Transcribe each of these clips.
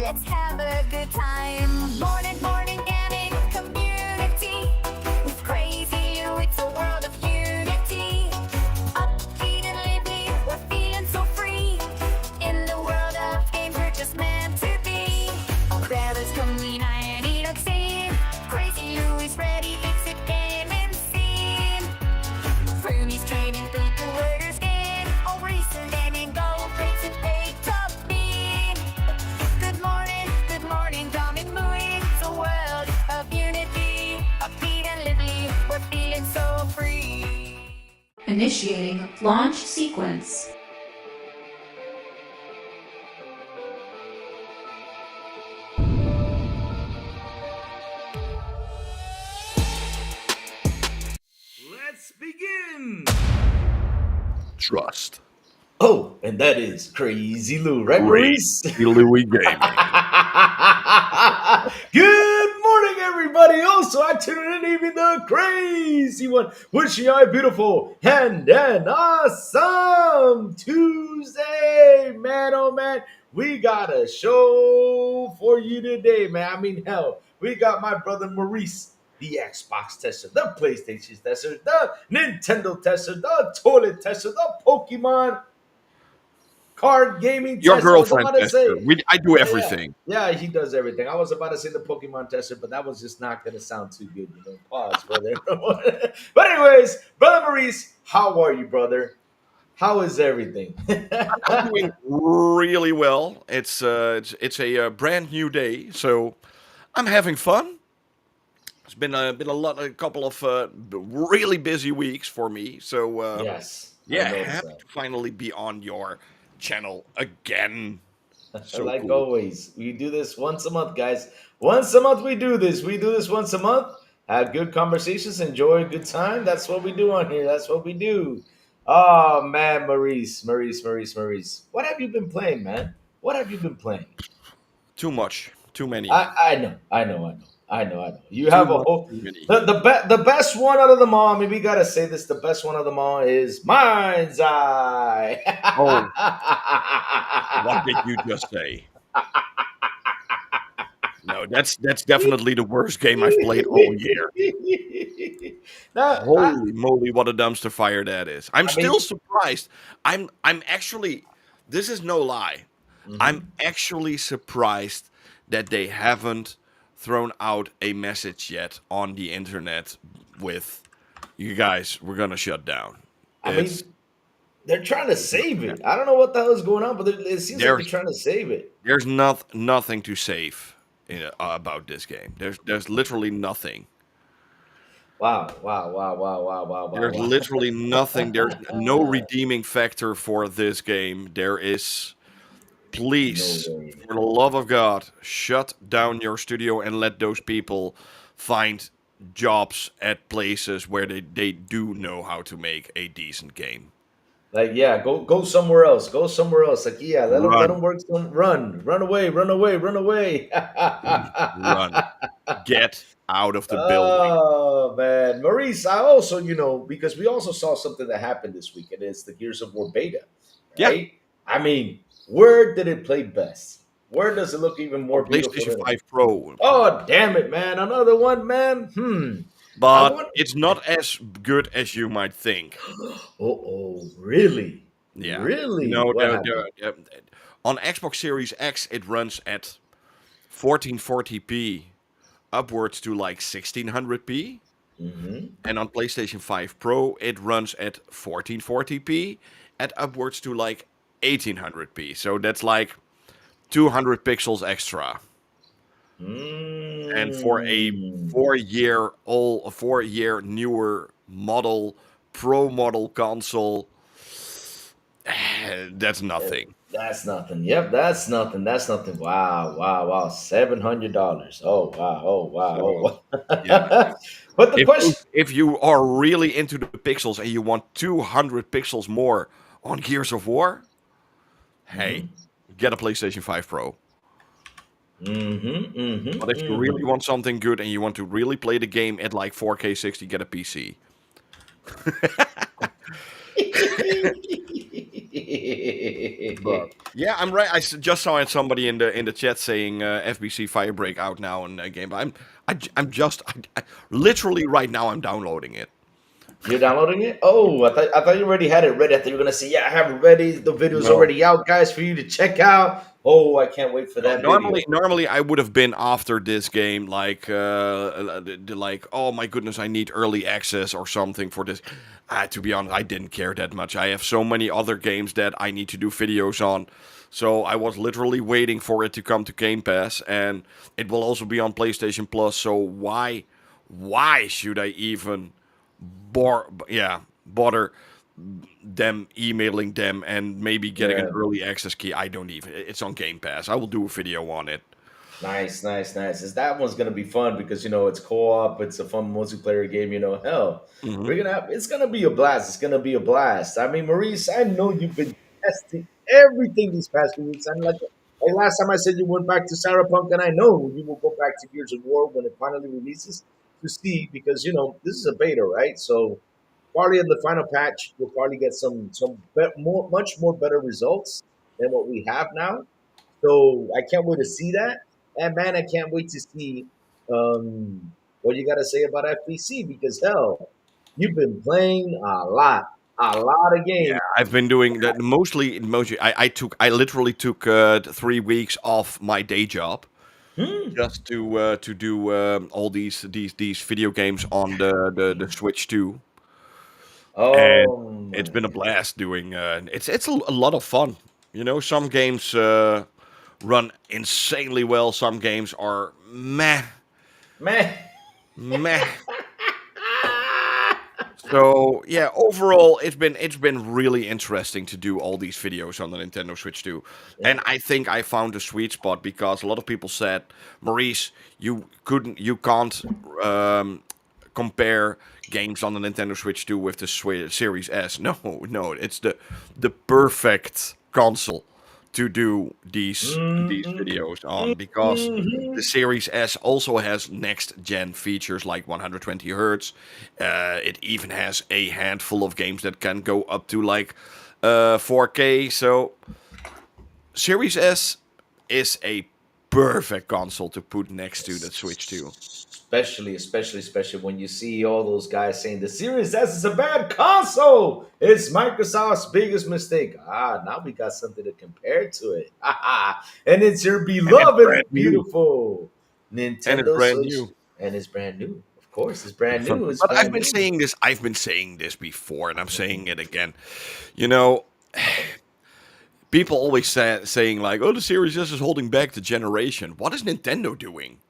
Let's have a good time. Morning gaming community. With Crazy You, it's a world of unity. Upbeat and lively, we're feeling so free. In the world of games, we're just meant to be. Brothers come unite, eat up scene. Crazy You is ready, it's a gaming scene. Roomies trading people, warriors skin. All recent gaming, go race and pay top bean. Good morning, Tommy Mooey. It's a world of unity. Upbeat and lively, we're feeling so free. Initiating launch sequence. Let's begin! Trust. Oh, and that is Crazy Lou, right, Maurice? Crazy Louie Gaming. Good morning, everybody. Also, I tuned in even the crazy one. Wishing you a beautiful and an awesome Tuesday, man. Oh, man. We got a show for you today, man. I mean, hell, we got my brother Maurice, the Xbox tester, the PlayStation tester, the Nintendo tester, the toilet tester, the Pokemon card gaming Your tester. I was girlfriend about to tester. say. I do everything. Yeah, he does everything. I was about to say the Pokemon tester, but that was just not going to sound too good. Pause, brother. But anyways, brother Maurice, how are you, brother? How is everything? I'm doing really well. It's a brand new day, so I'm having fun. It's been a couple of really busy weeks for me. So Yes. yeah, I noticed happy that. to finally be on your channel again. So Like cool. always, we do this once a month, guys. Once a month we do this. We do this once a month. Have good conversations, enjoy a good time. That's what we do on here. That's what we do. Oh man, Maurice. What have you been playing, man? What have you been playing? Too much, too many, I know. You too have a much, whole too many. the best one out of them all. I mean, we gotta say this. The best one of them all is Mind's Eye. Oh, what did you just say? No, that's definitely the worst game I've played all year. Now, Holy moly, what a dumpster fire that is. I'm I mean, still surprised. I'm actually, this is no lie. I'm mhm. actually surprised that they haven't thrown out a message yet on the internet with, you guys, we're gonna shut down. I It's mean, they're trying to save it. I don't know what the hell is going on, but it seems like they're there's trying to save it. there's nothing to save about this game. There's literally nothing. There's Wow. literally nothing. There's no redeeming factor for this game. There is, No please, way. for the love of God, shut down your studio and let those people find jobs at places where they do know how to make a decent game. Like, yeah, go somewhere else. Go somewhere else. Like, yeah, let them Run, work. Run away. please, run. Get out of the building. Oh man, Maurice. I also, because we also saw something that happened this week, and it's the Gears of War beta, Yeah, right? I mean, where did it play best? Where does it look even on more beautiful PlayStation than it? 5 Pro. Oh, damn it, man! Another one, man. I But want. it's not as good as you might think. Oh, really? Yeah. Really? No, What happened? on Xbox Series X, it runs at 1440p upwards to like 1600p. Hmm. And on PlayStation 5 Pro, it runs at 1440p at upwards to like 1800p. So that's like 200 pixels extra. And for a Mm. 4 year newer model, Pro model console, that's nothing. That's nothing. Yep, that's nothing. That's nothing. Wow. $700. Oh, So yeah, wow. But the question. if you are really into the pixels and you want 200 pixels more on Gears of War, hey, Mhm, get a PlayStation 5 Pro. mhm, But if you really want something good and you want to really play the game at like 4K 60, get a PC. But yeah, I'm right. Just saw somebody in the chat saying FBC Firebreak out now in a game. But I'm just literally right now I'm downloading it. You're downloading it? Oh, I thought you already had it ready. I thought you were gonna say, "Yeah, I have it ready. The video's No. already out, guys, for you to check out." Oh, I can't wait for No, that video. normally I would have been after this game, like like, oh my goodness, I need early access or something for this. To be honest, I didn't care that much. I have so many other games that I need to do videos on, so I was literally waiting for it to come to Game Pass, and it will also be on PlayStation Plus. So why should I even bother them emailing them and maybe getting an Yeah. early access key? I don't even. It's on Game Pass. I will do a video on it. Nice, nice, nice. Is that one's gonna be fun because it's co-op. It's a fun multiplayer game. Hell, Hmm. we're gonna have. It's gonna be a blast. It's gonna be a blast. I mean, Maurice, I know you've been testing everything these past few weeks. And like last time, I said you went back to Cyberpunk, and I know you will go back to Gears of War when it finally releases to see because this is a beta, right? So probably in the final patch, we'll probably get much more better results than what we have now. So I can't wait to see that. And man, I can't wait to see what you got to say about FPC because hell, you've been playing a lot of Yeah, games. I've been doing that mostly. I literally took 3 weeks off my day job Hmm. just to do all these video games on the Switch 2, and Oh it's my been a blast doing. It's a lot of fun. Some games run insanely well. Some games are meh, man. meh. So yeah, overall, it's been really interesting to do all these videos on the Nintendo Switch 2, Yeah. and I think I found a sweet spot because a lot of people said, Maurice, you can't compare games on the Nintendo Switch 2 with the Series S. No, no, it's the perfect console to do these Mm-hmm. videos on because the Mm-hmm. Series S also has next gen features like 120 hertz. It even has a handful of games that can go up to like 4K. So Series S is a perfect console to put next to the Switch 2. Especially when you see all those guys saying the Series S is a bad console. It's Microsoft's biggest mistake. Now we got something to compare to it. And it's your And it's brand beloved, new. beautiful And it's Nintendo brand Switch. new. And it's brand new. Of course, it's brand new. It's But I've brand been new. saying this. I've been saying this before, and I'm saying it again. You know, people always saying like, "Oh, the Series S is holding back the generation." What is Nintendo doing?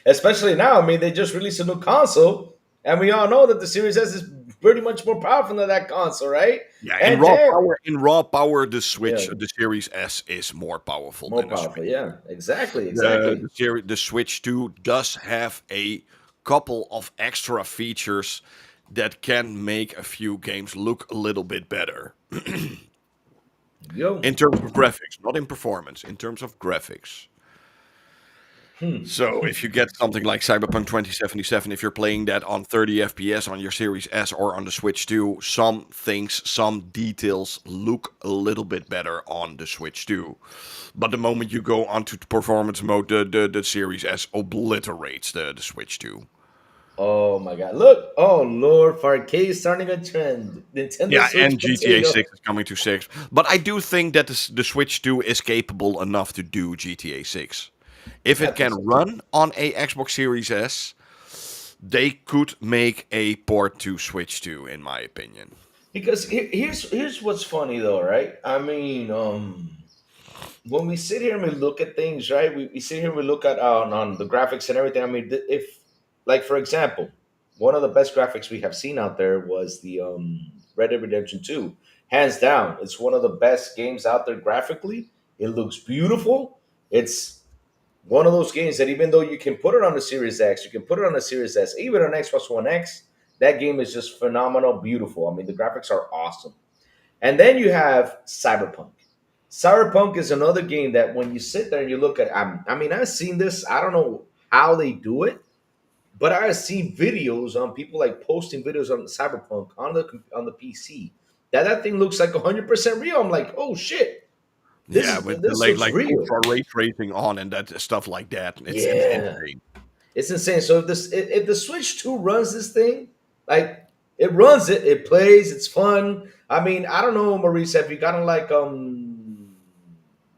Especially now. I mean, they just released a new console, and we all know that the Series S is pretty much more powerful than that console, right? Yeah, And heck, in raw power, yeah, the Series S is more powerful more than the powerful. Switch. Yeah, exactly, The exactly. the Switch 2 does have a couple of extra features that can make a few games look a little bit better Yo. in terms of graphics, not in performance, in terms of graphics. Hmm. So if you get something like Cyberpunk 2077, if you're playing that on 30 FPS on your Series S or on the Switch 2, some things, some details look a little bit better on the Switch 2. But the moment you go onto performance mode, the Series S obliterates the Switch 2. Oh my God! Look, oh Lord, 4K is starting a trend. Nintendo Yeah, Switch and GTA potato. 6 is coming to 6. But I do think that the Switch 2 is capable enough to do GTA 6. If I it think can so too. run on a Xbox Series S, they could make a port to Switch 2, in my opinion. Because here's what's funny though, right? I mean, when we sit here and we look at things, right? We sit here and we look at on the graphics and everything. I mean, if like for example, one of the best graphics we have seen out there was the Red Dead Redemption 2. Hands down, it's one of the best games out there graphically. It looks beautiful. It's one of those games that even though you can put it on the Series X, you can put it on the Series S, even on Xbox One X, that game is just phenomenal, beautiful. I mean, the graphics are awesome. And then you have Cyberpunk. Cyberpunk is another game that when you sit there and you look at, I mean, I've seen this. I don't know how they do it, But I see videos on people like posting videos on Cyberpunk on the PC. That thing looks like 100% real. I'm like, oh shit, Yeah, with the this looks like real. ultra ray tracing on and that stuff like that. It's Yeah, insane. it's insane. So if the Switch 2 runs this thing, like it runs it, it plays, it's fun. I mean, I don't know, Maurice, have you gotten like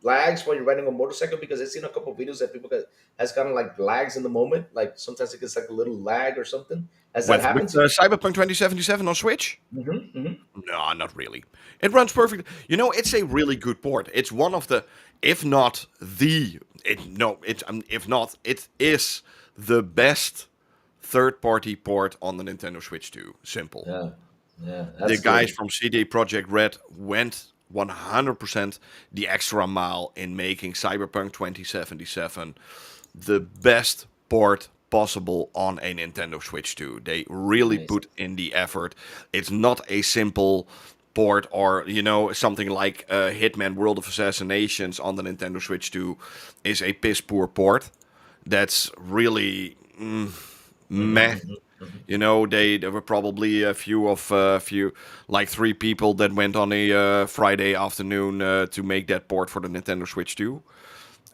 lags while you're riding a motorcycle? Because I've seen a couple videos that people has gotten like lags in the moment. Like sometimes it gets like a little lag or something. Has that With happened to Cyberpunk 2077 on Switch? you? Hmm. No, not really. It runs perfect. You know, it's a really good port. It's one of the, if not the, it no, it if not, it is the best third-party port on the Nintendo Switch 2. Simple. Yeah, yeah, The that's guys good. from CD Projekt Red went 100% the extra mile in making Cyberpunk 2077 the best port possible on a Nintendo Switch 2. They really Nice. put in the effort. It's not a simple port or, you know, something like Hitman World of Assassinations on the Nintendo Switch 2 is a piss poor port. That's really Hmm. meh. You know, there were probably a few like three people that went on a Friday afternoon to make that port for the Nintendo Switch 2.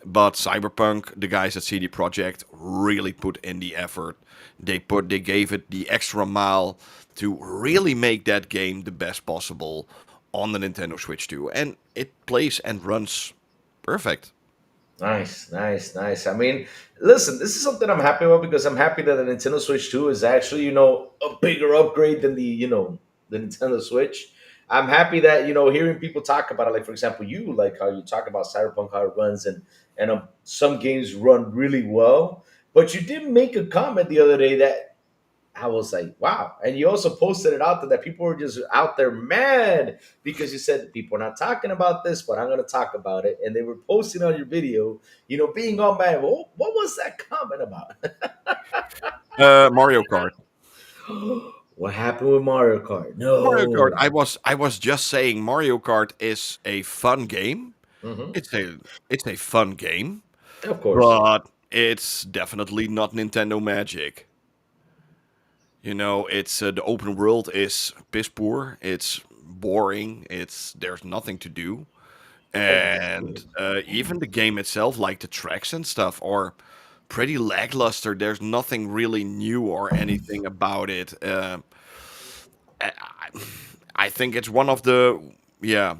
But Cyberpunk, the guys at CD Projekt really put in the effort. They gave it the extra mile to really make that game the best possible on the Nintendo Switch 2, and it plays and runs perfect. Nice, nice, nice. I mean, listen, this is something I'm happy about because I'm happy that the Nintendo Switch 2 is actually, a bigger upgrade than the Nintendo Switch. I'm happy that, hearing people talk about it, like for example, you like how you talk about Cyberpunk, how it runs and some games run really well. But you did make a comment the other day that I was like, wow. And you also posted it out there that people were just out there mad because you said people are not talking about this, but I'm going to talk about it. And they were posting on your video, being all mad. Well, what was that comment about? Mario Kart. What happened with Mario Kart? Mario Kart. No. I was just saying Mario Kart is a fun game. Hmm. It's a fun game, Of course. but it's definitely not Nintendo Magic. You know, it's the open world is piss poor. It's boring. There's nothing to do, and even the game itself, like the tracks and stuff, are pretty lackluster. There's nothing really new or anything about it. I, I I think it's one of the yeah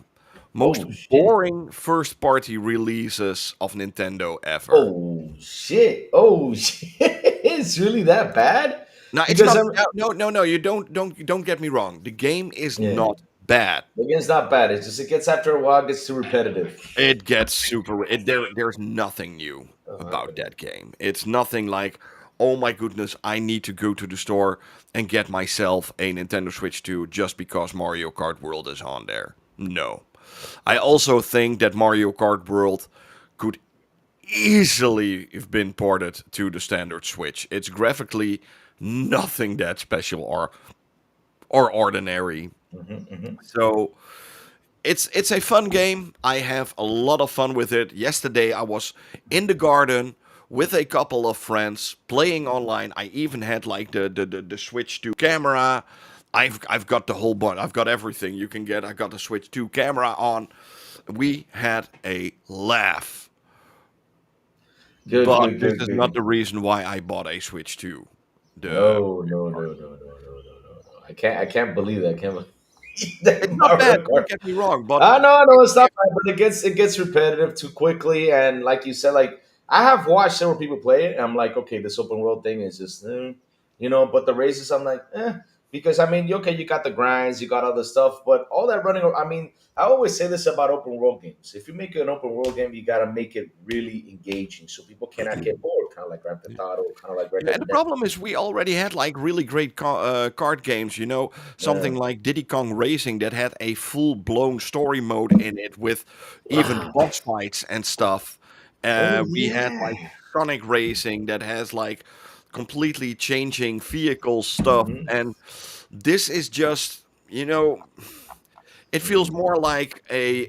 most Oh, shit. boring first party releases of Nintendo ever. Oh, shit. Oh, shit. It's really that bad? Now it's Because not. I'm, No. You don't get me wrong. The game is yeah, not bad. the game's not bad. It's just, it gets after a while, it gets too repetitive. It gets super. There's nothing new about that game. It's nothing like, oh my goodness, I need to go to the store and get myself a Nintendo Switch 2 just because Mario Kart World is on there. No. I also think that Mario Kart World could easily have been ported to the standard Switch. It's graphically nothing that special or ordinary. Hmm. Hmm. So it's a fun game. I have a lot of fun with it. Yesterday I was in the garden with a couple of friends playing online. I even had like the Switch 2 camera. I've got the whole bunch. I've got everything you can get. I got the Switch 2 camera on. We had a laugh. Good, But good, this good, is not good. the reason why I bought a Switch 2. The No, no, no, no, no, no, no, no. I can't believe that. I can't believe that It's not bad. Mario Don't Kart. get me wrong, but I know, no, it's not bad, but it gets repetitive too quickly. And like you said, like I have watched several people play it, and I'm like, okay, this open world thing is just, But the races, I'm like, because I mean, okay, you got the grinds, you got all the stuff, but all that running. I mean, I always say this about open world games. If you make an open world game, you got to make it really engaging so people cannot get bored. Kind of like Grand Theft Auto, kind of like Red yeah, Dead and the Redemption. problem is we already had like really great card games, you know, something Yeah. like Diddy Kong Racing that had a full-blown story mode in it with even Wow. boss fights and stuff. Oh We had like yeah. Sonic Racing that has like completely changing vehicle stuff, Hmm. and this is just, you know, it feels Hmm. more like a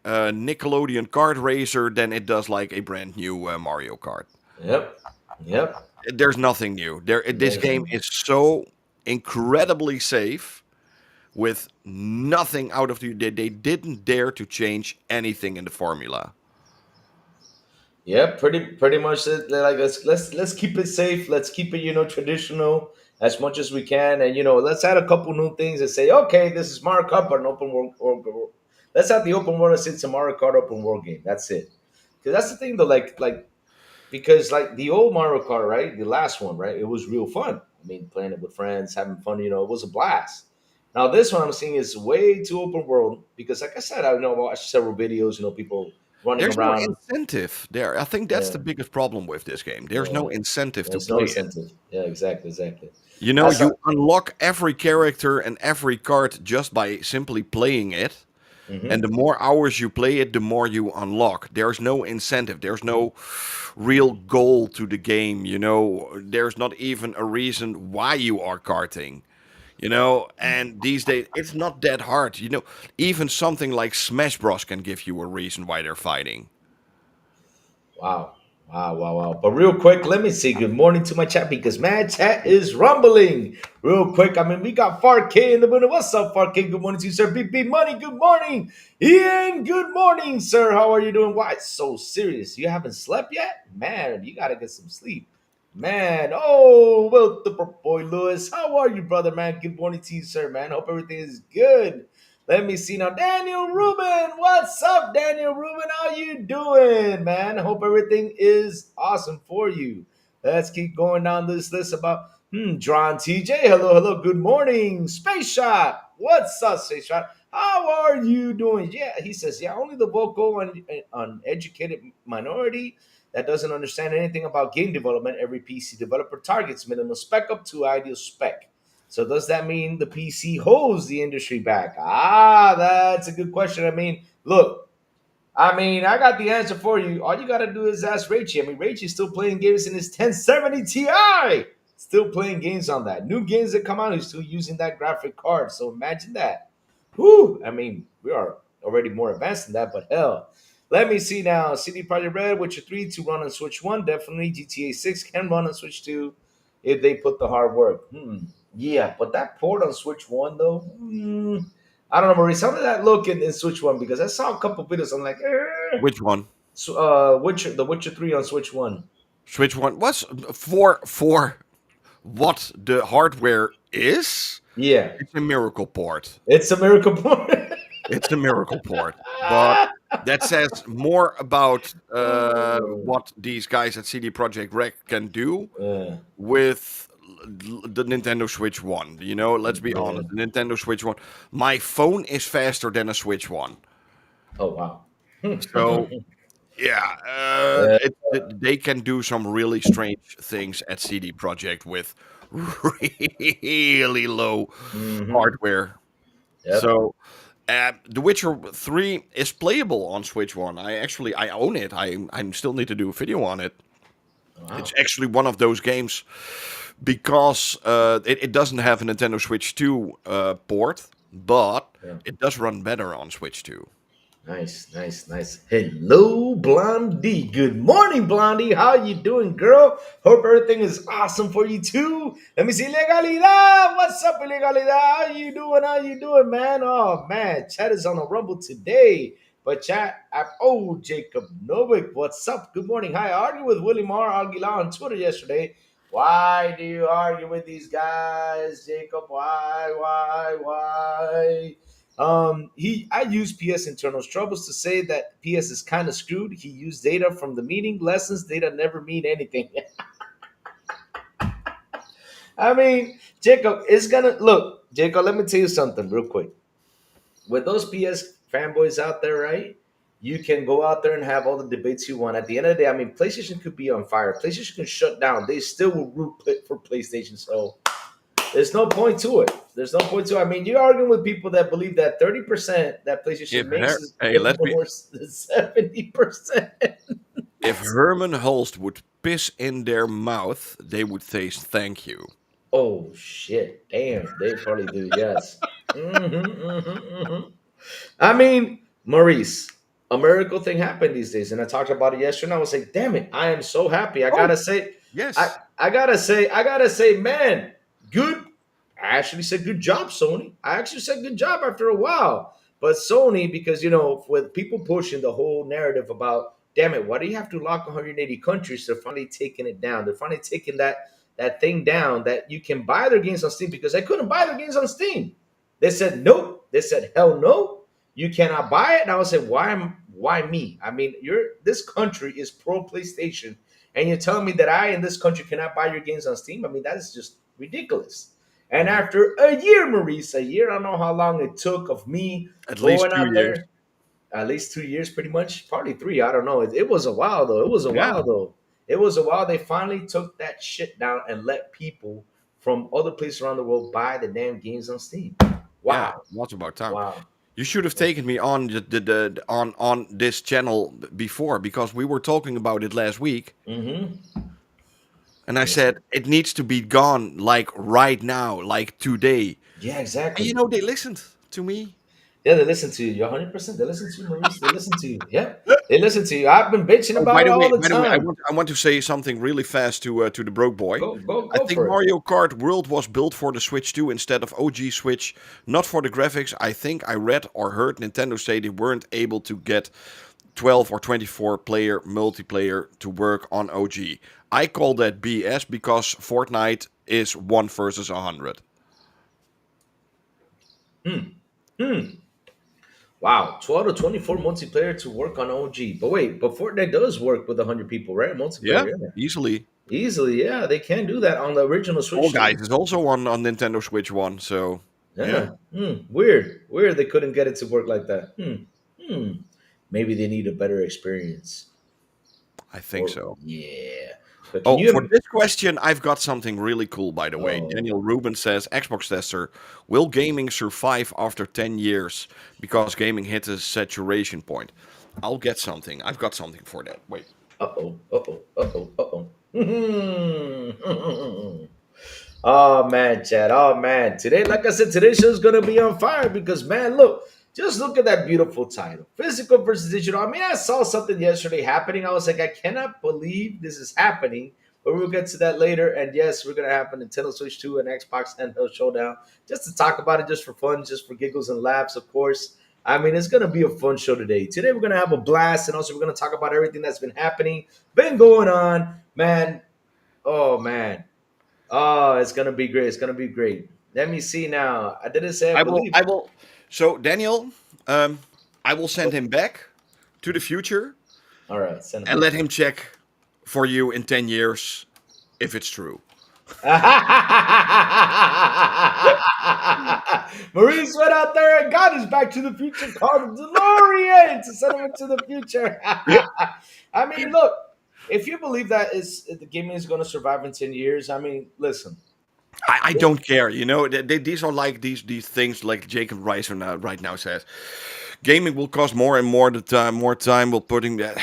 Nickelodeon kart racer than it does like a brand new Mario Kart. Yep. Yep. there's nothing new. This There's game is so incredibly safe with nothing out of they didn't dare to change anything in the formula. Yeah, pretty much like let's keep it safe. Let's keep it traditional as much as we can, and let's add a couple new things and say, okay, this is Mario Kart, but an open world. Or let's have the open world and it's a Mario Kart open world game. That's it. Because that's the thing though, like because like the old Mario Kart, right? The last one, right? It was real fun. I mean, playing it with friends, having fun. It was a blast. Now this one I'm seeing is way too open world because, like I said, I know I watched several videos. People running There's no around. incentive there. I think that's Yeah. the biggest problem with this game. There's Yeah. no incentive to There's no play it. incentive. Yeah, exactly. That's You unlock every character and every card just by simply playing it. And hmm the more hours you play it, the more you unlock. There's no incentive. There's no real goal to the game. There's not even a reason why you are karting. And these days it's not that hard. Even something like Smash Bros can give you a reason why they're fighting. wow. Wow. But real quick, let me say good morning to my chat because man, chat is rumbling. Real quick, I mean, we got K in the building. What's up, K? Good morning to you, sir. BP Money, good morning. Ian, good morning, sir. How are you doing? Why it's so serious? You haven't slept yet? Man, you gotta get some sleep. Man, oh, well, the boy Lewis. How are you, brother, man? Good morning to you, sir, man. Hope everything is good. Let me see now. Daniel Rubin, what's up, Daniel Rubin? How you doing, man? Hope everything is awesome for you. Let's keep going down this list about Dron TJ. Hello, good morning. Space Shot. What's up, Space Shot? How are you doing? Yeah, he says, yeah, only the vocal and uneducated minority that doesn't understand anything about game development. Every PC developer targets minimum spec up to ideal spec. So does that mean the PC holds the industry back? That's a good question. I mean, look, I got the answer for you. All you got to do is ask Raichi. I mean, Raichi's still playing games in his 1070 Ti. Still playing games on that. New games that come out, he's still using that graphic card. So imagine that. Whew. I mean, we are already more advanced than that, but hell. Let me see now. CD Projekt Red, Witcher 3 to run on Switch 1. Definitely. GTA 6 can run on Switch 2 if they put the hard work. Yeah, but that port on Switch 1, though, I don't know, Maurice. How did that look in Switch 1? Because I saw a couple videos. I'm like, Which one? So, The Witcher 3 on Switch 1. Switch one was for what the hardware is. Yeah, It's a miracle port. it's a miracle port. It's a miracle port, but that says more about Oh. what these guys at CD Projekt Red can do Yeah, with the Nintendo Switch One. Let's be yeah. honest, the Nintendo Switch One. My phone is faster than a Switch One. Oh, wow. So yeah, Yeah. they can do some really strange things at CD Projekt with really low Mhm. hardware. Yep. So The Witcher 3 is playable on Switch One. I own it. I still need to do a video on it. Wow. It's actually one of those games because it doesn't have a Nintendo Switch 2 port, but Yeah. it does run better on Switch 2. Nice. Hello, Blondie. Good morning, Blondie. How you doing, girl? Hope everything is awesome for you too. Let me see, Legalidad. What's up, Legalidad? How you doing, man? Oh man, chat is on a rumble today. But chat, Jacob Novick. What's up? Good morning. Hi. I argued with Willie Mar Aguilar on Twitter yesterday. Why do you argue with these guys, Jacob? Why? I use PS internal troubles to say that PS is kind of screwed. He used data from the meeting lessons. Data never mean anything. I mean, Jacob, it's gonna look, Jacob. Let me tell you something real quick. With those PS fanboys out there, right? You can go out there and have all the debates you want. At the end of the day, I mean, PlayStation could be on fire. PlayStation can shut down. They still will root for PlayStation. So there's no point to it. There's no point to it. I mean, you're arguing with people that believe that 30% that PlayStation makes is Hey, let's be. worse than 70%. If Herman Hulst would piss in their mouth, they would say thank you. Oh shit! Damn, they probably do. Yes. I mean, Maurice, a miracle thing happened these days, and I talked about it yesterday. And I was like, "Damn it! I am so happy." I gotta say, I Yes. I gotta say, man, good. I actually said good job, Sony. I actually said good job after a while. But Sony, because with people pushing the whole narrative about, damn it, why do you have to lock 180 countries? They're finally taking it down. They're finally taking that thing down that you can buy their games on Steam because I couldn't buy their games on Steam. They said nope. They said hell no. You cannot buy it. And I was like, why me? I mean, this country is pro PlayStation and you're telling me that I in this country cannot buy your games on Steam? I mean, that is just ridiculous. And Mhm. after a year, Maurice, a year, I don't know how long it took of me At least going two out years. there, at least 2 years, pretty much, probably three. I don't know. It was a while though. It was a Yeah. while though. It was a while. They finally took that shit down and let people from other places around the world buy the damn games on Steam. Yeah. Wow, What's about time? wow. You should have taken me on on this channel before because we were talking about it last week, Mm-hmm. and I said it needs to be gone like right now, like today. Yeah, And exactly. they listened to me. Yeah, they listen to you. You're 100%. They listen to you, Maurice. They listen to you. Yeah, they listen to you. I've been bitching Oh, about it all the by the way, time. I want to say something really fast to the broke boy. I Go think for it. Mario Kart World was built for the Switch 2 instead of OG Switch, not for the graphics. I think I read or heard Nintendo say they weren't able to get 12 or 24 player multiplayer to work on OG. I call that BS because Fortnite is 1 versus 100. Hmm. Wow, 12 to 24 multiplayer to work on OG. But wait, but Fortnite does work with 100 people, right? Yeah, Multiplayer, yeah. easily. Easily, yeah. They can do that on the original Fall Switch too. Guys is also on Nintendo Switch 1, so yeah, Yeah. Weird. Weird they couldn't get it to work like that. Hmm. Maybe they need a better experience. I think Or so. yeah. But can Oh, for you this question, I've got something really cool, by the way. oh Daniel Rubin says, Xbox tester, will gaming survive after 10 years because gaming hit a saturation point? I'll get something. I've got something for that. Wait. Oh man, Chad. Oh man. Today, like I said, today's show's gonna be on fire because man, look, just look at that beautiful title. Physical versus digital. I mean, I saw something yesterday happening. I was like, I cannot believe this is happening. But we'll get to that later. And yes, we're gonna have a Nintendo Switch 2 and Xbox Handheld Showdown. Just to talk about it, just for fun, just for giggles and laughs, of course. I mean, it's gonna be a fun show today. Today we're gonna have a blast, and also we're gonna talk about everything that's been happening, been going on, man. Oh man. Oh, it's gonna be great. It's gonna be great. Let me see now. I didn't say I I believe. will. So, Daniel, I will send him back to the future All right, send him and let back. him check for you in 10 years if it's true. Maurice went out there and got his Back to the Future called the DeLorean to send him into the future. I mean, look, if you believe that is the gaming is going to survive in 10 years, I mean, listen. I don't care. These are like these things like Jacob Rice right now says. Gaming will cost more and more the time. More time will putting that.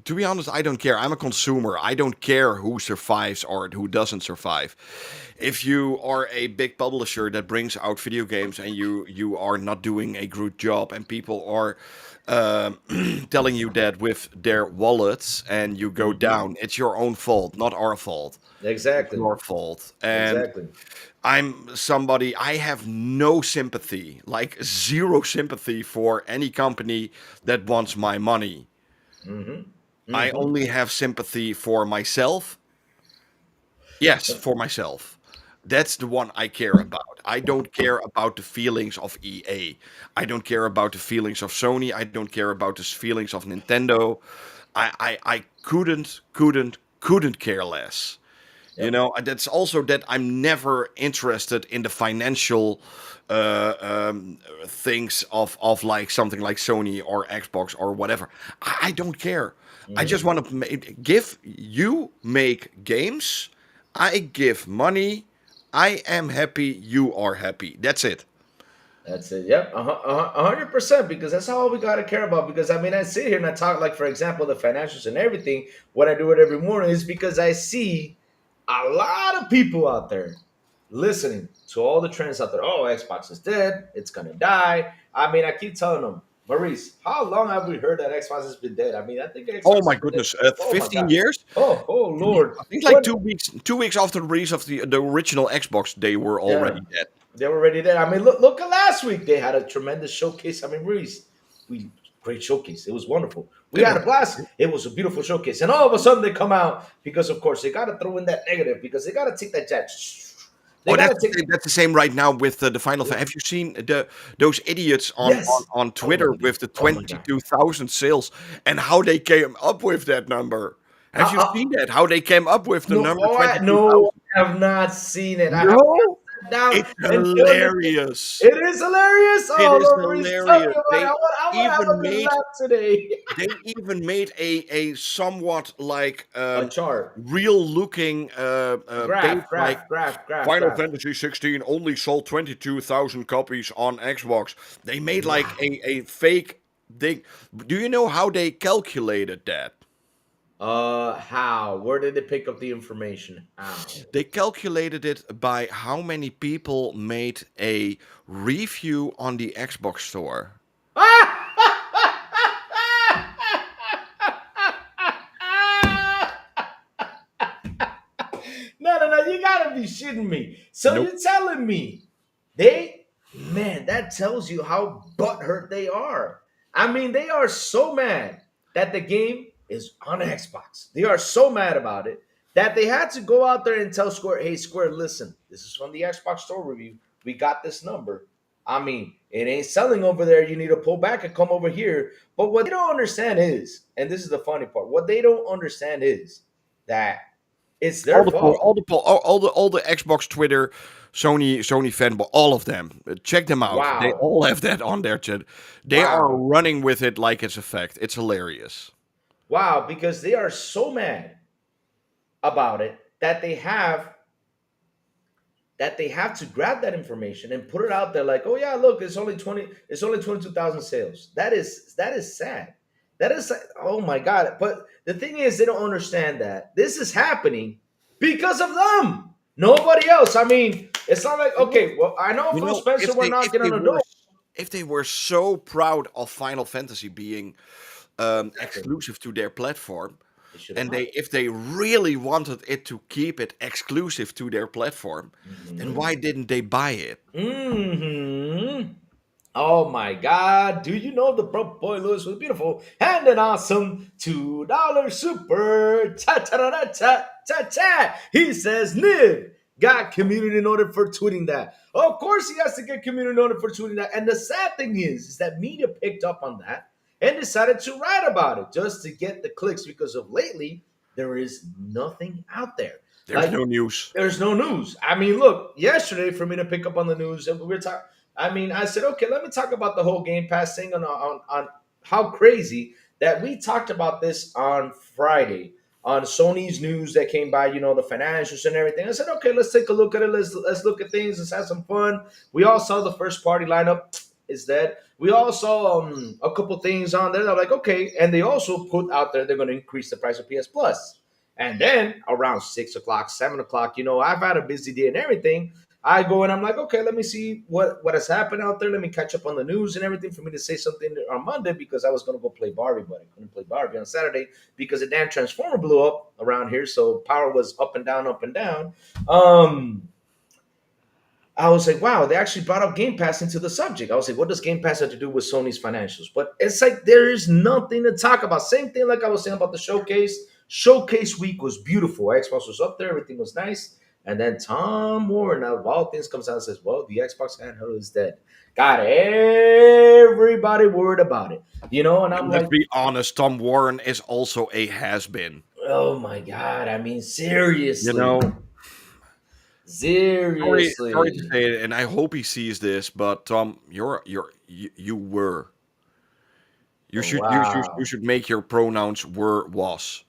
To be honest, I don't care. I'm a consumer. I don't care who survives or who doesn't survive. If you are a big publisher that brings out video games and you are not doing a good job and people are um telling you that with their wallets and you go Mhm. down, it's your own fault, not our fault. It's Exactly. your fault. And Exactly. I'm somebody, I have no sympathy, like zero sympathy for any company that wants my money. Hmm. I Hmm. only have sympathy for myself. Yes, for myself. That's the one I care about. I don't care about the feelings of EA. I don't care about the feelings of Sony. I don't care about the feelings of Nintendo. I couldn't care less. Yep. That's also that I'm never interested in the financial things of like something like Sony or Xbox or whatever. I don't care. I just Hmm. want to give you make games. I give money. I am happy. You are happy. That's it. That's it. Yep, 100%. Because that's all we gotta care about. Because I mean, I sit here and I talk like, for example, the financials and everything. When I do it every morning is because I see a lot of people out there listening to all the trends out there. Oh, Xbox is dead. It's gonna die. I mean, I keep telling them. Maurice, how long have we heard that Xbox has been dead? I mean, I think Oh Xbox my has been dead. goodness, Oh my 15 god. years? Oh Lord. I think like What? 2 weeks after the release of the original Xbox, they were Yeah, already dead. they were already there. I mean, look at last week. They had a tremendous showcase. I mean, Maurice, we great showcase. It was wonderful. We It had was. a blast. It was a beautiful showcase. And all of a sudden they come out because of course they gotta throw in that negative because they gotta take that jet. They Oh, gotta take that's the same right now with the Final Fantasy. Have you seen those idiots on, yes. on Oh Twitter my god. with the Oh my god. 22,000 sales and how they came up with that number? Have you How, seen that? How they came up with the no, number oh, no, 22,000? I have not seen it. I have No, not sat down it's and done it. hilarious. It is hilarious. It Oh is Lord, Maurice, tell me hilarious. about it. I want to have Even a good made laugh today. they even made a somewhat like A chart. real looking page Graph, like graph, graph, graph, Final graph. Fantasy 16 only sold 22,000 copies on Xbox. They made like Wow. a fake thing. Do you know how they calculated that? How? Where did they pick up the information? How? They calculated it by how many people made a review on the Xbox store. No, you gotta be shitting me. So Nope. you're telling me they, man, that tells you how butthurt they are. I mean, they are so mad that the game is on Xbox. They are so mad about it that they had to go out there and tell Square, hey, Square, listen, this is from the Xbox store review. We got this number. I mean, it ain't selling over there. You need to pull back and come over here. But what they don't understand is, and this is the funny part, what they don't understand is that it's their fault. All the Xbox Twitter, Sony fanboy, all of them. Check them out. They Wow. all have that on their chat. They are Wow. running with it like it's a fact. It's hilarious. Wow. Because they are so mad about it that they have to grab that information and put it out there like, oh yeah, look, it's only 22,000 sales. That is sad. That is oh my god. But the thing is they don't understand that this is happening because of them. Nobody else. I mean, it's not like okay, well, I know You Phil know, Spencer were knocking on the door. if they were so proud of Final Fantasy being Exactly. exclusive to their platform, They should have and not. if they really wanted it to keep it exclusive to their platform, then why didn't they buy it? Hmm. Oh my God. Do you know the broke boy Lewis was beautiful and an awesome $2 super ta ta ta ta ta ta ta. He says, Niv got community noted for tweeting that. Of course, he has to get community noted for tweeting that. And the sad thing is that media picked up on that and decided to write about it just to get the clicks because of lately, there is nothing out there. There's Like, no news. there's no news. I mean, look, yesterday for me to pick up on the news, and we were talking. I mean, I said, okay, let me talk about the whole Game Pass thing on how crazy that we talked about this on Friday on Sony's news that came by, the financials and everything. I said, okay, let's take a look at it. Let's look at things. Let's have some fun. We all saw the first party lineup is dead. We all saw a couple things on there. I'm like, okay, and they also put out there they're going to increase the price of PS Plus. And then around 6 o'clock, 7 o'clock, I've had a busy day and everything. I go and I'm like, okay, let me see what has happened out there. Let me catch up on the news and everything for me to say something on Monday because I was going to go play Barbie, but I couldn't play Barbie on Saturday because the damn transformer blew up around here. So power was up and down, up and down. I was like, wow, they actually brought up Game Pass into the subject. I was like, what does Game Pass have to do with Sony's financials? But it's like there is nothing to talk about. Same thing like I was saying about the showcase. Showcase week was beautiful. Xbox was up there, everything was nice. And then Tom Warren, out of all things, comes out and says, well, the Xbox handheld is dead. Got everybody worried about it. And I'm And let's like, be honest, Tom Warren is also a has-been. oh my God. I mean, You seriously. know, sorry to Seriously. say it, and I hope he sees this, but Tom, you were. You Wow. should make your pronouns were was.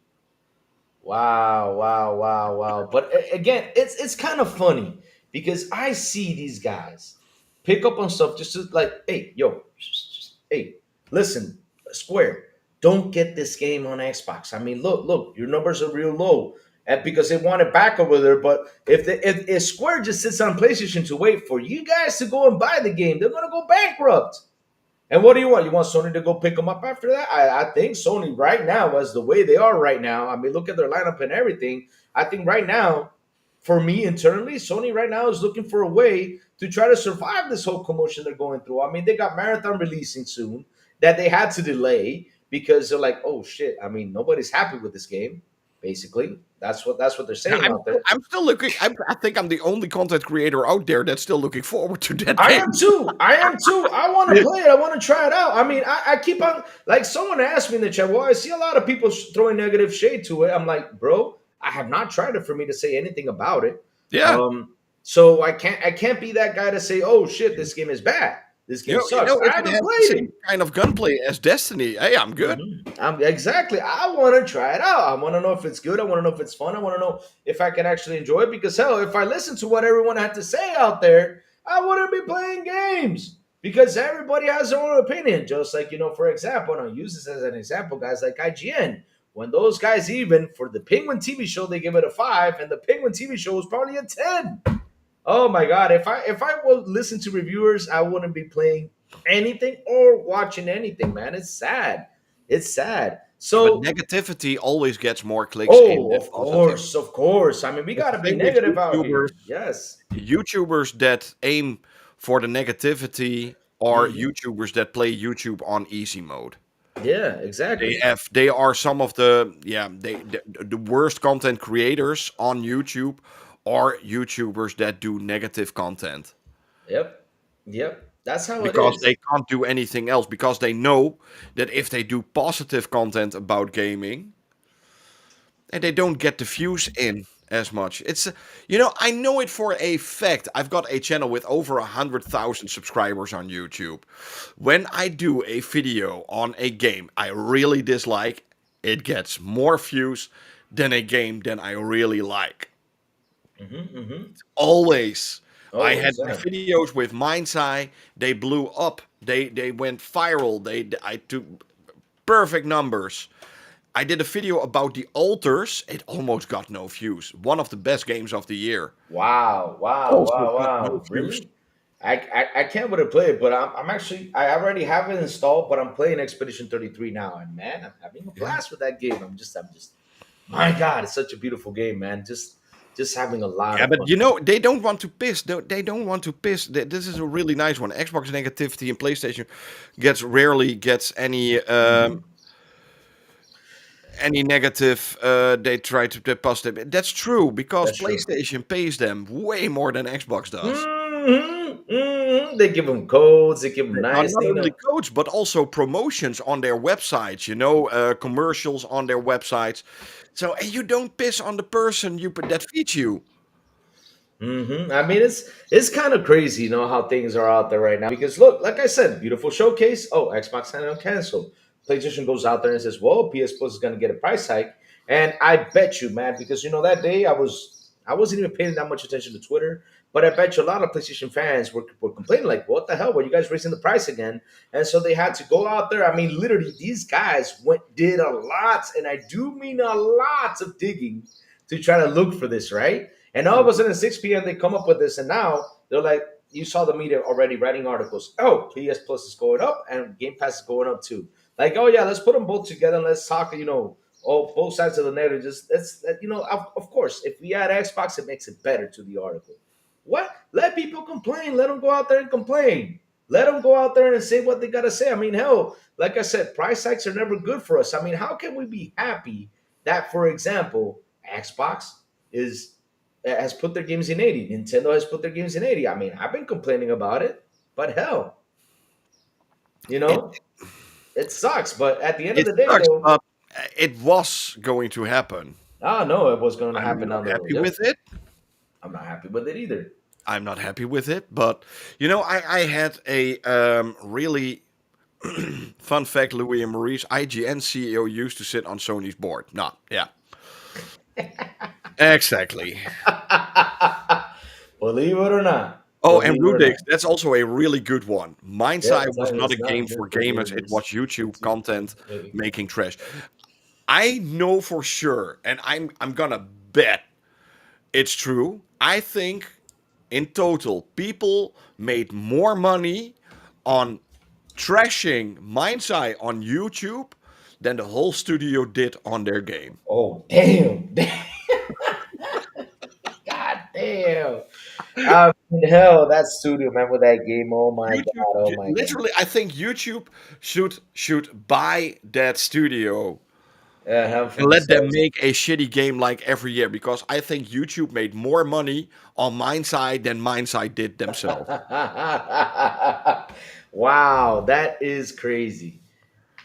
Wow, wow, wow, wow. But again, it's kind of funny because I see these guys pick up on stuff just to like, hey, yo, hey, listen, Square, don't get this game on Xbox. I mean, look, your numbers are real low. And because they want it back over there, but if Square just sits on PlayStation to wait for you guys to go and buy the game, they're gonna go bankrupt. And what do you want? You want Sony to go pick them up after that? I think Sony right now, as the way they are right now, I mean, look at their lineup and everything. I think right now, for me internally, Sony right now is looking for a way to try to survive this whole commotion they're going through. I mean, they got Marathon releasing soon that they had to delay because they're like, oh shit. I mean, nobody's happy with this game. Basically, that's what they're Yeah, saying out there. I'm still looking. I think I'm the only content creator out there that's still looking forward to that I game. am too. I am too. I want to play it. I want to try it out. I mean, I keep on, like, someone asked me in the chat, well, I see a lot of people throwing negative shade to it. I'm like, bro, I have not tried it for me to say anything about it. Yeah. So I can't be that guy to say, oh shit, this game is bad. This game sucks. I If it haven't has the played it. same kind of gunplay as Destiny, hey, I'm good. Exactly. I want to try it out. I want to know if it's good. I want to know if it's fun. I want to know if I can actually enjoy it. Because hell, if I listen to what everyone had to say out there, I wouldn't be playing games. Because everybody has their own opinion. Just like, for example, and I'll use this as an example, guys like IGN. When those guys, even for the Penguin TV show, they give it a 5, and the Penguin TV show was probably a 10. Oh my god! If I would listen to reviewers, I wouldn't be playing anything or watching anything. Man, it's sad. It's sad. But So, negativity always gets more clicks in than of positive. course, of course. I mean, we That's gotta the be thing with negative out here. YouTubers. Yes. YouTubers that aim for the negativity are Mhm. YouTubers that play YouTube on easy mode. Yeah. Exactly. They are some of the worst content creators on YouTube are YouTubers that do negative content Yep. Yep. That's how it because is. they can't do anything else because they know that if they do positive content about gaming and they don't get the views in as much. I know it for a fact. I've got a channel with over 100,000 subscribers on YouTube. When I do a video on a game I really dislike, it gets more views than a game that I really like. Mm-hmm. Always. I Oh, had exactly. videos with Mind's Eye. They blew up. They went viral. I took perfect numbers. I did a video about the altars. It almost got no views. One of the best games of the year. Wow. Wow. Also Wow. got no Wow. views. Really? I can't wait to play it, but I'm actually I already have it installed, but I'm playing Expedition 33 now, and man, I'm having a Yeah. blast with that game. I'm just my God, it's such a beautiful game, man. Just having a lot Yeah, of but fun. they don't want to piss. They don't want to piss. This is a really nice one. Xbox negativity and PlayStation rarely gets any negative. They try to be positive. That's true because That's true. PlayStation pays them way more than Xbox does. They give them codes, they give them Not nice, only codes, but also promotions on their websites. Commercials on their websites. So and you don't piss on the person that feeds you. I mean, it's kind of crazy, how things are out there right now. Because look, like I said, beautiful showcase. Oh, Xbox Handheld canceled. PlayStation goes out there and says, "Well, PS Plus is going to get a price hike." And I bet you, man, because that day I wasn't even paying that much attention to Twitter, but I bet you a lot of PlayStation fans were complaining, like, "What the hell? Were you guys raising the price again?" And so they had to go out there. I mean, literally, these guys did a lot, and I do mean a lot of digging to try to look for this, right? And all of a sudden, at 6 p.m., they come up with this, and now they're like, you saw the media already writing articles. Oh, PS Plus is going up, and Game Pass is going up too. Like, oh yeah, let's put them both together and let's talk. Both sides of the narrative. Just of course, if we add Xbox, it makes it better to the article. What? Let people complain. Let them go out there and complain. Let them go out there and say what they gotta say. I mean, hell, like I said, price hikes are never good for us. I mean, how can we be happy that, for example, Xbox is has put their games in 80. Nintendo has put their games in 80. I mean, I've been complaining about it, but hell, you It know, it sucks. But at the end of it the day, sucks, though, but it was going to happen. I know it was going to I'm happen not down the road. happy Yep. with it. I'm not happy with it either. I'm not happy with it, but I had a really fun fact. Louis and Maurice, IGN CEO, used to sit on Sony's board. No, yeah, exactly. Believe it or not. Oh, and Believe it or not. Rudix, that's also a really good one. Mind's Yeah, Eye was not it's a not game good for for gamers; it gamers. was YouTube It's- content it's- making trash. I know for sure, and I'm gonna bet it's true. I think in total, people made more money on trashing Mind's Eye on YouTube than the whole studio did on their game. Oh, damn. God damn. Hell, that studio, man, with that game. Oh my YouTube, god. Oh my god. literally, I think YouTube should buy that studio For and let them themselves. make a shitty game like every year because I think YouTube made more money on Mind's Eye than Mind's Eye did themselves. Wow, that is crazy.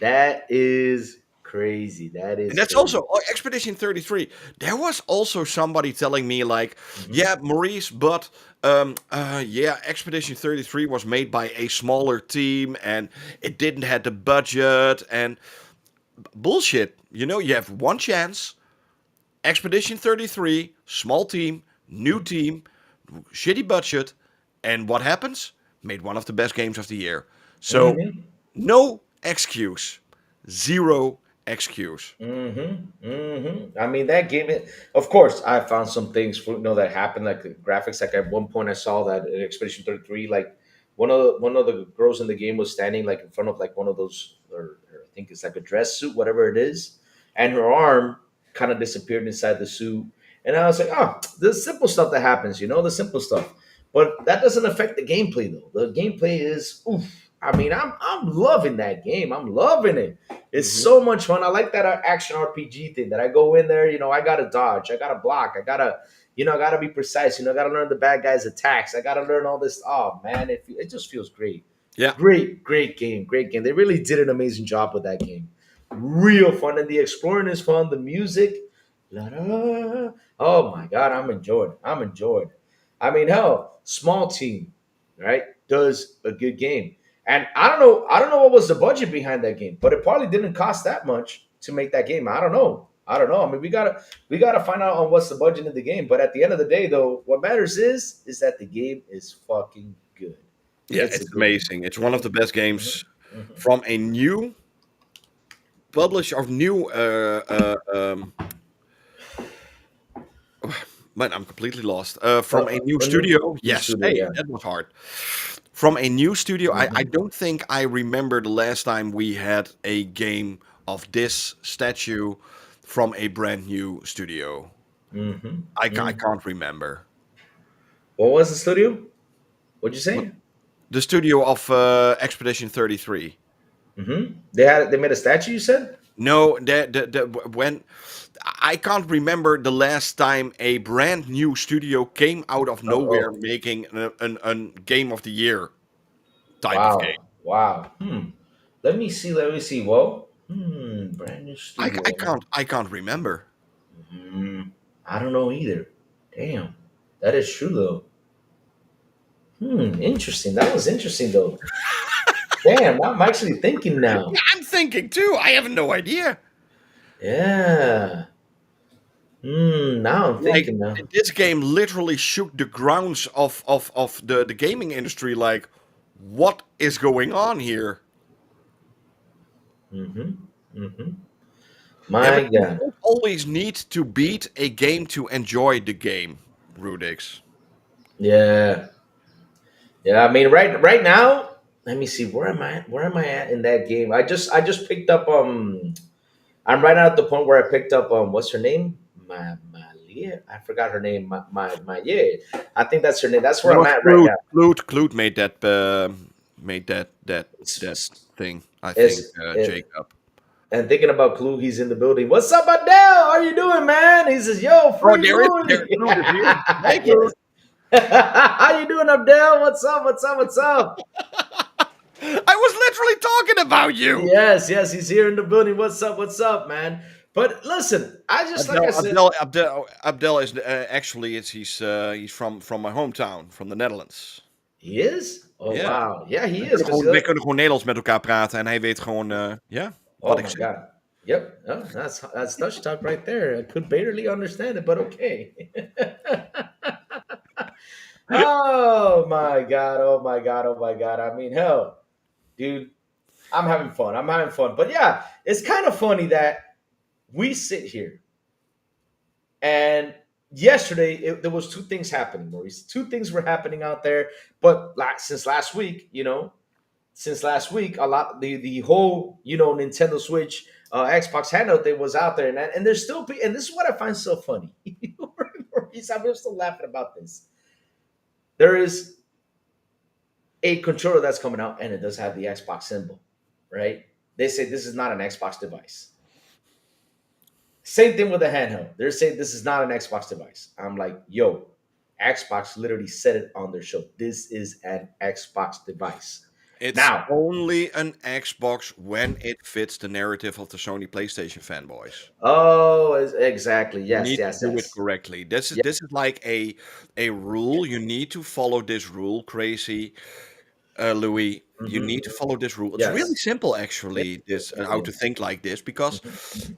That is crazy. That And is that's crazy. also Expedition 33. There was also somebody telling me like, Mhm. yeah, Maurice, but yeah, Expedition 33 was made by a smaller team and it didn't have the budget and bullshit. You know, you have one chance. Expedition 33, small team, new team, shitty budget, and what happens? Made one of the best games of the year. So, Mhm. no excuse. Zero excuse. I mean, that game. Of course, I found some things that happened, like the graphics. Like at one point, I saw that in Expedition 33, like one of the girls in the game was standing like in front of like one of those, or I think it's like a dress suit, whatever it is, and her arm kind of disappeared inside the suit. And I was like, oh, the simple stuff that happens, the simple stuff. But that doesn't affect the gameplay though. The gameplay is, oof. I mean, I'm loving that game. I'm loving it. It's Mhm. so much fun. I like that action RPG thing that I go in there, I gotta dodge, I gotta block, I gotta be precise, I gotta learn the bad guys' attacks, I gotta learn all this. Oh man, it just feels great. Yeah. Great game, great game. They really did an amazing job with that game. Real fun, and the exploring is fun. The music, la, da, oh my god, I'm enjoying. I'm enjoying. I mean, hell, small team, right? Does a good game. And I don't know what was the budget behind that game, but it probably didn't cost that much to make that game. I don't know. I don't know. I mean, we gotta find out on what's the budget of the game. But at the end of the day, though, what matters is that the game is fucking good. Yeah, It's a it's good game. amazing. It's one of the best games Mhm. from a new publisher of new man, I'm completely lost. From a new A new, studio. new Yes. studio, Hey, yeah. that was hard. From a new studio. I Mhm. don't think I remember the last time we had a game of this statue from a brand new studio. Mhm. I Mhm. can't remember. What was the studio? What'd you What say? the studio of Expedition 33. They made a statue. You said. No, when I can't remember the last time a brand new studio came out of Oh, nowhere oh, making an game of the year type of game. wow, wow. Let me see. Let me see. Well, brand new studio. I can't remember. Hmm, I don't know either. Damn, that is true though. Interesting. That was interesting though. Damn, I'm actually thinking Yeah, now. I'm thinking too. I have no idea. Yeah. Now I'm Like thinking now. this game literally shook the grounds of the gaming industry. Like, what is going on here? Mm-hmm. Mm-hmm. Yeah, My but you God. don't always need to beat a game to enjoy the game, Rudix. Yeah. Yeah. I mean, right now. Let me see. Where am I? Where am I at in that game? I just picked up. I'm right at the point where I picked up. What's her name? Malia. I forgot her name. My yeah. I think that's her name. That's That where I'm was at right Clute. now. Clute made that It's, thing. I think it's, Jacob. and thinking about Clue, he's in the building. What's up, Adele? How you doing, man? He says, "Yo, Oh, free there Louie." Clute is here. Hey, Clute. Yes. How you doing, Abdel? What's up? What's up? What's up? I was literally talking about you. Yes, yes, he's here in the building. What's up? What's up, man? But listen, I just like I said, Abdel is actually he's from my hometown, from the Netherlands. he is. Oh Ja. wow, yeah, he is. Because Wij kunnen gewoon Nederlands met elkaar praten en hij weet gewoon, ja, wat oh ik my zeg. god, yep, oh, that's Dutch talk right there. I could barely understand it, but okay. Oh my god, oh my god, oh my god. I mean, hell, dude, I'm having fun. I'm having fun. But yeah, it's kind of funny that we sit here and yesterday there was two things happening, Maurice. Two things were happening out there, but since last week, since last week, a lot the whole Nintendo Switch, Xbox handheld thing was out there, and there's still and this is what I find so funny. I'm still laughing about this. There is a controller that's coming out, and it does have the Xbox symbol, right? They say this is not an Xbox device. Same thing with the handheld. They're saying this is not an Xbox device. I'm like, yo, Xbox literally said it on their show. This is an Xbox device. It's Now, only an Xbox when it fits the narrative of the Sony PlayStation fanboys. oh, exactly. You Yes, need yes, to do it yes. correctly. This is Yeah. this is like a rule. You need to follow this rule, crazy Louis. You need to Mhm. follow this rule. It's really Yes. simple, It actually. is. This It how to is. think like this because Mhm.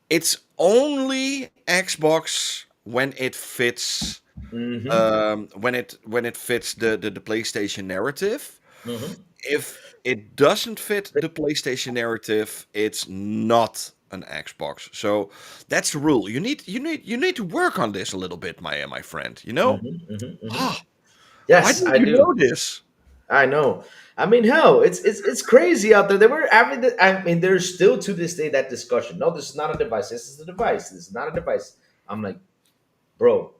it's only Xbox when it fits Mhm. when it fits the PlayStation narrative. Mhm. If it doesn't fit the PlayStation narrative, it's not an Xbox. So that's the rule. You need to work on this a little bit, my friend. You know? Mhm. Mhm. Mhm. Ah, why Yes, didn't I you know do. this? I know. I mean, hell, it's crazy out there. They were having. I mean, there's still to this day that discussion. No, this is not a device. This is a device. This is not a device. I'm like, bro,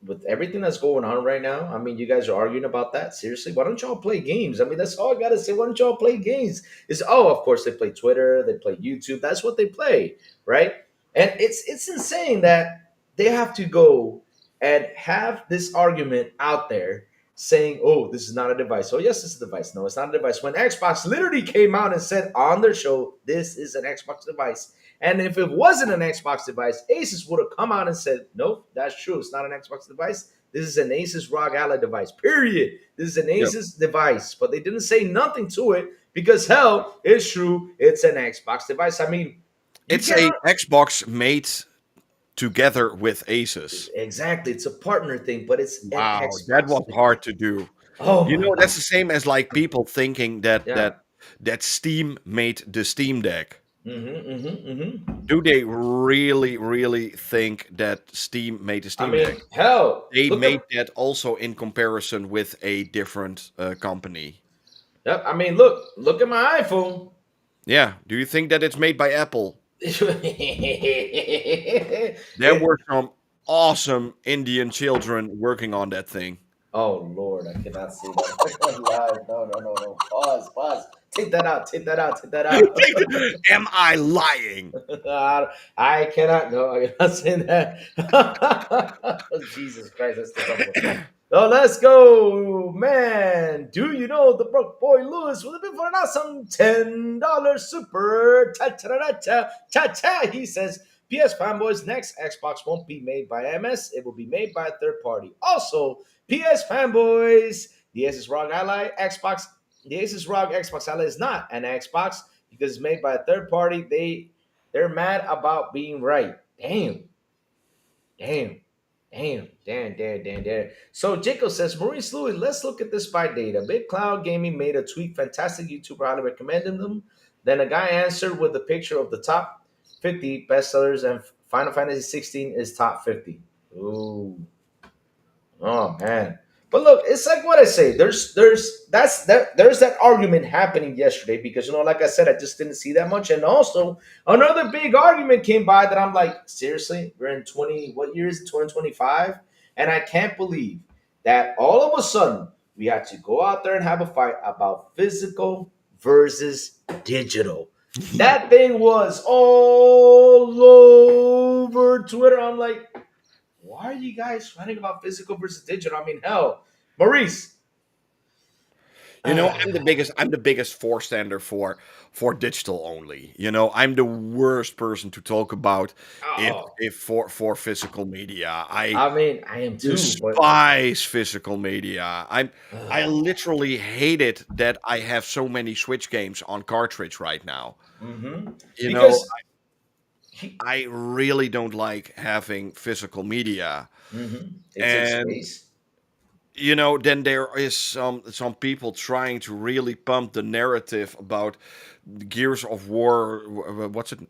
with everything that's going on right now, I mean, you guys are arguing about that. Seriously, why don't y'all play games? I mean, that's all I gotta say. Why don't y'all play games? Is of course they play Twitter, they play YouTube. That's what they play, right? And it's insane that they have to go and have this argument out there saying, "Oh, this is not a device." Oh, yes, it's a device. No, it's not a device. When Xbox literally came out and said on their show, "This is an Xbox device." And if it wasn't an Xbox device, Asus would have come out and said, nope, that's true. It's not an Xbox device. This is an Asus ROG Ally device, period. This is an Yep. Asus device. But they didn't say nothing to it because, hell, it's true. It's an Xbox device. I mean, you It's a cannot. Xbox made together with Asus. Exactly. It's a partner thing, but it's an Wow, that Xbox was device. hard to do. Oh, You my know, that's God. the same as like people thinking that Yeah. Steam made the Steam Deck. Mm-hmm, mm-hmm, mm-hmm. Do they really think that Steam made the I Steam Deck? mean, hell, They look at. made that also in comparison with a different company. Yep. I mean, look at my iPhone. Yeah. Do you think that it's made by Apple? There It- were some awesome Indian children working on that thing. oh Lord, I cannot see that live. No, no, no, no. Pause, pause. Take that out. Take that out. Take that out. Am I lying? I cannot. No, I cannot say that. Jesus Christ, that's disgusting. So let's go, man. Do you know the broke boy Lewis will be for an awesome $10 super ta. He says PS Fanboys next Xbox won't be made by MS, it will be made by a third party. Also, PS Fanboys, the Asus ROG Ally Xbox, the Asus ROG Xbox Ally is not an Xbox because it's made by a third party. They're mad about being right. Damn. Damn. Damn. So Jacob says, Maurice Louis, let's look at this by data. Big Cloud Gaming made a tweet, fantastic YouTuber, highly recommended them. Then a guy answered with a picture of the top 50 bestsellers, and Final Fantasy 16 is top 50. Ooh. Oh man. But look, it's like what I say. There's that argument happening yesterday because like I said, I just didn't see that much. And also another big argument came by that I'm like, seriously, we're in 20, what year is it? 2025? And I can't believe that all of a sudden we had to go out there and have a fight about physical versus digital. That thing was all over Twitter. I'm like, why are you guys fighting about physical versus digital? I mean, hell, Maurice. I'm the biggest forestander for digital only. I'm the worst person to talk about if Oh, if for physical media. I I mean, I am too, but despise physical media. I literally hate it that I have so many Switch games on cartridge right now. mhm. You know, Because he, I really don't like having physical media. it takes And space. then there is some people trying to really pump the narrative about Gears of War. What's it?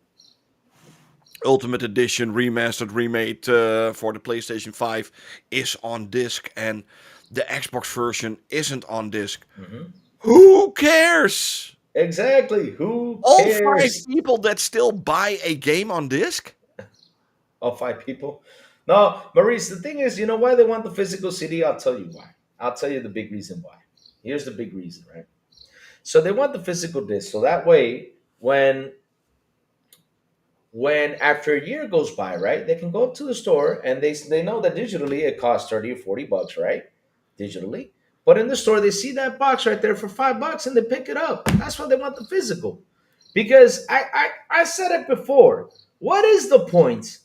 Ultimate Edition, remastered, remade for the PlayStation 5 is on disc, and the Xbox version isn't on disc. Mhm. Who cares? Exactly. Who All five cares? people that still buy a game on disc? All five people. No, Maurice, the thing is, you know why they want the physical CD? I'll tell you why. I'll tell you the big reason why. Here's the big reason, right? So they want the physical disc. So that way, when after a year goes by, right, they can go up to the store and they know that digitally it costs 30 or 40 bucks, right? Digitally. But in the store, they see that box right there for $5 and they pick it up. That's why they want the physical. Because I said it before. What is the point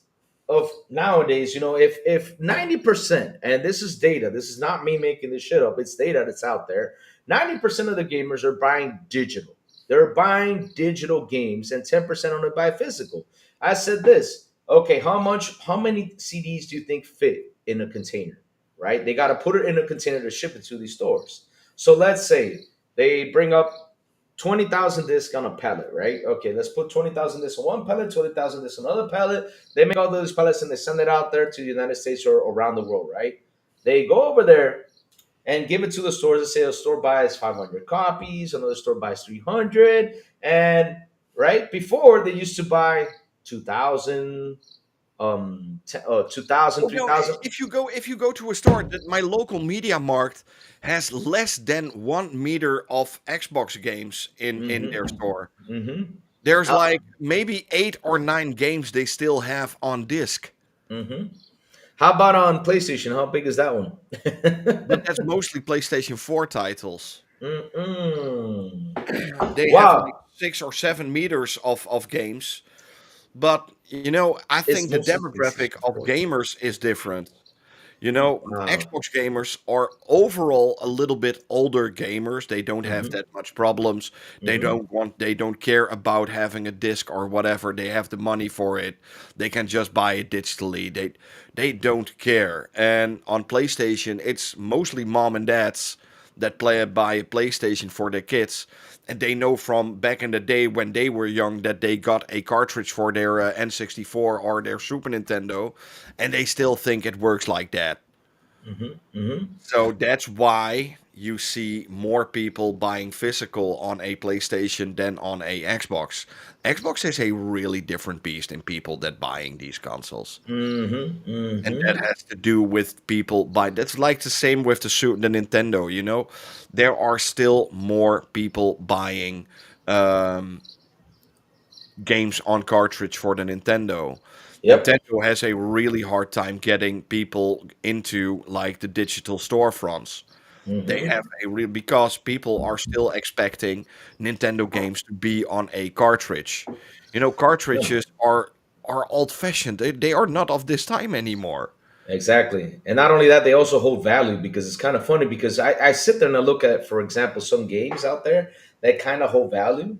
of nowadays, if 90%, and this is data, this is not me making this shit up, it's data that's out there, 90% of the gamers are buying digital. They're buying digital games and 10% only buy physical. I said this, okay, how many CDs do you think fit in a container? Right? They got to put it in a container to ship it to these stores. So let's say they bring up 20,000 discs on a pallet, right? Okay, let's put 20,000 discs on one pallet, 20,000 discs on another pallet. They make all those pallets and they send it out there to the United States or around the world, right? They go over there and give it to the stores and say a store buys 500 copies, another store buys 300. And right before they used to buy 2,000, 2,000, Oh, no, 3,000. if you go to a store, my local media markt has less than 1 meter of Xbox games in their store. Mm-hmm. There's like maybe 8 or 9 games they still have on disc, Mm-hmm. How about on PlayStation? How big is that one? but that's mostly PlayStation 4 titles. Mm-mm. They have like Wow. 6 or 7 meters of games. But I It's think the mostly demographic PlayStation of 4. gamers is different. Wow. Xbox gamers are overall a little bit older gamers. They don't have Mm-hmm. that much problems. Mm-hmm. They don't care about having a disc or whatever. They have the money for it. They can just buy it digitally. They don't care. And on PlayStation, it's mostly mom and dads that buy a PlayStation for their kids. And they know from back in the day when they were young that they got a cartridge for their N64 or their Super Nintendo, and they still think it works like that. Mm-hmm. Mm-hmm. So that's why you see more people buying physical on a PlayStation than on a Xbox. Xbox is a really different beast in people that buying these consoles. Mm-hmm. And that Mm-hmm. has to do with people buying. That's like the same with the Nintendo. There are still more people buying um, games on cartridge for the Nintendo. Yep. Nintendo has a really hard time getting people into like the digital storefronts. They Mm-hmm. have a real because people are still expecting Nintendo games to be on a cartridge. Yep. Cartridges are old fashioned. They are not of this time anymore. Exactly. And not only that, they also hold value because it's kind of funny because I sit there and I look at, for example, some games out there that kind of hold value.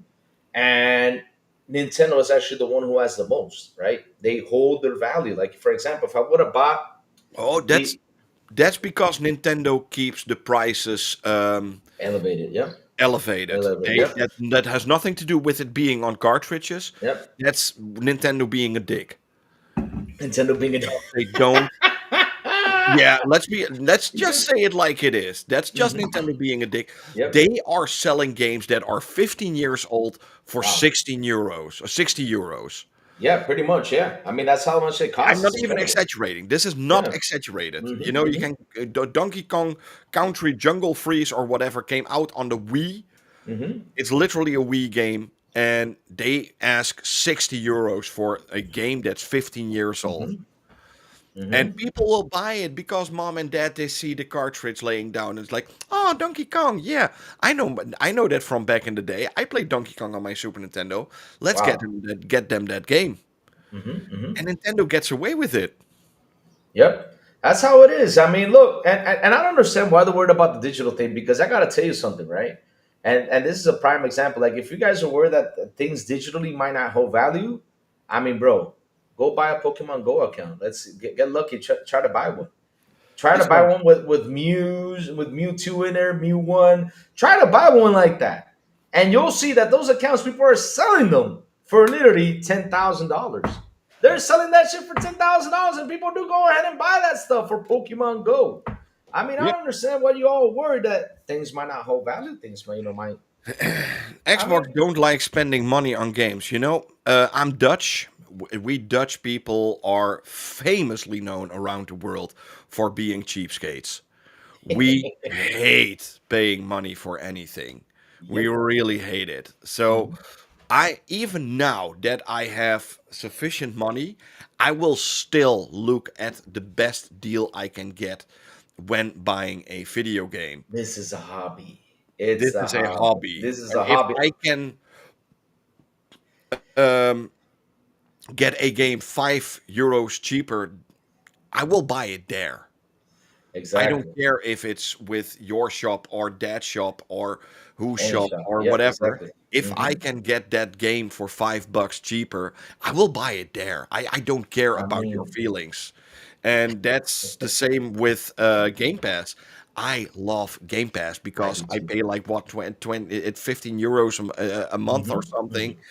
And Nintendo is actually the one who has the most, right? They hold their value. Like, for example, if I would have bought Oh, that's the that's because Nintendo keeps the prices elevated, yep. elevated. Elevated, They yep. that has nothing to do with it being on cartridges. Yep. That's Nintendo being a dick. Nintendo being a They don't. Yeah, let's just say it like it is. That's just Mhm. Nintendo being a dick. Yep. They are selling games that are 15 years old for Wow. 16 euros or 60 euros. Yeah, pretty much. Yeah. I mean, that's how much it I'm costs. not It's even incredible. exaggerating. This is not Yeah. exaggerated. Mm-hmm. You Mm-hmm. can Donkey Kong Country Jungle Freeze or whatever came out on the Wii. Mm-hmm. It's literally a Wii game, and they ask 60 euros for a game that's 15 years old. Mm-hmm. And Mm-hmm. people will buy it because mom and dad they see the cartridge laying down. It's like, oh, Donkey Kong, yeah, I know that from back in the day. I played Donkey Kong on my Super Nintendo. Let's Wow. get them that game. Mm-hmm. Mm-hmm. And Nintendo gets away with it. Yep. That's how it is. I mean, look, and I don't understand why they're worried about the digital thing because I gotta tell you something, right? And this is a prime example. Like if you guys are worried that things digitally might not hold value, I mean, bro, go buy a Pokemon Go account. Let's get lucky. Try to buy one. Try to buy Listen, one with Mewtwo in there, Mew one. Try to buy one like that, and you'll see that those accounts people are selling them for literally $10,000. They're selling that shit for $10,000, and people do go ahead and buy that stuff for Pokemon Go. I mean, I Yep. understand why you all worried that things might not hold value. Things might, might. I Xbox mean, don't like spending money on games. I'm Dutch. We Dutch people are famously known around the world for being cheapskates. We hate paying money for anything. We yep. really hate it. So Mhm. I even now that I have sufficient money, I will still look at the best deal I can get when buying a video game. This is a hobby. This It's a is a hobby. hobby. This is And a if hobby. I can um, get a game €5 cheaper, I will buy it there. I don't Exactly. care if it's with your shop or that shop or whose Any shop shop. or Yep. whatever. Exactly. If I Hmm. can get that game for $5 cheaper, I will buy it there. I don't care I about your mean, feelings. And that's the same with Game Pass. I love Game Pass I because do I too. pay like what 20 it's €15 a month or Hmm. something, Hmm.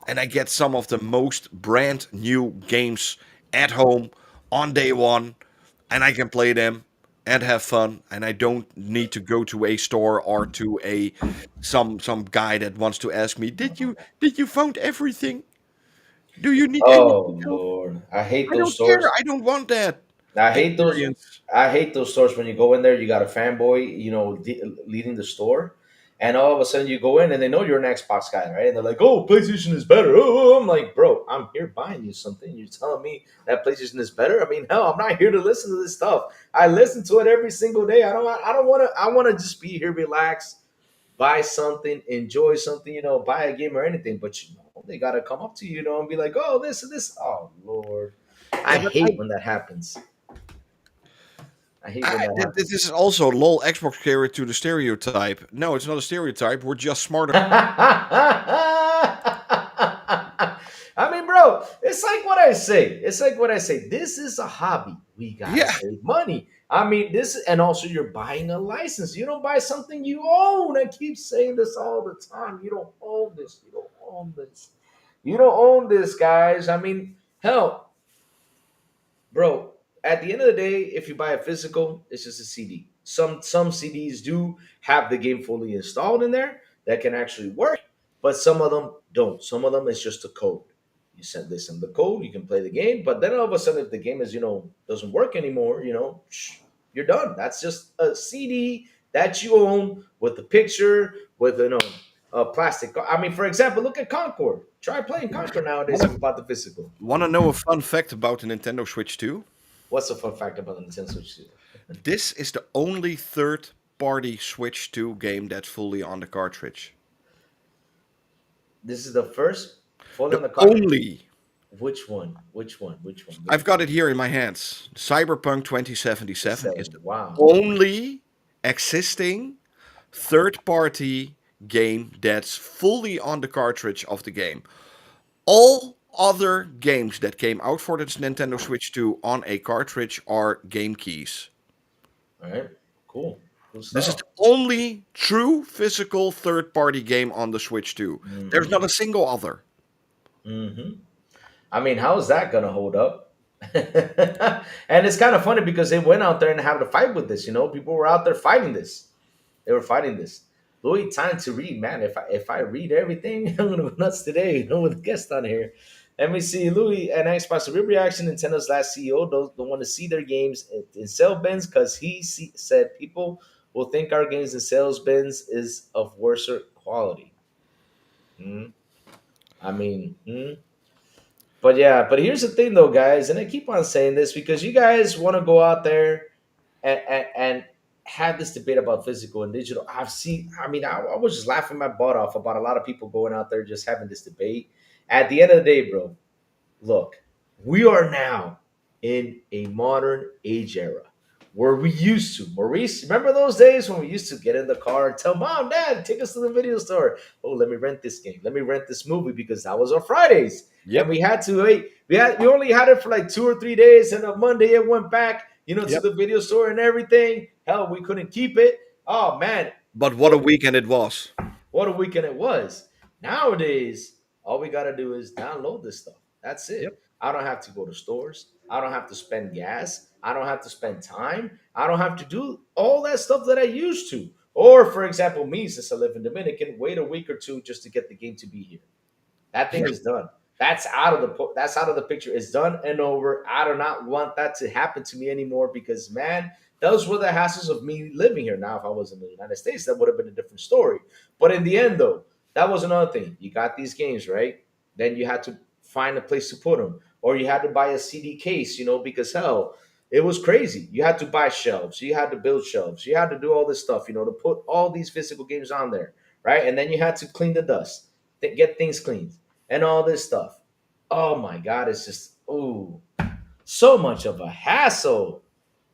and I get some of the most brand new games at home on day one, and I can play them and have fun, and I don't need to go to a store or to a some guy that wants to ask me, did you found everything? Do you need Oh anything else? Lord, I hate I those don't care. stores. I don't want that I hate those. experience. I hate those stores when you go in there. You got a fanboy, leading the store, and all of a sudden you go in and they know you're an Xbox guy, right? And they're like, "Oh, PlayStation is better." Oh, I'm like, "Bro, I'm here buying you something. You're telling me that PlayStation is better? I mean, hell, I'm not here to listen to this stuff. I listen to it every single day. I don't want to. I want to just be here, relax, buy something, enjoy something. Buy a game or anything. But they gotta come up to you, and be like, "Oh, this and this." Oh Lord, I Yeah, but hate when that happens. I hate when that this happens. is also lol Xbox carrier to the stereotype. No, it's not a stereotype. We're just smarter. I mean, bro, it's like what I say. It's like what I say. This is a hobby. We gotta Yeah, save money. I mean, and also you're buying a license. You don't buy something you own. I keep saying this all the time. You don't own this. You don't own this. You don't own this, guys. I mean, hell, bro, at the end of the day, if you buy a physical, it's just a CD. Some CDs do have the game fully installed in there that can actually work, but some of them don't. Some of them is just a code. You send this in the code, you can play the game, but then all of a sudden, if the game is doesn't work anymore, you're done. That's just a CD that you own with the picture, with a plastic. I mean, for example, look at Concord. Try playing Concord nowadays if you bought the physical. wanna know a fun fact about the Nintendo Switch 2? What's the fun fact about the Nintendo Switch 2? This is the only third-party Switch 2 game that's fully on the cartridge. This is the first fully The on the cartridge. only. Which one? Which one? Which one? Which I've got it here in my hands. Cyberpunk 2077 is seven? the Wow. only existing third-party game that's fully on the cartridge of the game. All other games that came out for this Nintendo Switch 2 on a cartridge are game keys. All right. Cool. Cool This is stuff. the only true physical third party game on the Switch 2. There's Hmm. not a single other. Hmm. I mean, how is that gonna hold up? And it's kind of funny because they went out there and had to fight with this. People were out there fighting this. They were fighting this. Louis, time to read, man. If I read everything, I'm gonna go nuts today. With a guest on here. Let me see, Louis and Xbox. Real reaction. Nintendo's last CEO don't want to see their games in sale bins because said people will think our games in sales bins is of worse quality. Hmm. I mean, but yeah. But here's the thing, though, guys, and I keep on saying this because you guys want to go out there and had this debate about physical and digital. I've seen, I mean, I was just laughing my butt off about a lot of people going out there just having this debate. At the end of the day, bro, look, we are now in a modern age era where we used to. Maurice, remember those days when we used to get in the car and tell mom, dad, take us to the video store. Oh, let me rent this game. Let me rent this movie because that was on Fridays. And Yep. we had to wait. We only had it for like 2 or 3 days, and on Monday it went back, to Yep. the video store and everything. Hell, we couldn't keep it. Oh man, But what a weekend it was. what a weekend it was. Nowadays, all we gotta do is download this stuff. That's Yep. it. I don't have to go to stores. I don't have to spend gas. I don't have to spend time. I don't have to do all that stuff that I used to. Or, for example, me, since I live in Dominican, wait a week or two just to get the game to be here. That thing Yeah. is done. That's out of the picture. It's done and over. I do not want that to happen to me anymore because man, those were the hassles of me living here. Now, if I was in the United States, that would have been a different story. But in the end, though, that was another thing. You got these games, right? Then you had to find a place to put them, or you had to buy a CD case, because hell, it was crazy. You had to buy shelves, you had to build shelves, you had to do all this stuff, to put all these physical games on there, right? And then you had to clean the dust, get things cleaned and all this stuff. Oh my God, it's just so much of a hassle.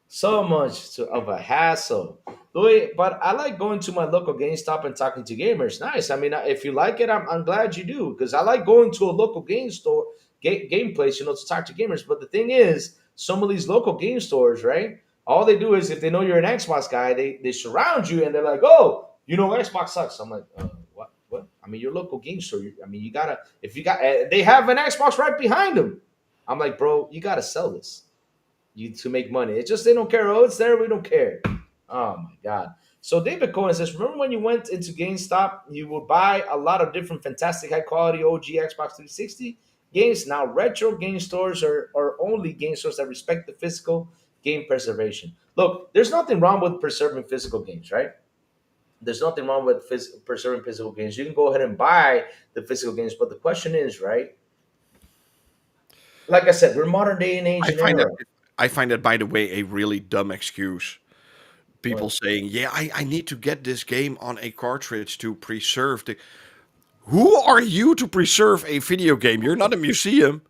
So much of a hassle. Louis, but I like going to my local GameStop and talking to gamers. Nice. I mean, if you like it, I'm glad you do because I like going to a local game store, game place, to talk to gamers. But the thing is, some of these local game stores, right? All they do is if they know you're an Xbox guy, they surround you and they're like, oh, Xbox sucks. I'm like, what? What? I mean, your local game store. I mean, you gotta if you got they have an Xbox right behind them. I'm like, bro, you gotta sell this you to make money. It's just they don't care. Oh, it's there. We don't care. Oh my God. So David Cohen says, remember when you went into GameStop, you would buy a lot of different fantastic high quality OG Xbox 360 games. Now retro game stores are only game stores that respect the physical game preservation. Look, there's nothing wrong with preserving physical games, right? There's nothing wrong with preserving physical games. You can go ahead and buy the physical games, but the question is, right? Like I said, we're modern day and age I and find that era. I find that, by the way, a really dumb excuse. People Well, saying, "Yeah, I need to get this game on a cartridge to preserve the." Who are you to preserve a video game? You're not a museum.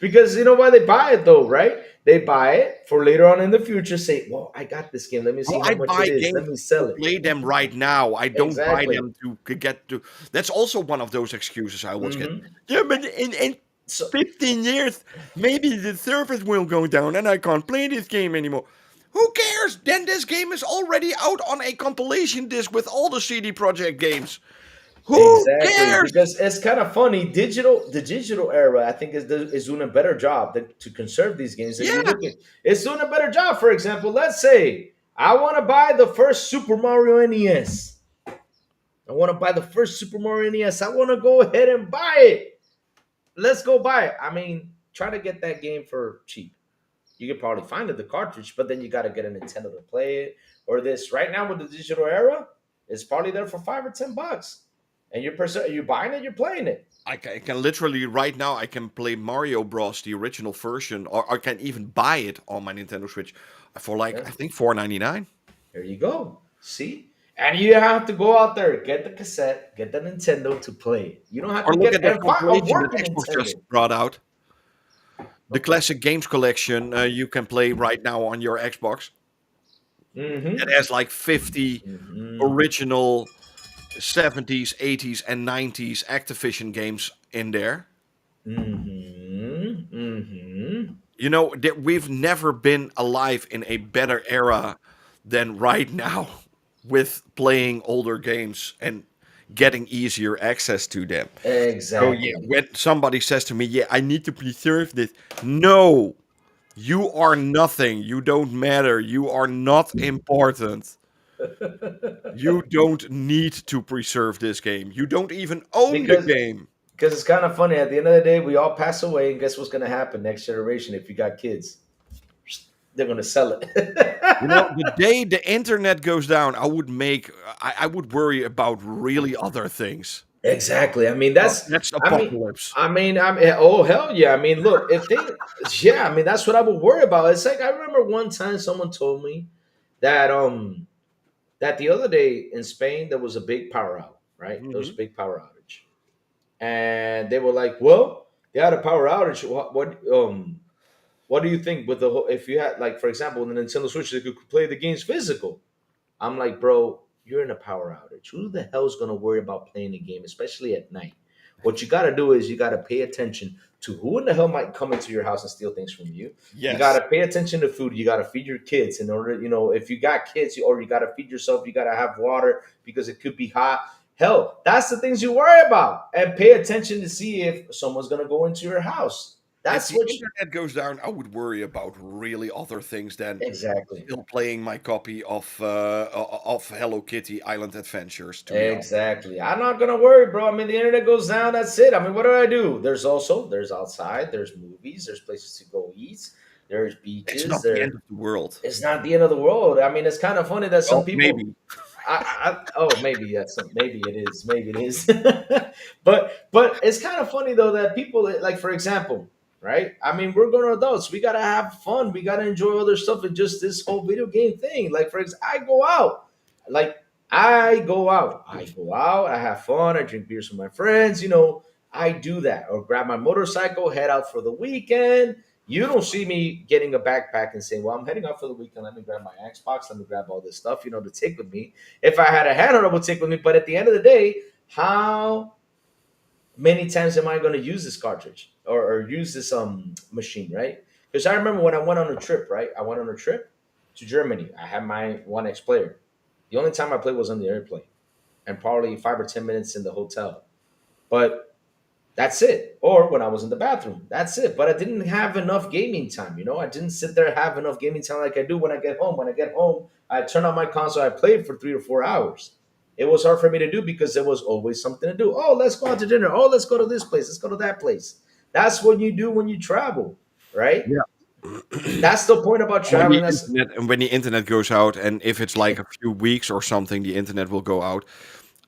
because you know why they buy it though, right? They buy it for later on in the future. Say, "Well, I got this game. Let me see Well, how I much it buy is. games Let me to sell it." play them right now. I don't buy Exactly. them to get to. That's also one of those excuses I always get. hmm Yeah, but in So 15 years, maybe the servers will go down and I can't play this game anymore. Who cares? Then this game is already out on a compilation disc with all the CD Projekt games. Who exactly, cares? because it's kind of funny. The digital era, I think, is doing a better job to conserve these games. And you Yeah, look at it's doing a better job. For example, let's say I want to buy the first Super Mario NES. I want to buy the first Super Mario NES. I want to go ahead and buy it. Let's go buy it. I mean, try to get that game for cheap. You could probably find it, the cartridge, but then you got to get a Nintendo to play it. Or this right now with the digital era, it's probably there for $5 or $10. And you're buying it, you're playing it. I can literally right now I can play Mario Bros. The original version, or I can even buy it on my Nintendo Switch for like Yeah, I think 4.99. there you go. See? And you have to go out there, get the cassette, get the Nintendo to play it. You don't have Or to look get at that and find a compilation that working Xbox just Nintendo. brought out. The Okay. classic games collection you can play right now on your Xbox. It Mm-hmm. has like 50 Mm-hmm. original 70s, 80s, and 90s Activision games in there. Mm-hmm. Mm-hmm. We've never been alive in a better era than right now with playing older games and getting easier access to them. So yeah, Exactly. when somebody says to me, "Yeah, I need to preserve this," no, you are nothing. You don't matter. You are not important. You don't need to preserve this game. You don't even own the because game. because it's kind of funny. At the end of the day, we all pass away, and guess what's going to happen next generation? If you got kids, they're going to sell it. The day the internet goes down, I would worry about really other things. Exactly. I mean, That's I mean, apocalypse. oh hell yeah. I mean, look, if they, yeah, I mean, that's what I would worry about. It's like I remember one time someone told me that that the other day in Spain there was a big power out. Right, there was a Hmm. big power outage, and they were like, "Well, they had a power outage. What do you think with the whole? If you had like, for example, the Nintendo Switch, they could play the games physical." I'm like, bro, you're in a power outage. Who the hell's gonna worry about playing a game, especially at night? What you gotta do is you gotta pay attention to who in the hell might come into your house and steal things from you. You Yes. gotta pay attention to food. You gotta feed your kids in order, if you got kids or you gotta feed yourself, you gotta have water because it could be hot. Hell, that's the things you worry about, and pay attention to see if someone's gonna go into your house. If That's the what you, internet goes down, I would worry about really other things than exactly. still playing my copy of Hello Kitty Island Adventures. To be honest, Exactly. I'm not gonna worry, bro. I mean, the internet goes down. That's it. I mean, what do I do? There's outside. There's movies. There's places to go eat. There's it's beaches. not the There. end of the world. It's not the end of the world. I mean, it's kind of funny that some Well, people. maybe. Oh, maybe yes, maybe it is, maybe it is. But it's kind of funny though that people like, for example, right? I mean, we're grown adults. We gotta have fun. We gotta enjoy other stuff than just this whole video game thing. Like, for example, I go out. Like, I go out. I go out. I have fun. I drink beers with my friends. I do that. Or grab my motorcycle, head out for the weekend. You don't see me getting a backpack and saying, "Well, I'm heading out for the weekend. Let me grab my Xbox. Let me grab all this stuff, to take with me." If I had a handheld, I would take with me. But at the end of the day, how many times am I going to use this cartridge or use this machine, right? Because I remember when I went on a trip, right? I went on a trip to Germany. I had my One X player. The only time I played was on the airplane, and probably 5 or 10 minutes in the hotel. But that's it. Or when I was in the bathroom, that's it. But I didn't have enough gaming time. I didn't sit there and have enough gaming time like I do when I get home. When I get home, I turn on my console. I play for 3 or 4 hours. It was hard for me to do because there was always something to do. Oh, let's go out to dinner. Oh, let's go to this place. Let's go to that place. That's what you do when you travel, right? Yeah. That's the point about when traveling. the internet when the internet goes out, and if it's like a few weeks or something, the internet will go out.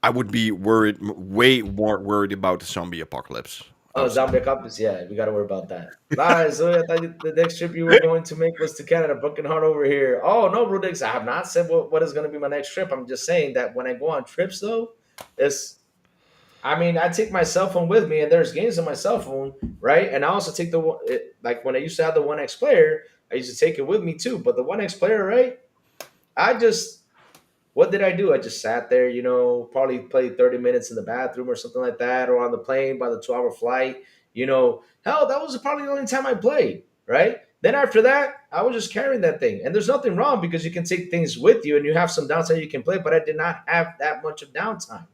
I would be worried, way more worried about the zombie apocalypse. Oh, Outside. zombie apocalypse. Yeah, we got to worry about that. Nice. So I thought the next trip you were going to make was to Canada. Broken heart over here. Oh no, Rudix. I have not said what is going to be my next trip. I'm just saying that when I go on trips, though, it's. I mean, I take my cell phone with me, and there's games on my cell phone, right? And I also take like when I used to have the One X player, I used to take it with me too. But the One X player, right? I just what did I do? I just sat there, probably played 30 minutes in the bathroom or something like that, or on the plane by the 2-hour flight. Hell, that was probably the only time I played, right? Then after that, I was just carrying that thing. And there's nothing wrong because you can take things with you and you have some downtime you can play, but I did not have that much of downtime.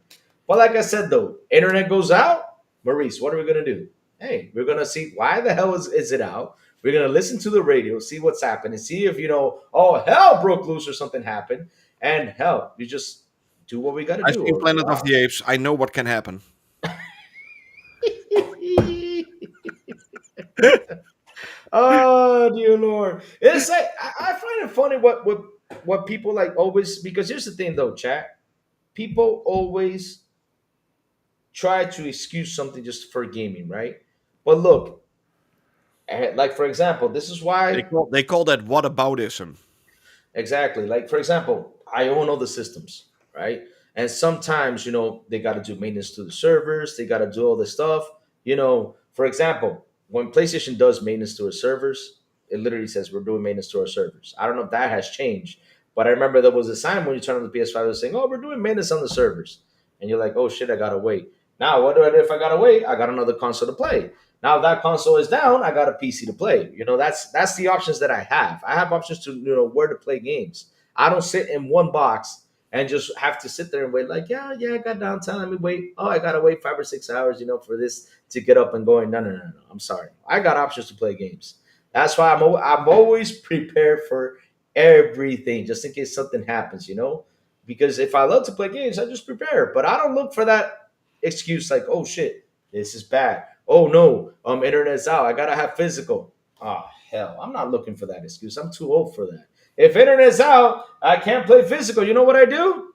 But like I said, though, internet goes out. Maurice, what are we going to do? Hey, we're going to see why the hell is it out. We're going to listen to the radio, see what's happening, see if, oh, hell broke loose or something happened. And hell, you just do what we got to I've do. seen Planet of the Apes. I know what can happen. Oh dear Lord! It's like I find it funny what people like always, because here's the thing though, chat. People always try to excuse something just for gaming, right? But look, like for example, this is They why. call that whataboutism. Exactly. Like for example, I own all the systems, right? And sometimes, they got to do maintenance to the servers. They got to do all this stuff. For example, when PlayStation does maintenance to our servers, it literally says we're doing maintenance to our servers. I don't know if that has changed, but I remember there was a time when you turn on the PS5, it was saying, "Oh, we're doing maintenance on the servers," and you're like, "Oh shit, I gotta wait." Now, what do I do if I gotta wait? I got another console to play. Now if that console is down, I got a PC to play. That's the options that I have. I have options to where to play games. I don't sit in one box and just have to sit there and wait. Like, yeah, I got downtime. Let me wait. Oh, I gotta wait 5 or 6 hours, for this to get up and going. No, no, no, no. I'm sorry. I got options to play games. That's why I'm always prepared for everything, just in case something happens. Because if I love to play games, I just prepare. But I don't look for that excuse like, oh shit, this is bad. Oh no, internet's out. I gotta have physical. Oh hell, I'm not looking for that excuse. I'm too old for that. If internet's out, I can't play physical. You know what I do?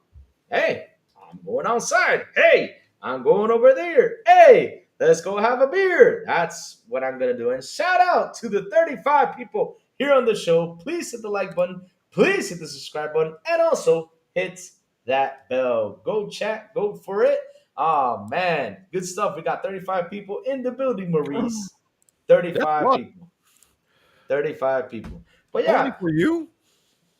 Hey, I'm going outside. Hey, I'm going over there. Hey, let's go have a beer. That's what I'm gonna do. And shout out to the 35 people here on the show. Please hit the like button. Please hit the subscribe button, and also hit that bell. Go chat. Go for it. Oh man, good stuff. We got 35 people in the building, Maurice. That's 35 what? people. 35 people. But Only yeah, for you?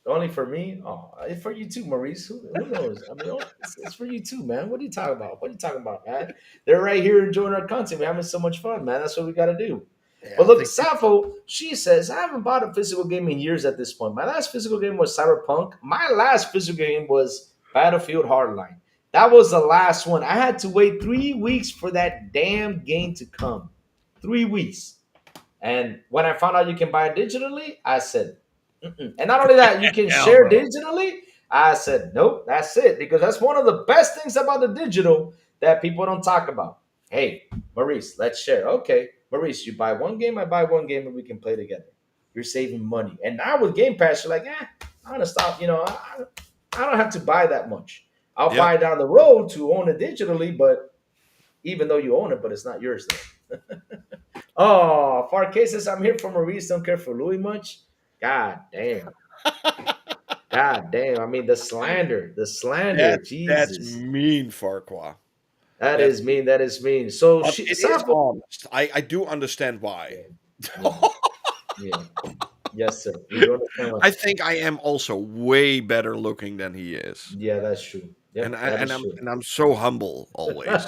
only for me. Oh, it's for you too, Maurice. Who knows? I mean, it's for you too, man. What are you talking about? What are you talking about, man? They're right here enjoying our content. We're having so much fun, man. That's what we got to do. Yeah, But I look, think Sappho, she says, I haven't bought a physical game in years at this point. My last physical game was Cyberpunk. My last physical game was Battlefield Hardline. That was the last one. I had to wait 3 weeks for that damn game to come. 3 weeks. And when I found out you can buy it digitally, I said, mm-mm. And not only that, you can Hell share no. digitally. I said, nope, that's it. Because that's one of the best things about the digital that people don't talk about. Hey, Maurice, let's share. Okay, Maurice, you buy one game, I buy one game, and we can play together. You're saving money. And now with Game Pass, you're like, I'm gonna stop. I don't have to buy that much. I'll Yeah. buy down the road to own it digitally, but even though you own it, but it's not yours though. Oh, Far cases, I'm here for Maurice. Don't care for Louis much. God damn. God damn. I mean, the slander. The slander. That's Jesus. mean, Farquhar. That That's is mean. That is mean. So, but it is Sabo. honest. I do understand why. Yeah. Yeah. Yeah. Yes, sir. You do understand I what? think I am also way better looking than he is. Yeah, that's true. And Yep, I, that and is I'm true. and I'm so humble always.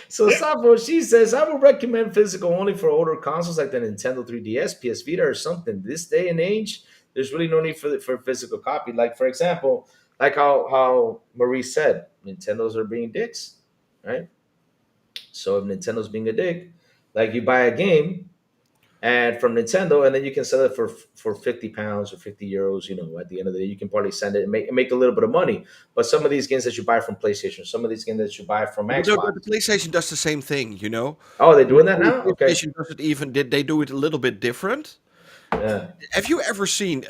So Safo, she says, I would recommend physical only for older consoles like the Nintendo 3DS, PS Vita, or something. This day and age, there's really no need for physical copy. Like for example, like how Marie said, Nintendos are being dicks, right? So if Nintendo's being a dick, like you buy a game and from Nintendo, and then you can sell it for £50 or €50. At the end of the day, you can probably send it and make a little bit of money. But some of these games that you buy from PlayStation, some of these games that you buy from But Xbox. the PlayStation does the same thing, you know. Oh, they're doing that Only now. Okay. PlayStation does it even did they do it a little bit different. Yeah. Have you ever seen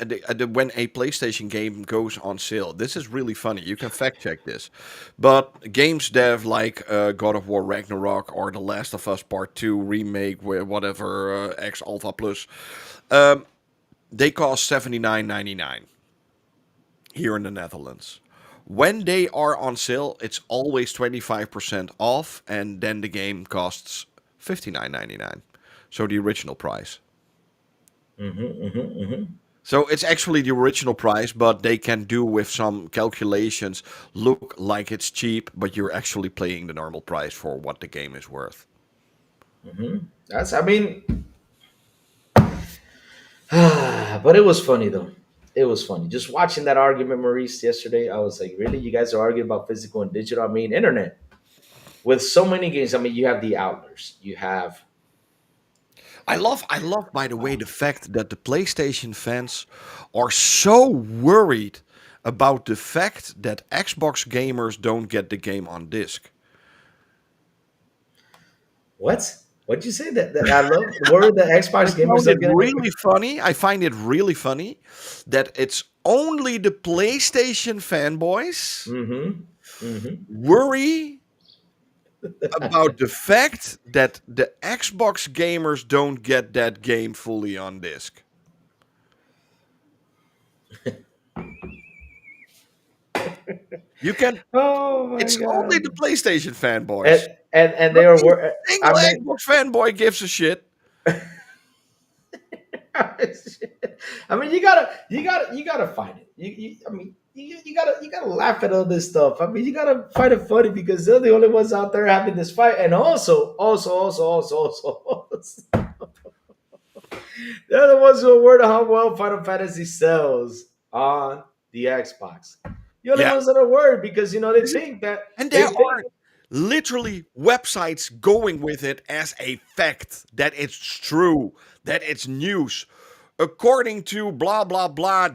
when a PlayStation game goes on sale? This is really funny. You can fact check this, but games dev like God of War Ragnarok or The Last of Us Part 2 remake, whatever X Alpha Plus, um, they cost $79.99 here in the Netherlands. When they are on sale, it's always 25% off, and then the game costs $59.99. So the original price. So it's actually the original price, but they can do with some calculations look like it's cheap, but you're actually paying the normal price for what the game is worth. That's. I mean, but it was funny though. It was funny just watching that argument, Maurice, yesterday. I was like, really, you guys are arguing about physical and digital? I mean, internet with so many games. I mean, you have the outlers. You have. I love, by the way, the fact that the PlayStation fans are so worried about the fact that Xbox gamers don't get the game on disc. What? What'd you say? That I love the word that Xbox gamers are getting. I find it really funny that it's only the PlayStation fanboys worry about the fact that the Xbox gamers don't get that game fully on disc. You can. Oh my It's god! only the PlayStation fanboys. And they are. Not a single I mean, Xbox fanboy gives a shit. I mean, you gotta find it. I mean, you gotta laugh at all this stuff. I mean, you gotta find it funny because they're the only ones out there having this fight, and also, they're the ones who are worried how well Final Fantasy sells on the Xbox. The only Yeah. ones that are worried because they think that And they there think are literally websites going with it as a fact that it's true, that it's news. According to blah blah blah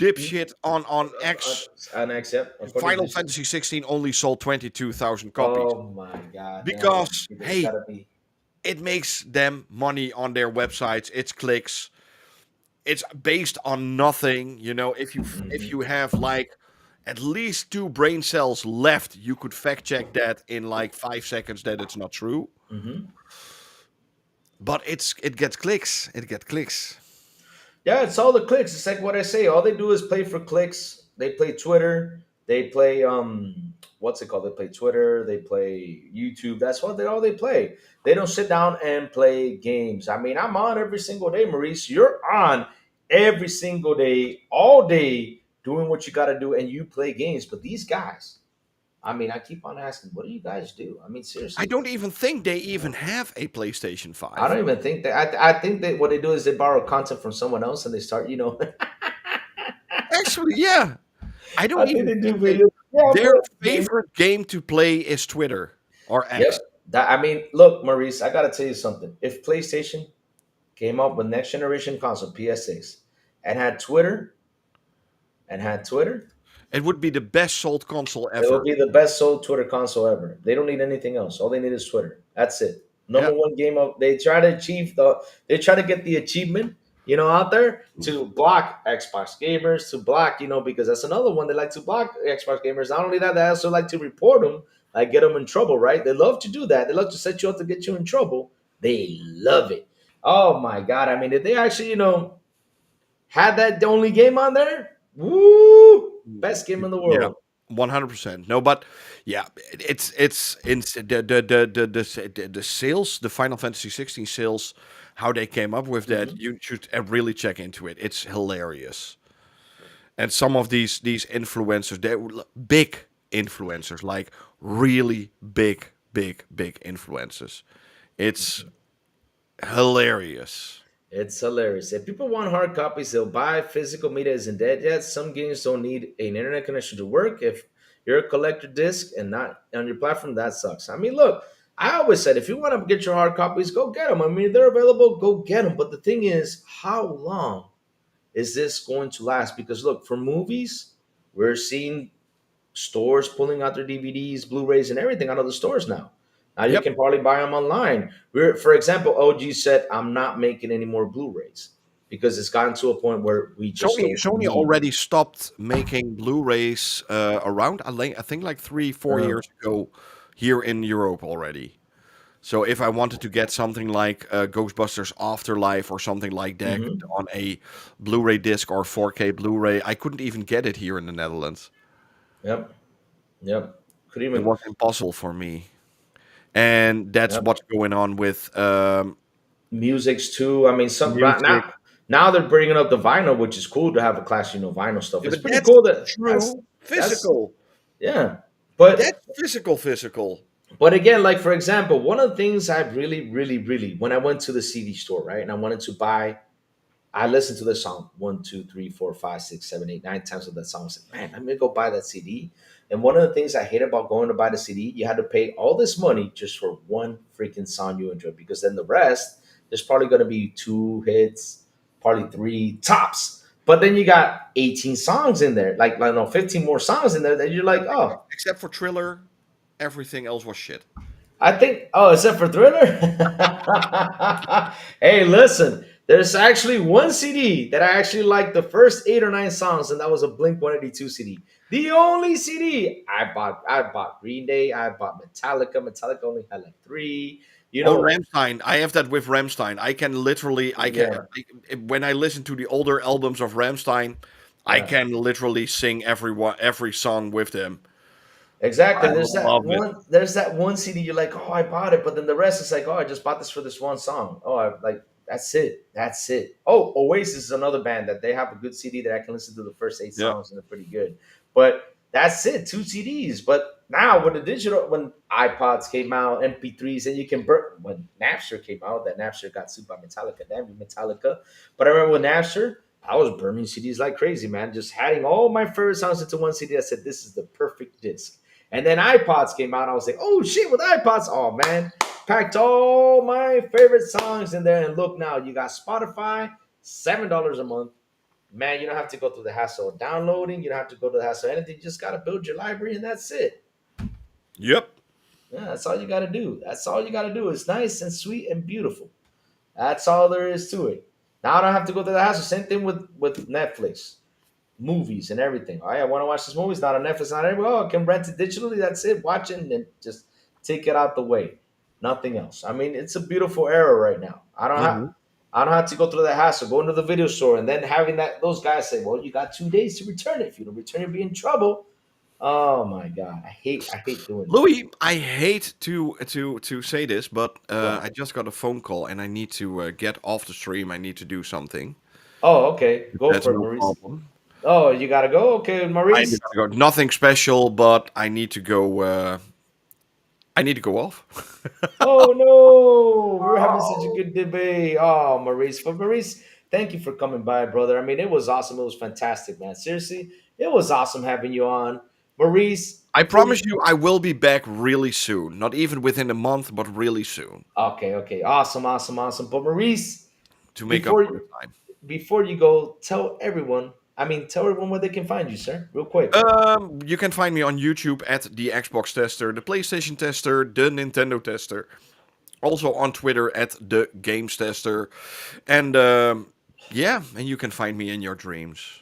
dipshit on X, on X, yep. Final Fantasy 16 only sold 22,000 copies Oh my god! because It's hey, gotta be. it makes them money on their websites. It's clicks. It's based on nothing. If you have like at least 2 brain cells left, you could fact check that in like 5 seconds that it's not true. But it gets clicks. It gets clicks. Yeah, it's all the clicks. It's like what I say. All they do is play for clicks. They play Twitter. They play what's it called? They play Twitter. They play YouTube. That's what all they play. They don't sit down and play games. I mean, I'm on every single day, Maurice. You're on every single day, all day, doing what you got to do, and you play games. But these guys, I mean, I keep on asking, what do you guys do? I mean, seriously. I don't even think they even have a PlayStation 5. I don't even think that. I think that what they do is they borrow content from someone else and they start, Actually, yeah. I I don't think even they do think they, videos. Yeah, their but favorite game to play is Twitter or X. yep. That I mean, look, Maurice, I gotta tell you something. If PlayStation came up with next generation console PS6 and had Twitter and had Twitter, It would be the best sold console it will ever. be the best sold Twitter console ever. They don't need anything else. All they need is Twitter. That's it. Yeah. Number one game of they try to achieve they try to get the achievement, out there to block Xbox gamers, to block, because that's another one they like to block Xbox gamers. Not only that, they also like to report them, like get them in trouble, right? They love to do that. They love to set you up to get you in trouble. They love it. Oh my god. I mean, if they actually, had that the only game on there, woo, best game in the Yeah, world. 100%. No, but yeah, it's in the sales, the Final Fantasy 16 sales, how they came up with that. Mhm. You should really check into it. It's hilarious. And some of these influencers, they're big influencers, like really big influencers. It's hilarious. It's hilarious. If people want hard copies, they'll buy. Physical media isn't dead yet. Some games don't need an internet connection to work. If you're a collector disc and not on your platform, that sucks. I mean, look, I always said if you want to get your hard copies, go get them. I mean, they're available, go get them. But the thing is, how long is this going to last? Because look, for movies, we're seeing stores pulling out their DVDs, Blu-rays, and everything out of the stores now. Now you Yep. can probably buy them online. For example, OG said, "I'm not making any more Blu-rays because it's gotten to a point where we just Sony don't Sony need." already stopped making Blu-rays around I think like 3-4 years ago here in Europe already. So if I wanted to get something like Ghostbusters Afterlife or something like that Mhm. on a Blu-ray disc or 4K Blu-ray, I couldn't even get it here in the Netherlands. Yep, yep. Could It even was impossible for me, and that's yep. what's going on with Musics too. I mean, some music. now they're bringing up the vinyl, which is cool to have a class, vinyl stuff. Yeah, It's but pretty that's cool that true that's physical. yeah. But That's physical. But again, like for example, one of the things I really, really, really, when I went to the CD store, right, and I wanted to buy, I listened to the song one, two, three, four, five, six, seven, eight, 9 times of that song. I said, man, I'm gonna go buy that CD. And one of the things I hate about going to buy the CD, you had to pay all this money just for one freaking song you enjoy, because then the rest, there's probably gonna be two hits, probably three tops. But then you got 18 songs in there, like no, 15 more songs in there that you're like, oh, Except for Thriller, everything else was shit. I think. Oh, except for Thriller. Hey, listen. There's actually one CD that I actually liked the first 8 or 9 songs, and that was a Blink 182 CD. The only CD I bought. I bought Green Day. I bought Metallica. Metallica only had like three. You Oh, know. Ramstein. I have that with Ramstein. I can literally, Yeah. when I listen to the older albums of Ramstein, I Yeah. can literally sing every song with them. Exactly. I love it. There's that one CD. You're like, oh, I bought it, but then the rest is like, oh, I just bought this for this one song. Oh, I like that's it. That's it. Oh, Oasis is another band that they have a good CD that I can listen to the first eight Yeah. songs and they're pretty good. But that's it. Two CDs. But now with the digital, when iPods came out, MP3s, and you can burn. When Napster came out, that Napster got sued by Metallica. Damn you, Metallica. But I remember with Napster, I was burning CDs like crazy, man. Just adding all my favorite songs into one CD. I said, this is the perfect disc. And then iPods came out. I was like, oh shit, with iPods. Oh man, packed all my favorite songs in there. And look now, you got Spotify, $7 a month. Man, you don't have to go through the hassle of downloading. You don't have to go to the hassle of anything. You just got to build your library and that's it. Yep. Yeah, that's all you got to do. That's all you got to do. It's nice and sweet and beautiful. That's all there is to it. Now I don't have to go through the hassle. Same thing with Netflix, movies and everything. All right, I want to watch this movie. It's not on Netflix, not everywhere. Oh, I can rent it digitally. That's it. Watch it and then just take it out the way. Nothing else. I mean, it's a beautiful era right now. Mhm. I don't have to go through the hassle, go into the video store, and then having those guys say, "Well, you got 2 days to return it. If you don't return it, you'll be in trouble." Oh my god, I hate doing that. Louis, I hate to say this, but What? I just got a phone call and I need to get off the stream. I need to do something. Oh, okay, go That's for it, no Maurice. problem. Oh, you gotta go. Okay, I Maurice. need to go. Nothing special, but I need to go. I need to go off. Oh no, we were having such a good debate. Oh, Maurice, but Maurice, thank you for coming by, brother. I mean, it was awesome. It was fantastic, man. Seriously, it was awesome having you on. Maurice. I Before you, promise you, I will be back really soon. Not even within a month, but really soon okay, okay, awesome, awesome, awesome. But Maurice, to make up before for the you time. before you go, tell everyone. I mean, tell everyone where they can find you, sir. Real quick. You can find me on YouTube at the Xbox Tester, the PlayStation Tester, the Nintendo Tester. Also on Twitter at the Games Tester, and yeah, and you can find me in your dreams.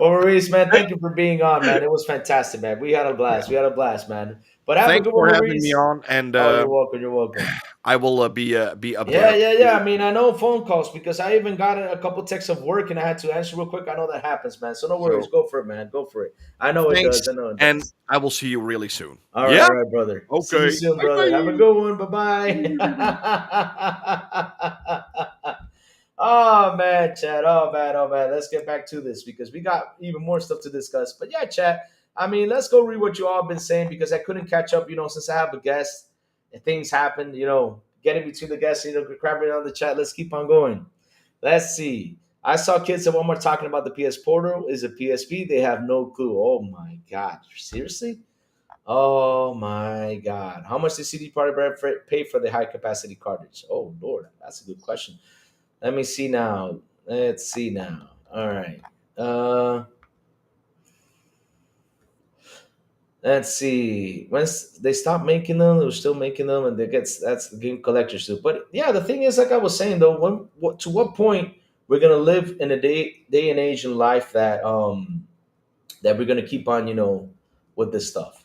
Well, Maurice, man, thank you for being on, man. It was fantastic, man. We had a blast. We had a blast, man. But have a Thanks good one, for having me Maurice. on, and Oh, you're welcome. You're welcome. I will be up Yeah, there. yeah, yeah. I mean, I know phone calls because I even got a couple texts of work and I had to answer real quick. I know that happens, man. So no worries. So Go for it, man. Go for it. I know it thanks, does. I know it and does. I will see you really soon. All Yeah. right, brother. See you Okay. soon, Bye brother. Have a bye. good one. Bye bye. Oh man, Chad. Oh man, oh man. Let's get back to this because we got even more stuff to discuss. But yeah, Chad. I mean, let's go read what you all been saying because I couldn't catch up. Since I have a guest and things happen. Getting between the guests. Crabbing on the chat. Let's keep on going. Let's see. I saw kids at Walmart talking about the PS Portal is a PSP. They have no clue. Oh my god! Seriously? Oh my god! How much did CD Projekt Red pay for the high capacity cartridge? Oh lord, that's a good question. Let me see now. Let's see now. All right. Uh, let's see. Once they stop making them, they're still making them, and that's the game collectors do. But yeah, the thing is, like I was saying though, to what point we're gonna live in a day and age in life that we're gonna keep on with this stuff.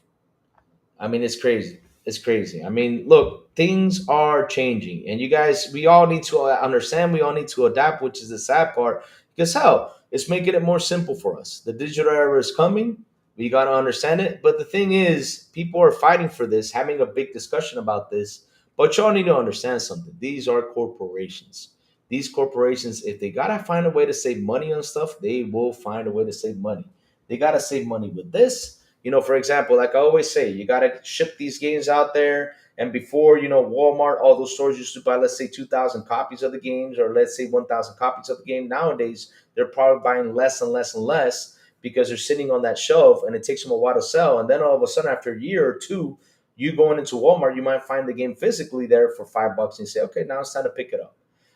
I mean, it's crazy. It's crazy. I mean, look, things are changing, and you guys, we all need to understand. We all need to adapt, which is the sad part. Because hell, it's making it more simple for us. The digital era is coming. We got to understand it. But the thing is, people are fighting for this, having a big discussion about this. But y'all need to understand something. These are corporations. These corporations, if they gotta find a way to save money on stuff, they will find a way to save money. They gotta save money with this. For example, like I always say, you got to ship these games out there. And before, Walmart, all those stores used to buy, let's say, 2,000 copies of the games, or let's say 1,000 copies of the game. Nowadays, they're probably buying less and less and less because they're sitting on that shelf and it takes them a while to sell. And then all of a sudden, after a year or two, you going into Walmart, you might find the game physically there for $5 and you say, okay, now it's time to pick it up.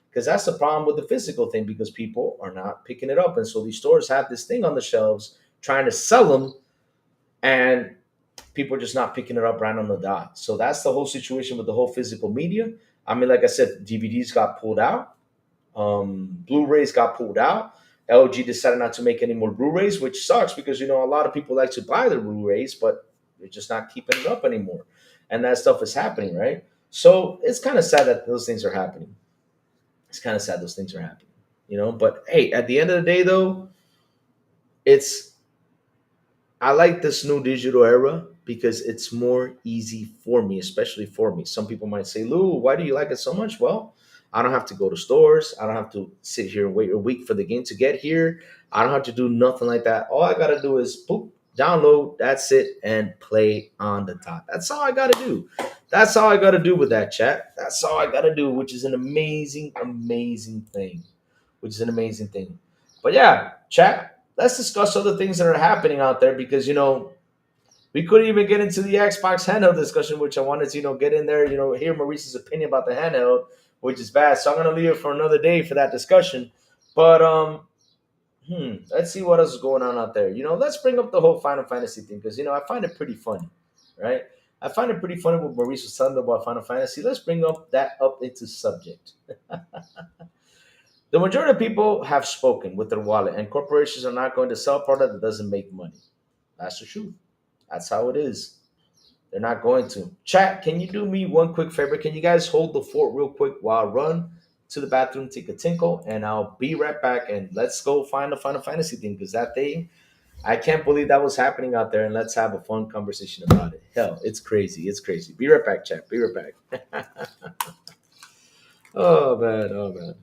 Because that's the problem with the physical thing because people are not picking it up. And so these stores have this thing on the shelves trying to sell them and people are just not picking it up right on the dot. So that's the whole situation with the whole physical media. I mean, like I said, DVDs got pulled out, Blu-rays got pulled out. LG decided not to make any more Blu-rays, which sucks because a lot of people like to buy the Blu-rays, but they're just not keeping it up anymore, and that stuff is happening, right? So it's kind of sad that those things are happening. It's kind of sad those things are happening. But hey, at the end of the day, though, it's I like this new digital era because it's more easy for me, especially for me. Some people might say, Lou, why do you like it so much? Well, I don't have to go to stores. I don't have to sit here and wait a week for the game to get here. I don't have to do nothing like that. All I got to do is boop, download, that's it, and play on the top. That's all I got to do. That's all I got to do with that, chat. That's all I got to do, which is an amazing, amazing thing. Which is an amazing thing. But yeah, chat, let's discuss other things that are happening out there because we couldn't even get into the Xbox handheld discussion, which I wanted to get in there. Hear Maurice's opinion about the handheld, which is bad. So I'm gonna leave it for another day for that discussion. But let's see what else is going on out there. Let's bring up the whole Final Fantasy thing because I find it pretty funny, right? I find it pretty funny what Maurice was telling me about Final Fantasy. Let's bring that up into subject. The majority of people have spoken with their wallet, and corporations are not going to sell a product that doesn't make money. That's the truth. That's how it is. They're not going to. Chat, can you do me one quick favor? Can you guys hold the fort real quick while I run to the bathroom, take a tinkle, and I'll be right back. And let's go find the Final Fantasy thing because that thing, I can't believe that was happening out there. And let's have a fun conversation about it. Hell, it's crazy. It's crazy. Be right back, chat. Be right back. Oh, man. Oh, man.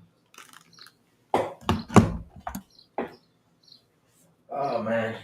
Oh, man.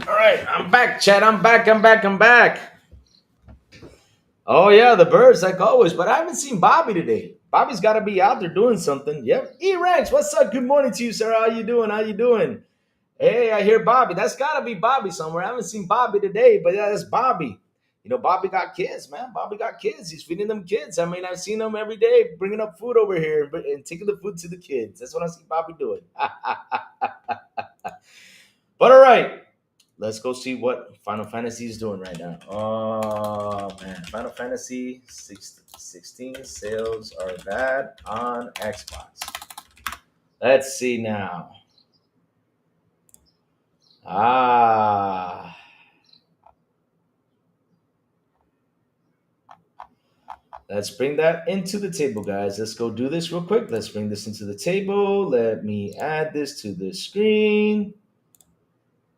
All right, I'm back, Chad. I'm back. Oh yeah, the birds like always, but I haven't seen Bobby today. Bobby's got to be out there doing something. Yep. E-Ranks, what's up? Good morning to you, sir. How you doing? How you doing? Hey, I hear Bobby. That's got to be Bobby somewhere. I haven't seen Bobby today, but yeah, that's Bobby. You know, Bobby got kids, man. Bobby got kids. He's feeding them kids. I mean, I've seen him every day bringing up food over here and taking the food to the kids. That's what I see Bobby doing. But all right, let's go see what Final Fantasy is doing right now. Oh man, Final Fantasy 16 sales are bad on Xbox. Let's see now. Ah, let's bring that into the table, guys. Let's go do this real quick. Let's bring this into the table. Let me add this to the screen.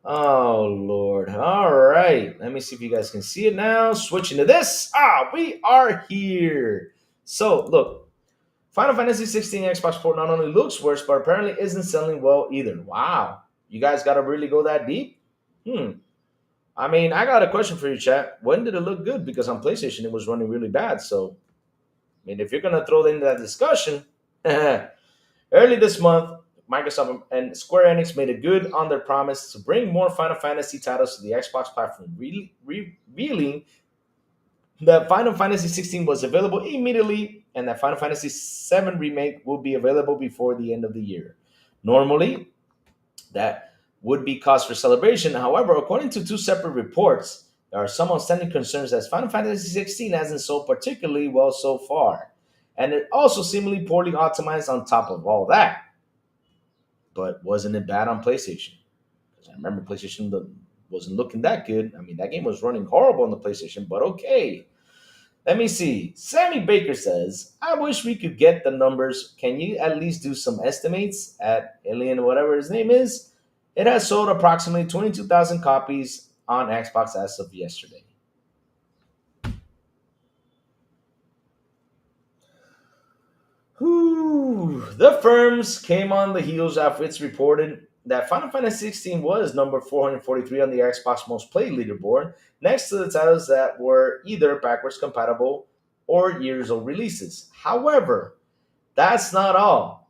Oh Lord. All right. Let me see if you guys can see it now. Switching to this. We are here. So look, Final Fantasy 16 Xbox port not only looks worse, but apparently isn't selling well either. Wow. You guys gotta really go that deep? I mean, I got a question for you, chat. When did it look good? Because on PlayStation it was running really bad. So I mean, if you're gonna throw into that discussion, early this month, Microsoft and Square Enix made a good on their promise to bring more Final Fantasy titles to the Xbox platform, revealing that Final Fantasy 16 was available immediately and that Final Fantasy 7 Remake will be available before the end of the year. Normally, that would be cause for celebration. However, according to two separate reports, there are some outstanding concerns as Final Fantasy 16 hasn't sold particularly well so far, and it also seemingly poorly optimized on top of all that. But wasn't it bad on PlayStation? Because I remember PlayStation wasn't looking that good. I mean, that game was running horrible on the PlayStation, but okay. Let me see. Sammy Baker says, I wish we could get the numbers. Can you at least do some estimates at Alien, whatever his name is? It has sold approximately 22,000 copies on Xbox as of yesterday. Whew. The firms came on the heels after it's reported that Final Fantasy 16 was number 443 on the Xbox Most Played leaderboard, next to the titles that were either backwards compatible or years old releases. However, that's not all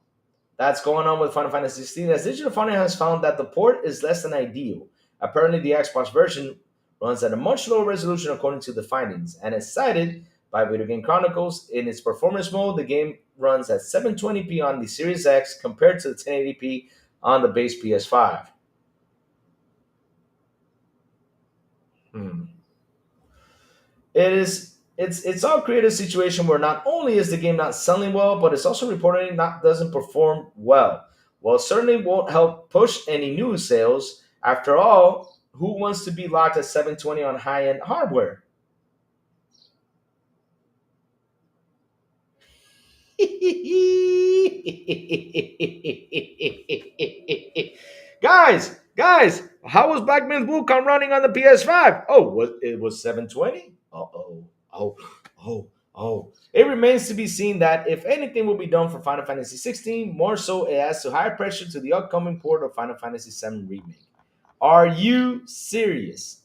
that's going on with Final Fantasy 16, as Digital Foundry has found that the port is less than ideal. Apparently, the Xbox version runs at a much lower resolution according to the findings, and as cited by Video Game Chronicles, in its performance mode, the game runs at 720p on the Series X compared to the 1080p on the base PS5. It's all created a situation where not only is the game not selling well, but it's also reportedly not doesn't perform well. Well, it certainly won't help push any new sales. After all, who wants to be locked at 720 on high-end hardware? guys, how was Black Myth Wukong running on the PS5? Oh, it was 720? Oh. It remains to be seen that if anything will be done for Final Fantasy 16, more so it adds to higher pressure to the upcoming port of Final Fantasy 7 Remake. Are you serious?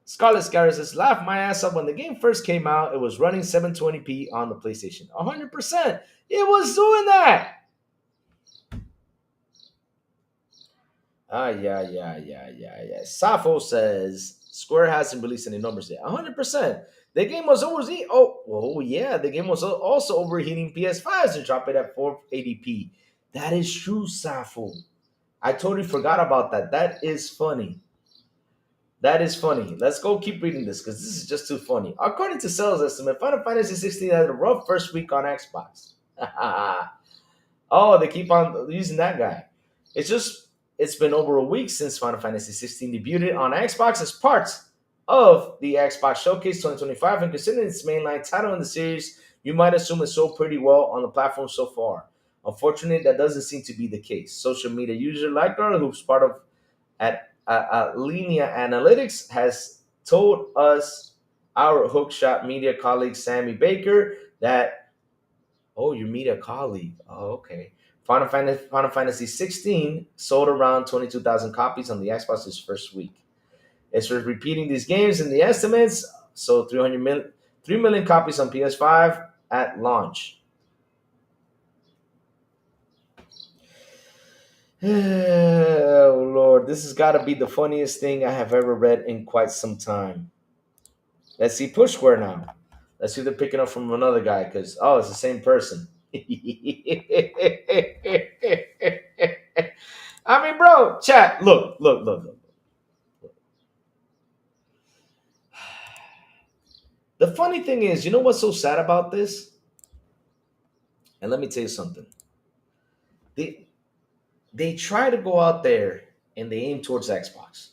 Scarlet Scarlet says, laugh my ass up. When the game first came out, it was running 720p on the PlayStation. 100%. It was doing that. Yeah. Safo says, Square hasn't released any numbers yet. 100%. The game was overheating. The game was also overheating PS5s and dropped it at 480p. That is true, Safo. I totally forgot about that. That is funny. Let's go keep reading this because this is just too funny. According to sales estimate, Final Fantasy 16 had a rough first week on Xbox. Oh, they keep on using that guy. It's been over a week since Final Fantasy 16 debuted on Xbox as parts of the Xbox Showcase 2025, and considering its mainline title in the series, you might assume it sold pretty well on the platform so far. Unfortunately, that doesn't seem to be the case. Social media user Liker, who's part of Linear Analytics, has told us, our Hookshot media colleague Sammy Baker, that, oh, your media colleague, oh, okay. Final Fantasy 16 sold around 22,000 copies on the Xbox's first week. It's worth repeating these games in the estimates. Sold 3 million copies on PS5 at launch. Oh, Lord. This has got to be the funniest thing I have ever read in quite some time. Let's see Push Square now. Let's see if they're picking up from another guy because, oh, it's the same person. I mean, bro, chat, look. The funny thing is, you know what's so sad about this? And let me tell you something. They try to go out there and they aim towards Xbox.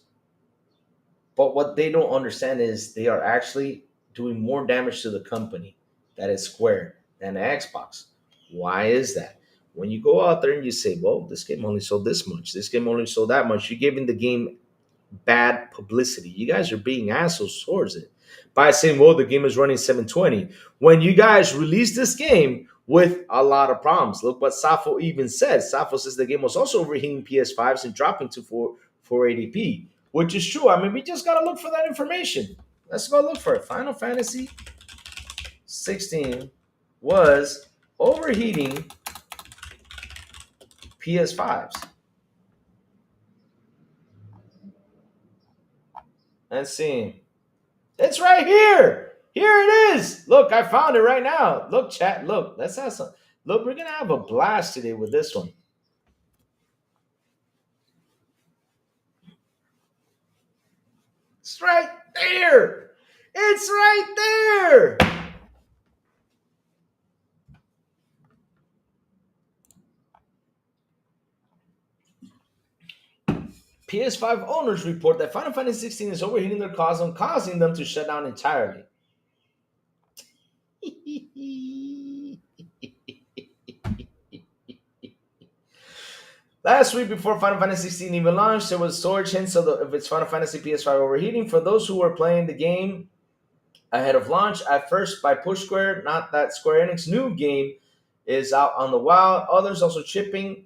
But what they don't understand is they are actually doing more damage to the company, that is Square, than Xbox. Why is that? When you go out there and you say, well, this game only sold this much, this game only sold that much, you're giving the game bad publicity. You guys are being assholes towards it by saying, well, the game is running 720. When you guys released this game with a lot of problems. Look what Safo even said. Safo says the game was also overheating PS5s and dropping to 480p, which is true. I mean, we just got to look for that information. Let's go look for it. Final Fantasy 16 was overheating PS5s. Let's see. It's right here. Here it is. Look, I found it right now. Look, chat. Look, let's have some. Look, we're gonna have a blast today with this one. It's right there. It's right there. PS5 owners report that Final Fantasy 16 is overheating their console, causing them to shut down entirely. Last week, before Final Fantasy 16 even launched, there was storage hints of its Final Fantasy PS5 overheating. For those who were playing the game ahead of launch, at first by Push Square, not that Square Enix new game is out on the wild. Others also chipping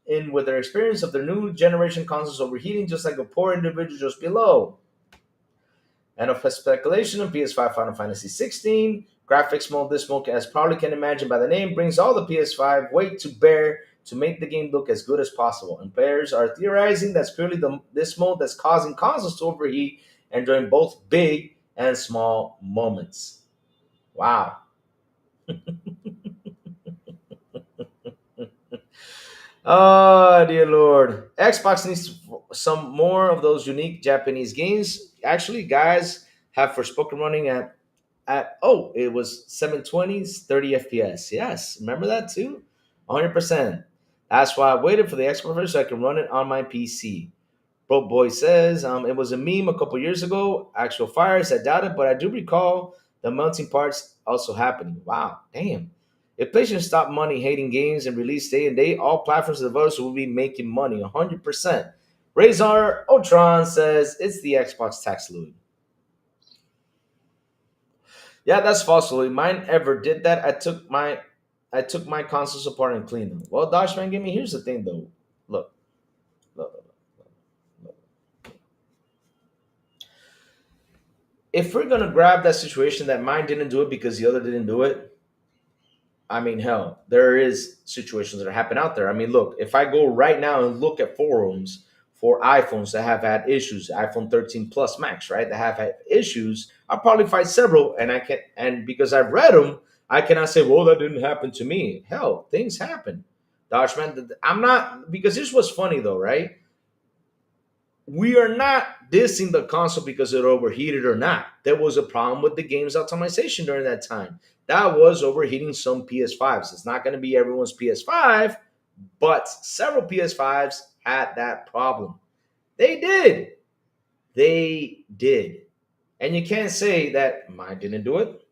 in with their experience of their new generation consoles overheating, just like a poor individual just below. And of speculation of PS5 Final Fantasy 16, graphics mode, this mode, as probably can imagine by the name, brings all the PS5 weight to bear to make the game look as good as possible. And players are theorizing that's purely this mode that's causing consoles to overheat and during both big and small moments. Wow. Oh, dear Lord. Xbox needs some more of those unique Japanese games. Actually, guys have Forspoken running at it was 720s, 30 FPS. Yes, remember that too? 100%. That's why I waited for the Xbox version so I can run it on my PC. Bro Boy says, it was a meme a couple years ago. Actual fires, I doubt it, but I do recall the melting parts also happening. Wow, damn. If PlayStation stopped money hating games and release day and date, all platforms and developers will be making money 100%. Razor Ultron says it's the Xbox tax, Louis. Yeah, that's false, Louis. Mine ever did that. I took my consoles apart and cleaned them. Well, Dodgeman, give me. Here's the thing, though. Look. If we're gonna grab that situation that mine didn't do it because the other didn't do it, I mean, hell, there is situations that happen out there. I mean, look, if I go right now and look at forums for iPhones that have had issues, iPhone 13 Plus Max, right, that have had issues, I'll probably find several, and because I've read them, I cannot say, well, that didn't happen to me. Hell, things happen. Dodgeman, I'm not, because this was funny though, right? We are not dissing the console because it overheated or not. There was a problem with the game's optimization during that time. That was overheating some PS5s. It's not going to be everyone's PS5, but several PS5s had that problem. They did. And you can't say that mine didn't do it.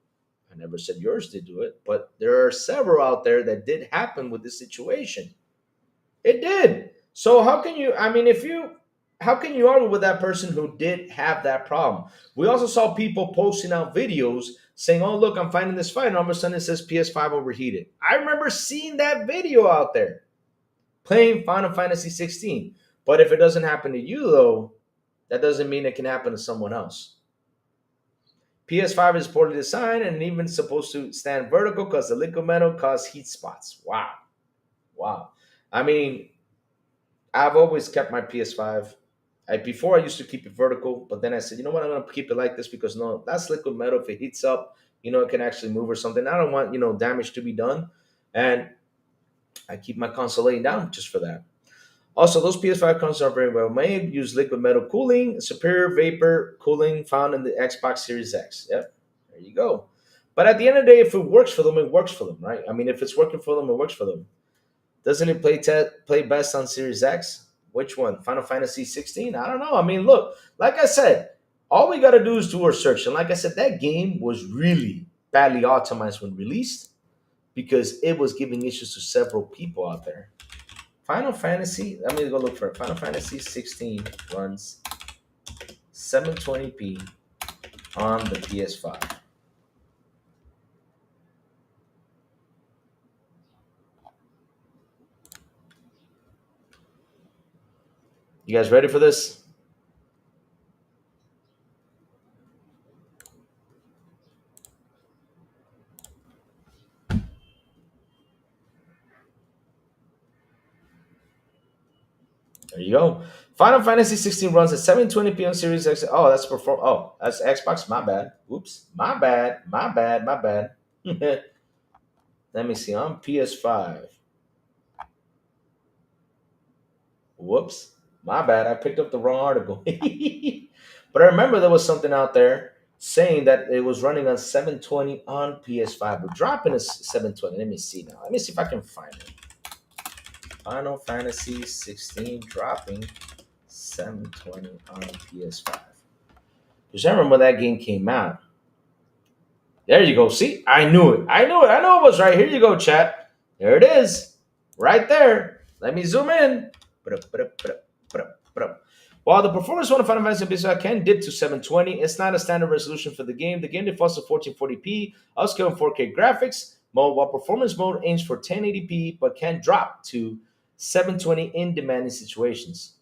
I never said yours did do it, but there are several out there that did happen with this situation. It did. So how can you argue with that person who did have that problem? We also saw people posting out videos saying, oh, look, I'm finding this fight. And all of a sudden it says PS5 overheated. I remember seeing that video out there. playing Final Fantasy 16. But if it doesn't happen to you, though, that doesn't mean it can happen to someone else. PS5 is poorly designed and even supposed to stand vertical because the liquid metal causes heat spots. Wow. Wow. I mean, I've always kept my PS5. Before I used to keep it vertical, but then I said, you know what, I'm gonna keep it like this because no, that's liquid metal. If it heats up, it can actually move or something. I don't want damage to be done, and I keep my console laying down just for that. Also, those PS5 consoles are very well made. Use liquid metal cooling, superior vapor cooling found in the Xbox Series X. Yep, there you go. But at the end of the day, if it works for them, it works for them, right? I mean, if it's working for them, it works for them. Doesn't it play best on Series X? Which one? Final Fantasy 16? I don't know. I mean, look, like I said, all we got to do is do our search. And like I said, that game was really badly optimized when released because it was giving issues to several people out there. Final Fantasy, let me go look for it. Final Fantasy 16 runs 720p on the PS5. You guys ready for this? There you go. Final Fantasy 16 runs at 720p on Series X. Oh, that's that's Xbox. My bad. Oops. My bad. My bad. My bad. Let me see. On PS5. Whoops. My bad. I picked up the wrong article. But I remember there was something out there saying that it was running on 720 on PS5. We're dropping to 720. Let me see now. Let me see if I can find it. Final Fantasy 16 dropping 720 on PS5. Because I remember that game came out. There you go. See, I knew it. I knew it was right. Here you go, chat. There it is. Right there. Let me zoom in. While the performance on Final Fantasy PS5 can dip to 720, it's not a standard resolution for the game. The game defaults to 1440p, upscale and 4K graphics mode, while performance mode aims for 1080p but can drop to 720 in demanding situations.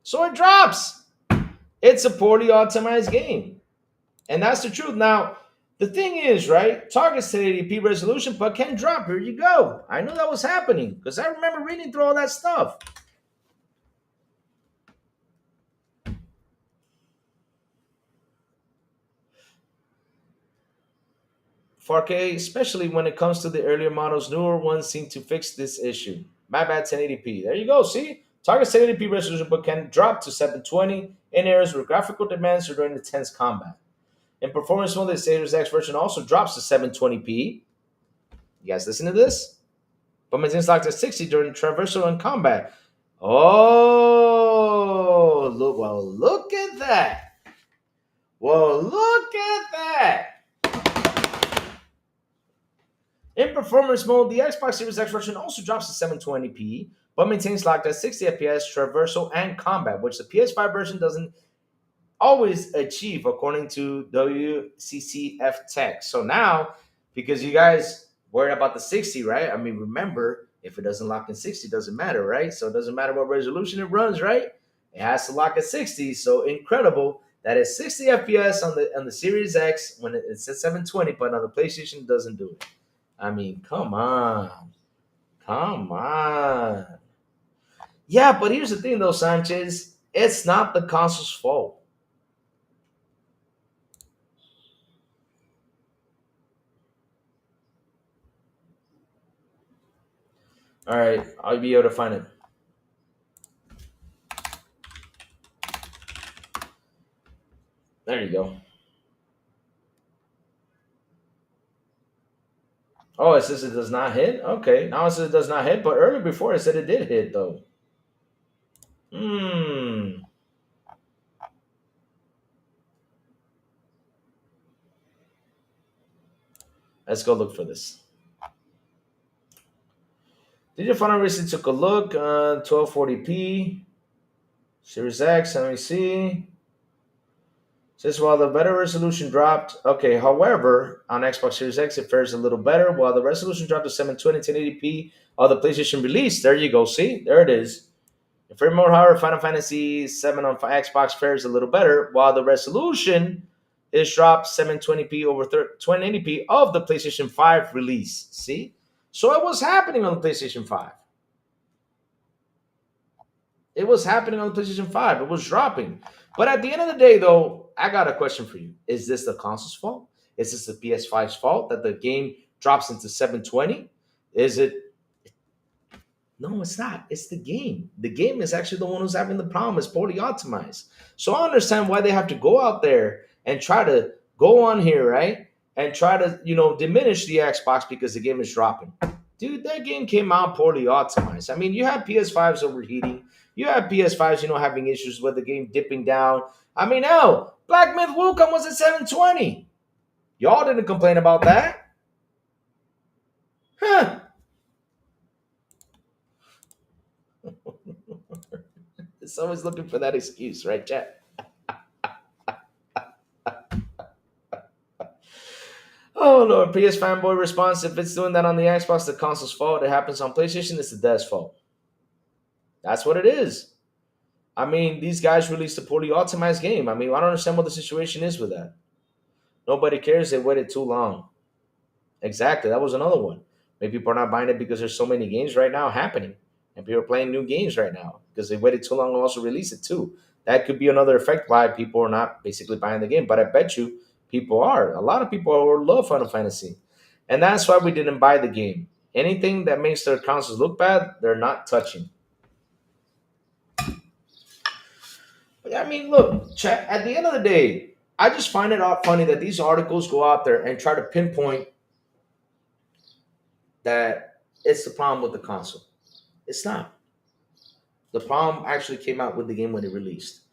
So it drops. It's a poorly optimized game. And that's the truth. Now, the thing is, right, targets 1080p resolution but can drop. Here you go. I knew that was happening because I remember reading through all that stuff. "4K, especially when it comes to the earlier models, newer ones seem to fix this issue. My bad, 1080p. There you go. See? Target 1080p resolution but can drop to 720 in areas with graphical demands or during intense combat. In performance mode, the Series X version also drops to 720p. You guys listen to this? But maintains locked at 60 during traversal and combat. Oh, look at that. Well, look at that. In performance mode, the Xbox Series X version also drops to 720p, but maintains locked at 60 FPS, traversal, and combat, which the PS5 version doesn't always achieve, according to WCCF Tech. So now, because you guys worried about the 60, right? I mean, remember, if it doesn't lock in 60, it doesn't matter, right? So it doesn't matter what resolution it runs, right? It has to lock at 60. So incredible that it's 60 FPS on the Series X when it's at 720, but on the PlayStation it doesn't do it. I mean, come on. Come on. Yeah, but here's the thing, though, Sanchez. It's not the console's fault. All right, I'll be able to find it. There you go. Oh, it says it does not hit? Okay, now it says it does not hit, but earlier before it said it did hit, though. Let's go look for this. Did you finally recently took a look? 1240p. Series X, let me see. Says while the better resolution dropped, okay, however, on Xbox Series X it fares a little better. While the resolution dropped to 720 1080p of the PlayStation release, there you go. See, there it is. In more higher, Final Fantasy 7 on Xbox fares a little better, while the resolution is dropped 720p over 1080p of the PlayStation 5 release. See? So it was happening on the PlayStation 5. It was happening on the PlayStation 5. It was dropping. But at the end of the day, though, I got a question for you. Is this the console's fault? Is this the PS5's fault that the game drops into 720? Is it? No, it's not. It's the game. The game is actually the one who's having the problem. It's poorly optimized. So I understand why they have to go out there and try to go on here, right? And try to, diminish the Xbox because the game is dropping. Dude, that game came out poorly optimized. I mean, you have PS5s overheating. You have PS5s, having issues with the game dipping down. I mean, hell, Black Myth Wukong was at 720. Y'all didn't complain about that. Huh. It's always looking for that excuse, right, chat? Oh, Lord. PS fanboy response. If it's doing that on the Xbox, the console's fault. It happens on PlayStation, it's the dev's fault. That's what it is. I mean, these guys released a poorly optimized game. I mean, I don't understand what the situation is with that. Nobody cares. They waited too long. Exactly. That was another one. Maybe people are not buying it because there's so many games right now happening. And people are playing new games right now because they waited too long to also release it too. That could be another effect why people are not basically buying the game. But I bet you people are. A lot of people love Final Fantasy. And that's why we didn't buy the game. Anything that makes their consoles look bad, they're not touching. I mean, look, chat, at the end of the day, I just find it funny that these articles go out there and try to pinpoint that it's the problem with the console. It's not. The problem actually came out with the game when it released.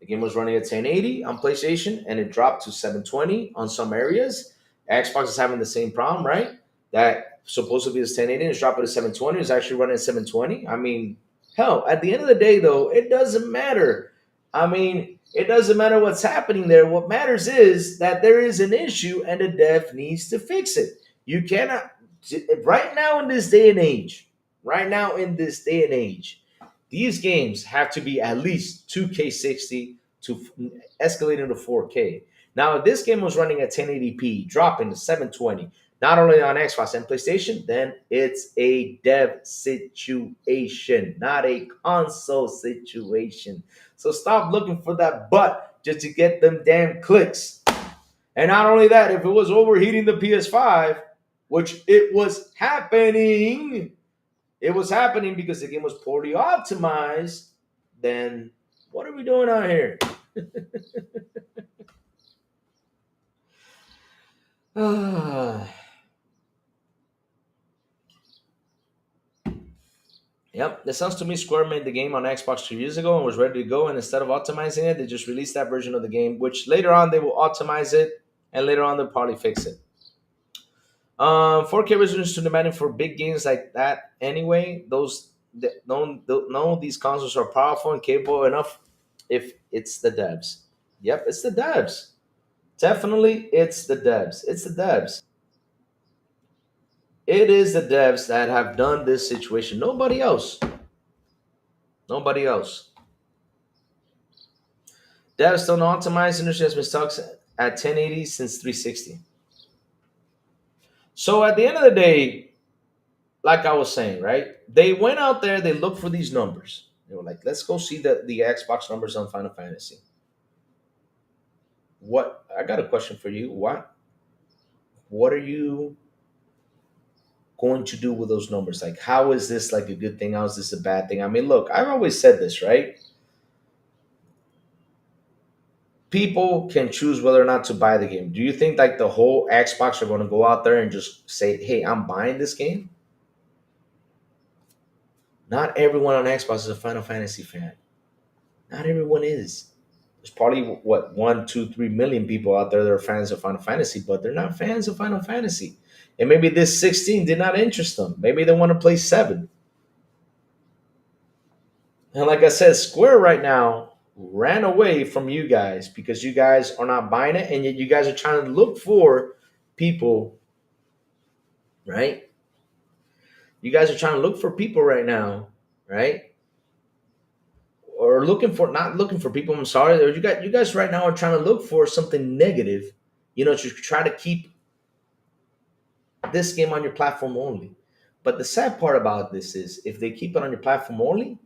The game was running at 1080 on PlayStation and it dropped to 720 on some areas. Xbox is having the same problem, right? That supposedly is 1080 and it's dropping to 720. It's actually running at 720. I mean, hell, at the end of the day, though, it doesn't matter. I mean, it doesn't matter what's happening there. What matters is that there is an issue and the dev needs to fix it. You cannot, right now in this day and age, these games have to be at least 2K60 to escalate into 4K. Now, if this game was running at 1080p, dropping to 720, not only on Xbox and PlayStation, then it's a dev situation, not a console situation. So stop looking for that butt just to get them damn clicks. And not only that, if it was overheating the PS5, which it was happening because the game was poorly optimized, then what are we doing out here? Yep, that sounds to me Square made the game on Xbox 2 years ago and was ready to go, and instead of optimizing it, they just released that version of the game, which later on they will optimize it, and later on they'll probably fix it. 4K resolution is too demanding for big games like that anyway. None of these consoles are powerful and capable enough if it's the devs. Yep, it's the devs. Definitely, it's the devs. It's the devs. It is the devs that have done this situation. Nobody else. Nobody else. Devs don't optimize. Industry has been stuck at 1080 since 360. So at the end of the day, like I was saying, right? They went out there, they looked for these numbers. They were like, let's go see the Xbox numbers on Final Fantasy. What I got a question for you. What are you going to do with those numbers? Like, how is this like a good thing? How is this a bad thing? I mean, look, I've always said this, right? People can choose whether or not to buy the game. Do you think like the whole Xbox are going to go out there and just say, hey, I'm buying this game? Not everyone on Xbox is a Final Fantasy fan. Not everyone is. There's probably, 1, 2, 3 million people out there that are fans of Final Fantasy, but they're not fans of Final Fantasy. And maybe this 16 did not interest them. Maybe they want to play 7. And like I said, Square right now ran away from you guys because you guys are not buying it, and yet you guys are trying to look for people, right? You guys are trying to look for people right now, right? Or looking for not looking for people. I'm sorry, or you guys right now are trying to look for something negative, to try to keep this game on your platform only. But the sad part about this is if they keep it on your platform only,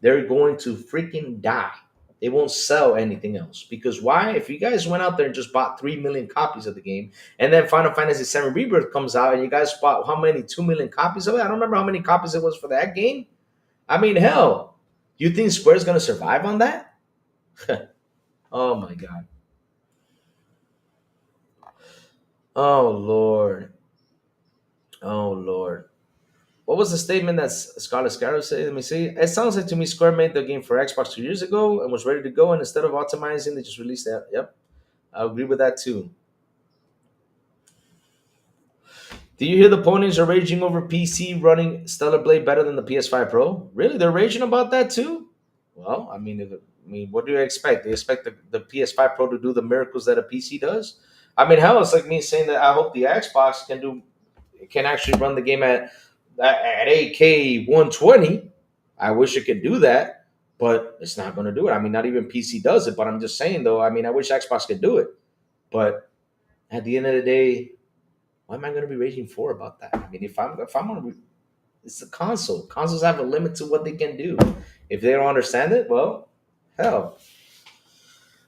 they're going to freaking die. They won't sell anything else. Because why? If you guys went out there and just bought 3 million copies of the game, and then Final Fantasy VII Rebirth comes out and you guys bought how many? 2 million copies of it? I don't remember how many copies it was for that game. I mean, hell, you think Square's going to survive on that? Oh my God. Oh Lord. Oh Lord. What was the statement that Scarlet Scarrow said? Let me see. It sounds like to me Square made the game for Xbox 2 years ago and was ready to go, and instead of optimizing, they just released that. Yep, I agree with that too. Do you hear the ponies are raging over PC running Stellar Blade better than the PS5 Pro? Really, they're raging about that too? Well, I mean, what do you expect? They expect the PS5 Pro to do the miracles that a PC does. I mean, hell, it's like me saying that I hope the Xbox can actually run the game at 8K 120. I wish it could do that, but it's not going to do it. I mean, not even PC does it, but I'm just saying, though, I mean, I wish Xbox could do it. But at the end of the day, what am I going to be raging for about that? I mean, if I'm going to, it's a console. Consoles have a limit to what they can do. If they don't understand it, well, hell.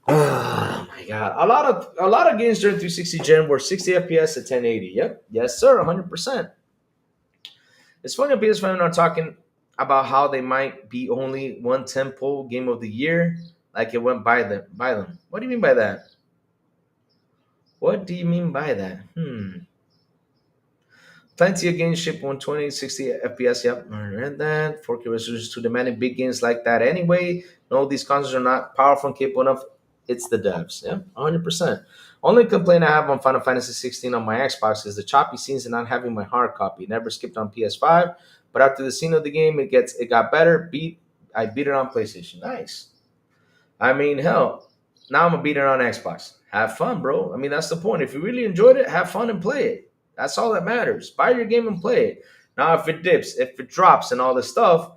Oh my God! A lot of games during 360 gen were 60 FPS at 1080. Yep, yes sir, 100%. It's funny on PS5 are talking about how they might be only one tentpole game of the year, like it went by them. What do you mean by that? What do you mean by that? Plenty of games ship 120, 60 FPS. Yep, I read that. 4K resolution too demanding big games like that anyway. No, these consoles are not powerful and capable enough. It's the devs. Yeah, 100%. Only complaint I have on Final Fantasy 16 on my Xbox is the choppy scenes and not having my hard copy. Never skipped on PS5, but after the scene of the game, it got better. I beat it on PlayStation. Nice. I mean, hell, now I'm gonna beat it on Xbox. Have fun, bro. I mean, that's the point. If you really enjoyed it, have fun and play it. That's all that matters. Buy your game and play it. Now, if it dips, if it drops, and all this stuff,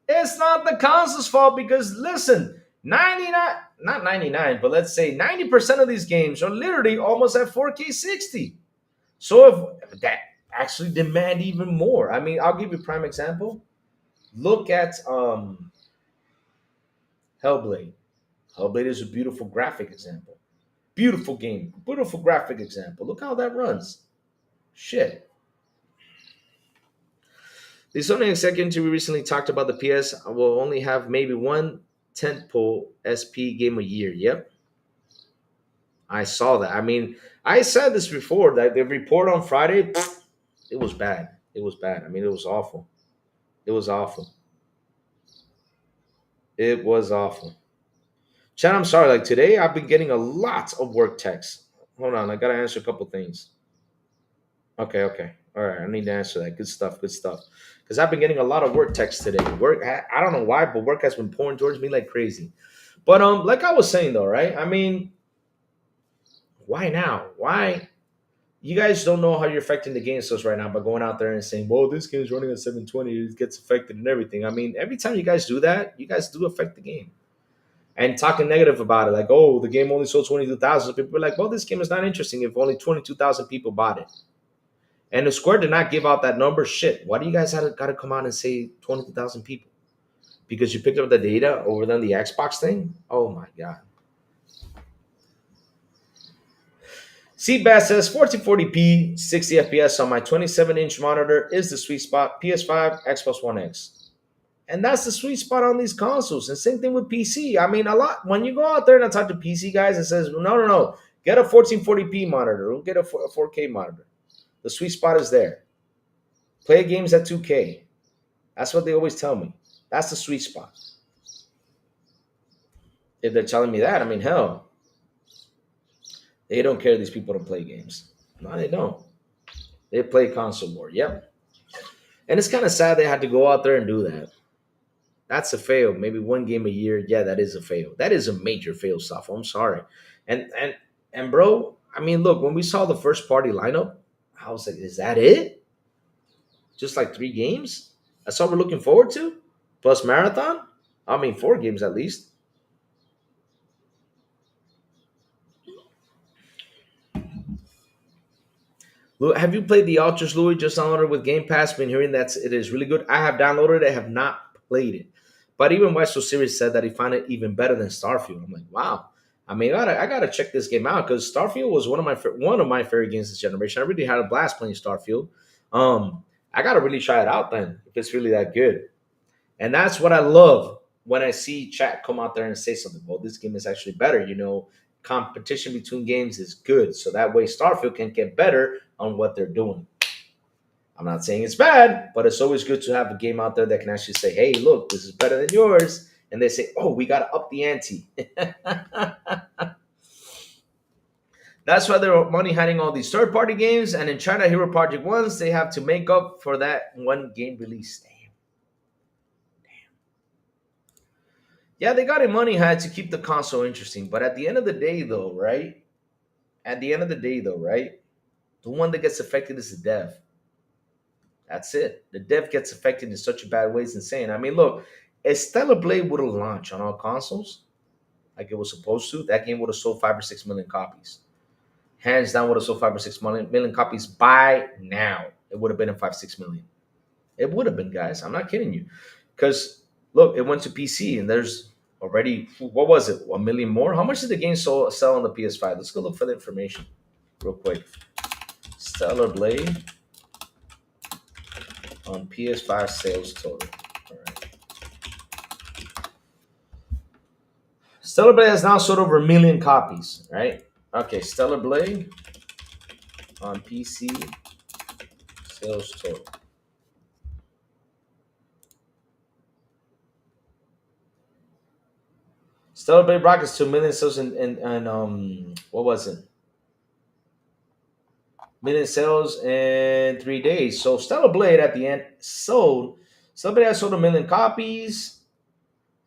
it's not the console's fault because listen, 99, not 99, but let's say 90% of these games are literally almost at 4K 60. So if that actually demand even more. I mean, I'll give you a prime example. Look at Hellblade. Hellblade is a beautiful graphic example. Beautiful game. Beautiful graphic example. Look how that runs. Shit. The Sony executive recently talked about the PS will only have maybe one tentpole SP game a year. Yep. I saw that. I mean, I said this before that the report on Friday, it was bad. It was bad. I mean, it was awful. It was awful. It was awful. Chad, I'm sorry. Like today, I've been getting a lot of work texts. Hold on. I got to answer a couple things. Okay. All right. I need to answer that. Good stuff. Because I've been getting a lot of work texts today. I don't know why, but work has been pouring towards me like crazy. But like I was saying though, right? I mean, why now? Why? You guys don't know how you're affecting the game sales right now by going out there and saying, "Well, this game's running at 720, it gets affected and everything." I mean, every time you guys do that, you guys do affect the game. And talking negative about it, like, "Oh, the game only sold 22,000." People are like, "Well, this game is not interesting if only 22,000 people bought it." And the Square did not give out that number. Shit, why do you guys got to come out and say 22,000 people? Because you picked up the data over than the Xbox thing? Oh my God. Seabass says 1440p, 60 FPS on my 27-inch monitor is the sweet spot. PS5, Xbox One X. And that's the sweet spot on these consoles. And same thing with PC. I mean, a lot, when you go out there and I talk to PC guys, it says, no, get a 1440p monitor. Don't get a 4K monitor. The sweet spot is there. Play games at 2K. That's what they always tell me. That's the sweet spot. If they're telling me that, I mean, hell, they don't care these people don't play games. No, they don't. They play console war. Yep. And it's kind of sad they had to go out there and do that. That's a fail. Maybe one game a year. Yeah, that is a fail. That is a major fail, Safo. I'm sorry. And bro, I mean, look, when we saw the first party lineup, I was like, is that it? Just like 3 games? That's all we're looking forward to? Plus marathon? I mean, 4 games at least. Have you played the Ultras, Louis? Just downloaded with Game Pass. Been hearing that it is really good. I have downloaded it. I have not played it. But even Why So Serious said that he found it even better than Starfield. I'm like, wow. I mean, I gotta check this game out because Starfield was one of my favorite games this generation. I really had a blast playing Starfield. I gotta really try it out then if it's really that good. And that's what I love when I see chat come out there and say something. Well, this game is actually better. Competition between games is good. So that way Starfield can get better on what they're doing. I'm not saying it's bad, but it's always good to have a game out there that can actually say, hey, look, this is better than yours. And they say, oh, we got to up the ante. That's why they're money hiding all these third party games. And in China Hero Project 1s, they have to make up for that one game release. Damn. Yeah, they got a money high to keep the console interesting. But at the end of the day, though, right? The one that gets affected is the dev. That's it. The dev gets affected in such a bad way. It's insane. I mean, look, if Stellar Blade would have launched on all consoles like it was supposed to, that game would have sold 5 or 6 million copies. Hands down, would have sold 5 or 6 million copies by now. It would have been in 5, 6 million. It would have been, guys. I'm not kidding you. Because look, it went to PC and there's already what was it? 1 million more? How much did the game sell on the PS5? Let's go look for the information real quick. Stellar Blade on PS5 sales total. All right. Stellar Blade has now sold over 1 million copies, right? Okay, Stellar Blade on PC sales total. Stellar Blade rockets to 1 million sales in what was it? Million sales in 3 days. So Stellar Blade at the end sold. Stellar Blade has sold 1 million copies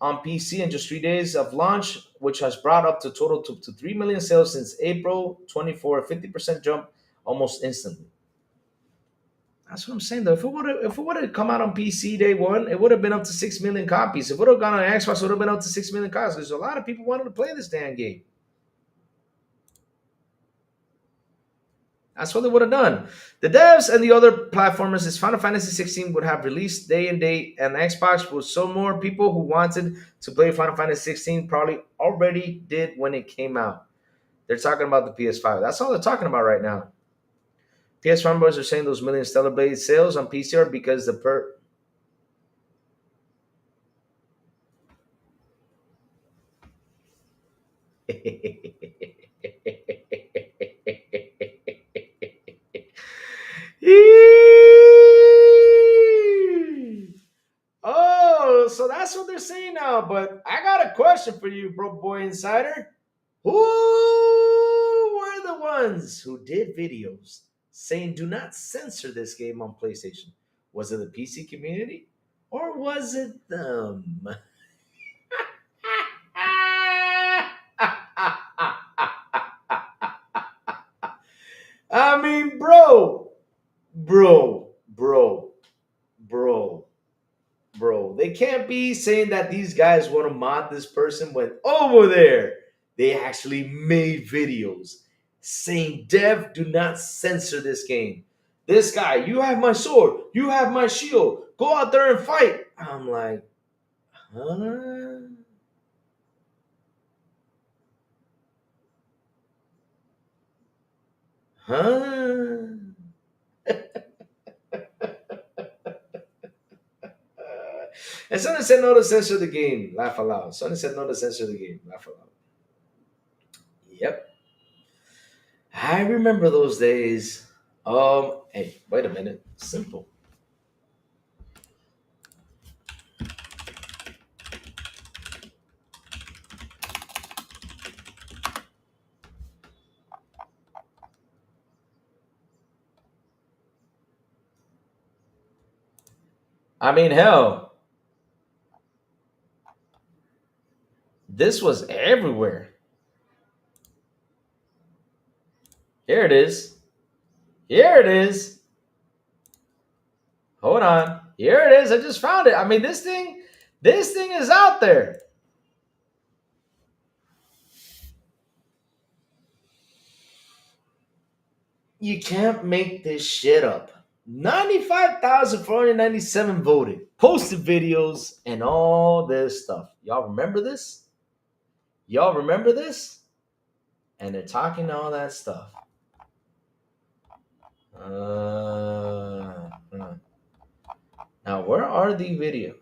on PC in just 3 days of launch, which has brought up the total to 3 million sales since April 24, 50% jump almost instantly. That's what I'm saying though. If it would have come out on PC day one, it would have been up to 6 million copies. If it would have gone on Xbox, it would have been up to 6 million copies. Because a lot of people wanted to play this damn game. That's what they would have done. The devs and the other platformers is Final Fantasy 16 would have released day and date, and Xbox was so more people who wanted to play Final Fantasy 16 probably already did when it came out. They're talking about the PS5. That's all they're talking about right now. PS fanboys are saying those million Stellar Blade sales on PC are because the Oh, so that's what they're saying now. But I got a question for you, bro, boy insider. Who were the ones who did videos saying do not censor this game on PlayStation? Was it the PC community or was it them? I mean, bro, bro, bro. Bro, they can't be saying that these guys want to mod this person when over there they actually made videos saying dev do not censor this game. This guy, you have my sword, you have my shield, go out there and fight. I'm like, huh? Huh? And someone said no to censor the game. Laugh aloud. Someone said no to censor the game. Laugh aloud. Yep. I remember those days. Hey, wait a minute. Simple. I mean, hell. This was everywhere. Here it is. Here it is. Hold on. Here it is. I just found it. I mean, this thing is out there. You can't make this shit up. 95,497 voted, posted videos, and all this stuff. Y'all remember this? Y'all remember this? And they're talking all that stuff. Now, where are the video?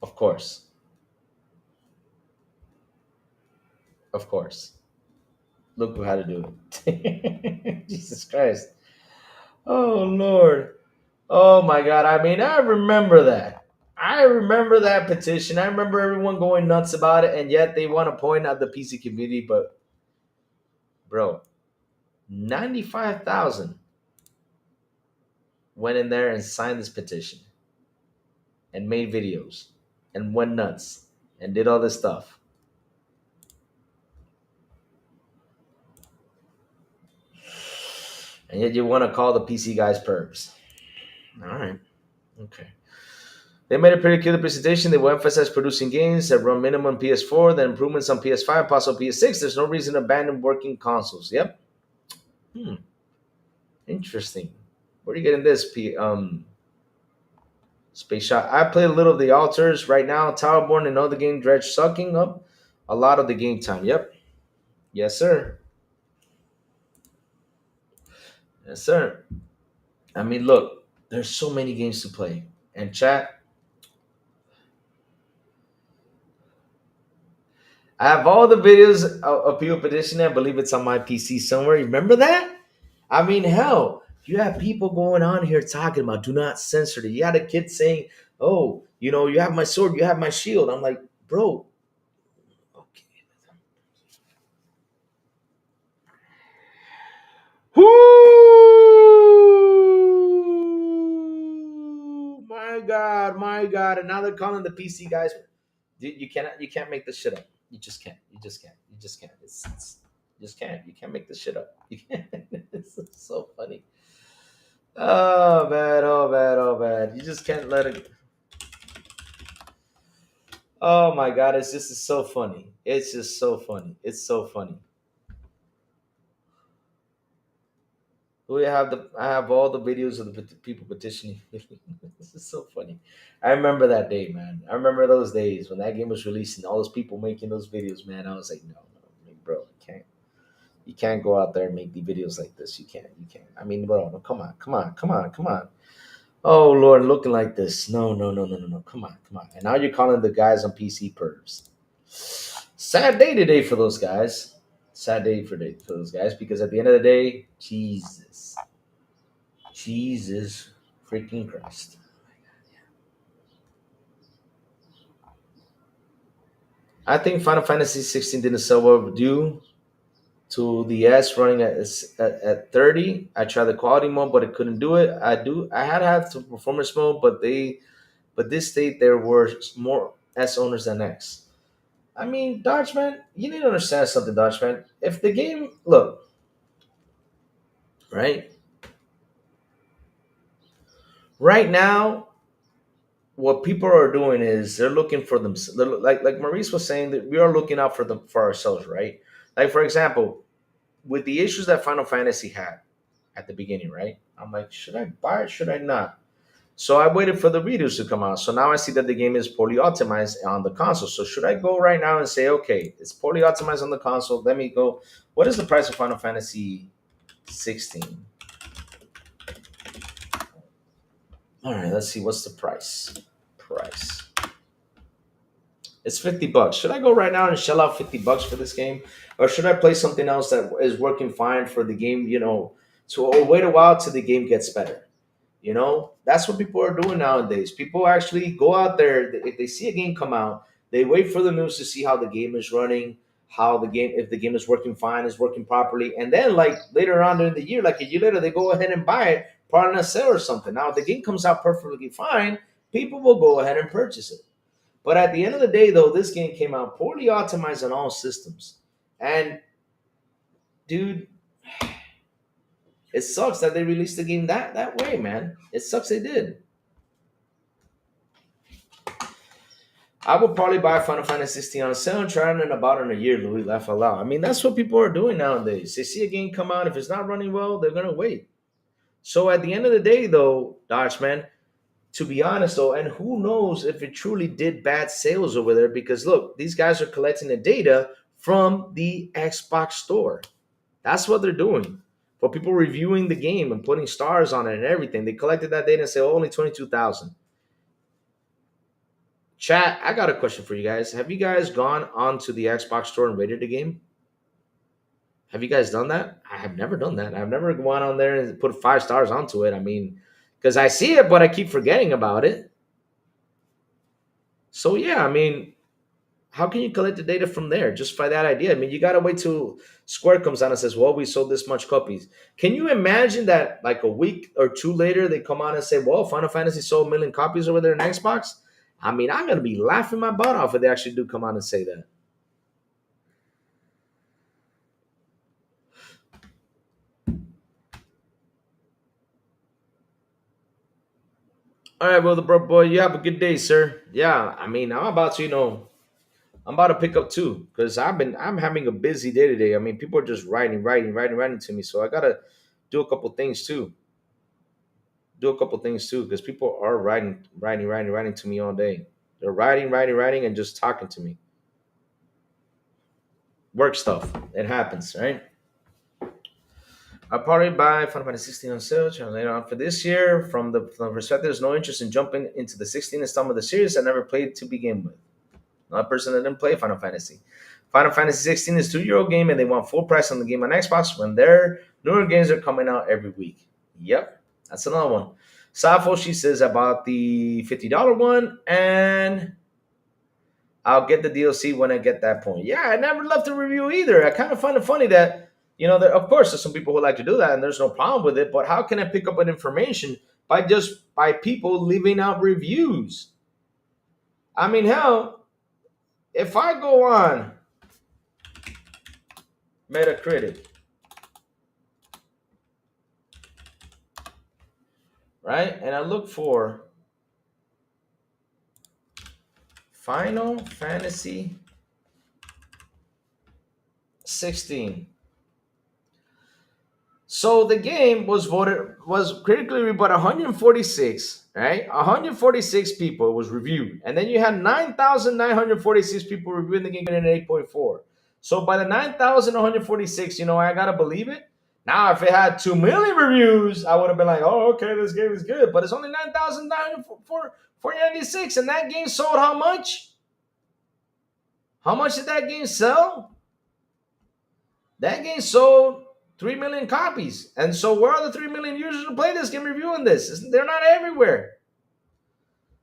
Of course. Of course. Look how to do it. Jesus Christ. Oh, Lord. Oh, my God. I mean, I remember that. I remember that petition. I remember everyone going nuts about it, and yet they want to point at the PC community. But, bro, 95,000 went in there and signed this petition and made videos and went nuts and did all this stuff. And yet you want to call the PC guys perps. All right. Okay. They made a pretty clear presentation. They will emphasize producing games that run minimum PS4, then improvements on PS5, possible PS6. There's no reason to abandon working consoles. Yep. Interesting. Where are you getting this? Space Shot. I played a little of the Altars right now. Towerborn and other game Dredge sucking up a lot of the game time. Yep. Yes, sir. Yes, sir. I mean, look, there's so many games to play. And chat, I have all the videos of people petitioning. I believe it's on my PC somewhere. You remember that? I mean, hell, you have people going on here talking about do not censor it. You had a kid saying, oh, you know, you have my sword, you have my shield. I'm like, bro, okay. Whoo! My God. And now they're calling the PC guys. You can't make this shit up. You just can't. You just can't. You just can't. You can't make this shit up. You can't. It's so funny. Oh man, oh man, oh man. You just can't let it. Oh my God, it's just so funny. It's just so funny. It's so funny. I have all the videos of the people petitioning. This is so funny. I remember that day, man. I remember those days when that game was released and all those people making those videos, man. I was like, no, I mean, bro, you can't go out there and make the videos like this. You can't. I mean, bro, no, come on. Oh Lord, looking like this. No. Come on. And now you're calling the guys on PC pervs. Sad day today for those guys. Sad day for those guys because at the end of the day, Jesus freaking Christ. I think Final Fantasy 16 didn't sell well due to the S running at 30. I tried the quality mode, but it couldn't do it. I had to have the performance mode, but this state there were more S owners than X. I mean, Dodgeman, you need to understand something, Dodgeman. If the game, look, right now, what people are doing is they're looking for them. Like Maurice was saying, that we are looking out for ourselves, right? Like for example, with the issues that Final Fantasy had at the beginning, right? I'm like, should I buy it? Should I not? So I waited for the reviews to come out. So now I see that the game is poorly optimized on the console. So should I go right now and say, okay, it's poorly optimized on the console. Let me go. What is the price of Final Fantasy 16? All right, let's see. What's the price? It's $50. Should I go right now and shell out $50 for this game? Or should I play something else that is working fine for the game, or wait a while till the game gets better? That's what people are doing nowadays. People actually go out there. If they see a game come out, they wait for the news to see how the game is running, if the game is working fine, is working properly. And then like later on in the year, like a year later, they go ahead and buy it, probably on a sale or something. Now, if the game comes out perfectly fine, people will go ahead and purchase it. But at the end of the day, though, this game came out poorly optimized on all systems. And dude, it sucks that they released the game that way, man. It sucks they did. I would probably buy Final Fantasy 16 on sale and try it in about in a year, Louis. Laugh out loud. I mean, that's what people are doing nowadays. They see a game come out. If it's not running well, they're going to wait. So at the end of the day, though, Dodge, man, to be honest, though, and who knows if it truly did bad sales over there, because look, these guys are collecting the data from the Xbox store. That's what they're doing. For people reviewing the game and putting stars on it and everything, they collected that data and say, oh, only 22,000. Chat, I got a question for you guys. Have you guys gone onto the Xbox store and rated the game? Have you guys done that? I have never done that. I've never gone on there and put 5 stars onto it. I mean, because I see it, but I keep forgetting about it. So, yeah, I mean, how can you collect the data from there? Just by that idea. I mean, you got to wait till Square comes out and says, well, we sold this much copies. Can you imagine that like a week or two later, they come out and say, well, Final Fantasy sold 1 million copies over there in Xbox? I mean, I'm going to be laughing my butt off if they actually do come out and say that. All right, well, the bro boy, you have a good day, sir. Yeah, I mean, I'm about to, I'm about to pick up too because I'm having a busy day today. I mean, people are just writing to me, so I gotta do a couple things too. Because people are writing to me all day. They're writing, and just talking to me. Work stuff. It happens, right? I'll probably buy Final Fantasy 16 on sale later on for this year. From the perspective, there's no interest in jumping into the 16 installment of the series I never played to begin with. Not a person that didn't play Final Fantasy. Final Fantasy 16 is a 2-year-old game, and they want full price on the game on Xbox when their newer games are coming out every week. Yep, that's another one. Safo, she says about the $50 one, and I'll get the DLC when I get that point. Yeah, I never left a review either. I kind of find it funny that, of course, there's some people who like to do that, and there's no problem with it. But how can I pick up on information by people leaving out reviews? I mean, hell, if I go on Metacritic, right, and I look for Final Fantasy 16. So the game was critically reviewed by 146, right? 146 people was reviewed. And then you had 9,946 people reviewing the game in an 8.4. So by the 9,146, I got to believe it. Now, if it had 2 million reviews, I would have been like, oh, okay, this game is good. But it's only 9,946. And that game sold how much? How much did that game sell? That game sold 3 million copies. And so where are the 3 million users who play this game reviewing this? They're not everywhere.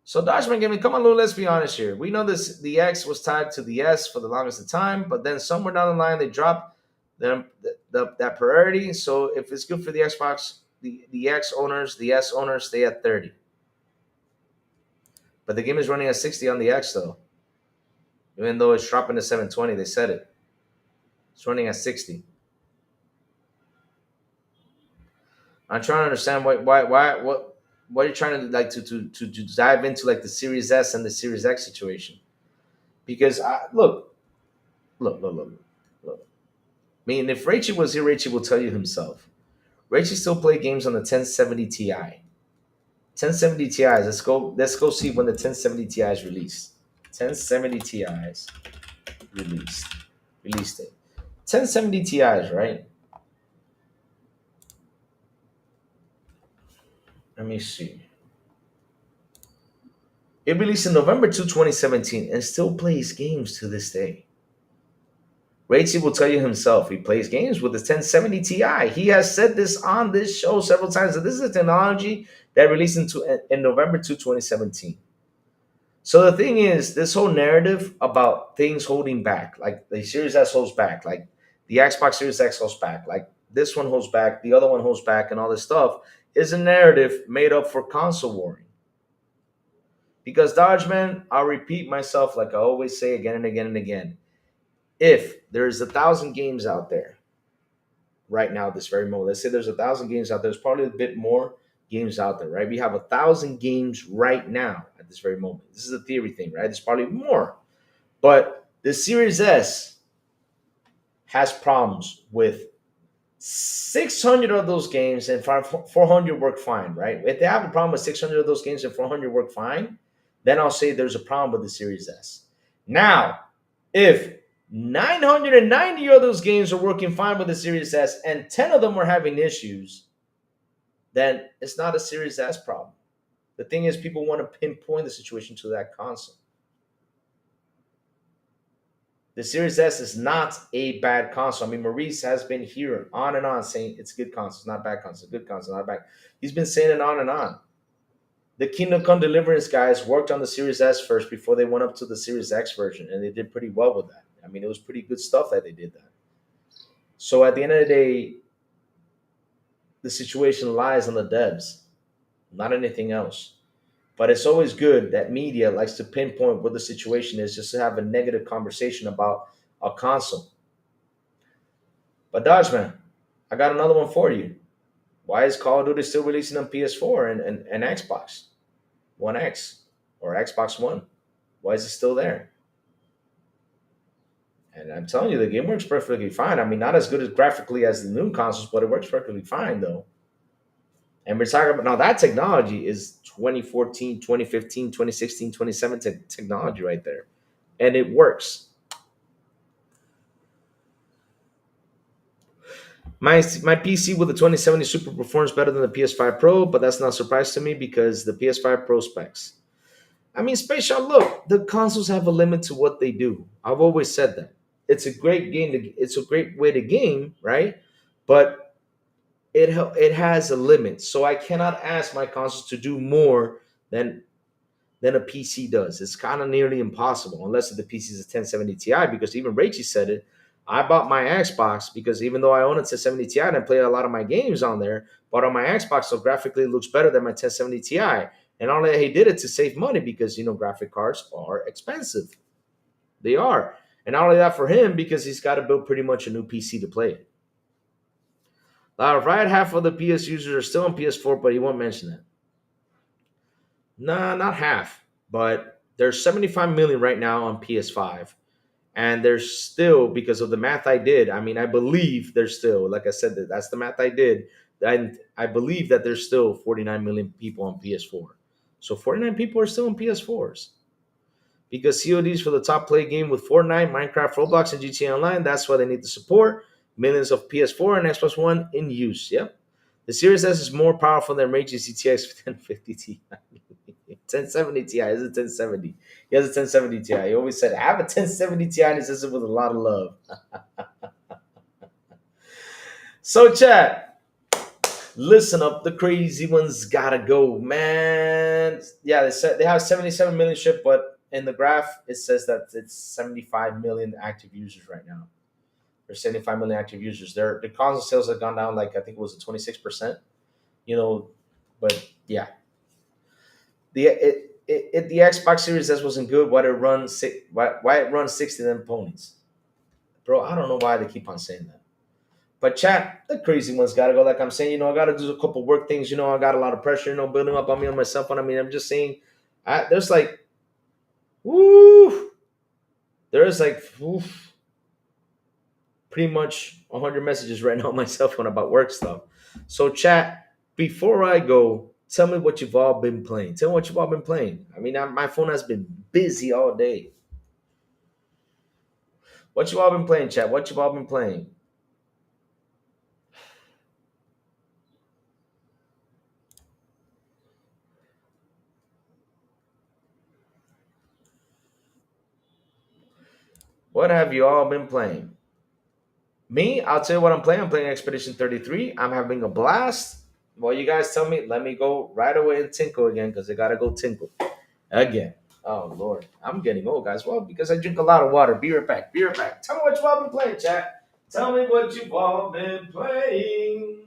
So Dodgeman Gaming, come on, Lou, let's be honest here. We know the X was tied to the S for the longest of time, but then somewhere down the line they dropped that priority. So if it's good for the Xbox, the X owners, the S owners stay at 30. But the game is running at 60 on the X though. Even though it's dropping to 720, they said it. It's running at 60. I'm trying to understand what you're trying to like to dive into like the Series S and the Series X situation. Because look. I mean, if Rachie was here, Rachie will tell you himself. Rachie still play games on the 1070 Ti. 1070 Ti's. Let's go see when the 1070 Ti is released. 1070 Ti's release date. 1070 Ti's, right? Let me see. It released in November 2, 2017 and still plays games to this day. Rachie will tell you himself he plays games with his 1070 Ti. He has said this on this show several times that this is a technology that released in November 2, 2017. So the thing is, this whole narrative about things holding back, like the Series S holds back, like the Xbox Series X holds back, like this one holds back, the other one holds back, and all this stuff, is a narrative made up for console warring. Because Dodgeman, I'll repeat myself like I always say again and again and again. If there's 1,000 games out there right now, this very moment, let's say there's 1,000 games out there, there's probably a bit more games out there, right? We have 1,000 games right now at this very moment. This is a theory thing, right? There's probably more. But the Series S has problems with 600 of those games and 400 work fine, right? If they have a problem with 600 of those games and 400 work fine, then I'll say there's a problem with the Series S. Now, if 990 of those games are working fine with the Series S and 10 of them are having issues, then it's not a Series S problem. The thing is, people want to pinpoint the situation to that console. The Series S is not a bad console. I mean, Maurice has been here on and on saying it's a good console, it's not a bad console, good console, not bad. He's been saying it on and on. The Kingdom Come Deliverance guys worked on the Series S first before they went up to the Series X version, and they did pretty well with that. I mean, it was pretty good stuff that they did that. So at the end of the day, the situation lies on the devs, not anything else. But it's always good that media likes to pinpoint what the situation is just to have a negative conversation about a console. But Dodgeman, I got another one for you. Why is Call of Duty still releasing on PS4 and Xbox One X or Xbox One? Why is it still there? And I'm telling you, the game works perfectly fine. I mean, not as good as graphically as the new consoles, but it works perfectly fine, though. And we're talking about now that technology is 2014, 2015, 2016, 2017 technology right there. And it works. My PC with the 2070 Super performs better than the PS5 Pro, but that's not a surprise to me because the PS5 Pro specs. I mean, Space Shot, look, the consoles have a limit to what they do. I've always said that. It's a great game. It's a great way to game, right? But it has a limit, so I cannot ask my consoles to do more than a PC does. It's kind of nearly impossible unless the PC is a 1070 Ti. Because even Rachie said it. I bought my Xbox because even though I own a 1070 Ti and I play a lot of my games on there, but on my Xbox, so graphically it looks better than my 1070 Ti. And only he did it to save money because graphic cards are expensive. They are, and not only that for him because he's got to build pretty much a new PC to play it. Right, half of the PS users are still on PS4, but he won't mention that. Nah, not half, but there's 75 million right now on PS5. And there's still, because of the math I did, I mean, I believe there's still, like I said, that's the math I did. And I believe that there's still 49 million people on PS4. So 49 people are still on PS4s. Because CODs for the top play game with Fortnite, Minecraft, Roblox, and GTA Online, that's why they need the support. Millions of PS4 and Xbox One in use. Yep. The Series S is more powerful than Raging GTX 1050 Ti. 1070 Ti is a 1070. He has a 1070 Ti. He always said, I have a 1070 Ti, and he says it with a lot of love. So, chat, listen up. The crazy ones gotta go, man. Yeah, they have 77 million shipped, but in the graph, it says that it's 75 million active users right now. There's 75 million active users. The console sales have gone down, like I think it was 26%. But yeah, the Xbox Series S wasn't good. Why it runs 60 them ponies, bro? I don't know why they keep on saying that. But chat, the crazy ones gotta go. Like I'm saying, I gotta do a couple work things. I got a lot of pressure, building up on me on my cell phone. I mean, I'm just saying, there's like, woo, there's like, oof, pretty much 100 messages right now on my cell phone about work stuff. So chat, before I go, tell me what you've all been playing. Tell me what you've all been playing. I mean, my phone has been busy all day. What you all been playing, chat? What you all been playing? What have you all been playing? Me, I'll tell you what I'm playing. I'm playing Expedition 33. I'm having a blast. Well, you guys tell me, let me go right away and tinkle again because I got to go tinkle again. Oh, Lord. I'm getting old, guys. Well, because I drink a lot of water. Be right back. Be right back. Tell me what you all been playing, chat. Tell me what you've all been playing.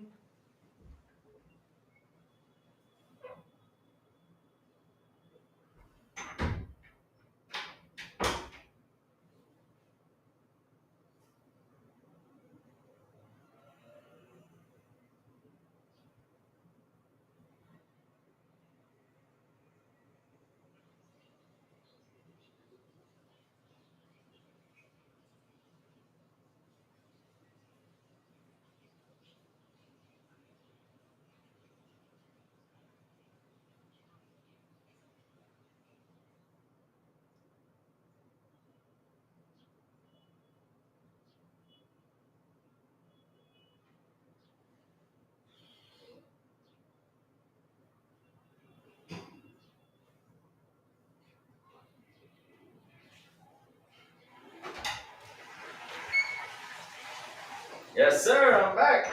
Yes, sir. I'm back.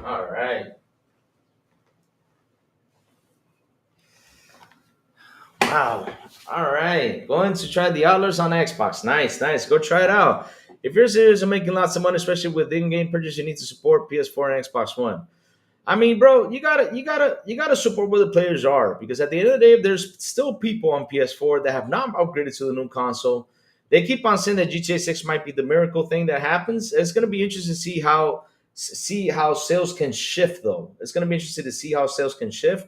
All right. Wow. All right. Going to try the Outlaws on Xbox. Nice, nice. Go try it out. If you're serious and making lots of money, especially with in-game purchase, you need to support PS4 and Xbox One. I mean, bro, you gotta support where the players are because at the end of the day, there's still people on PS4 that have not upgraded to the new console. They keep on saying that GTA 6 might be the miracle thing that happens. It's gonna be interesting to see how sales can shift, though. It's gonna be interesting to see how sales can shift.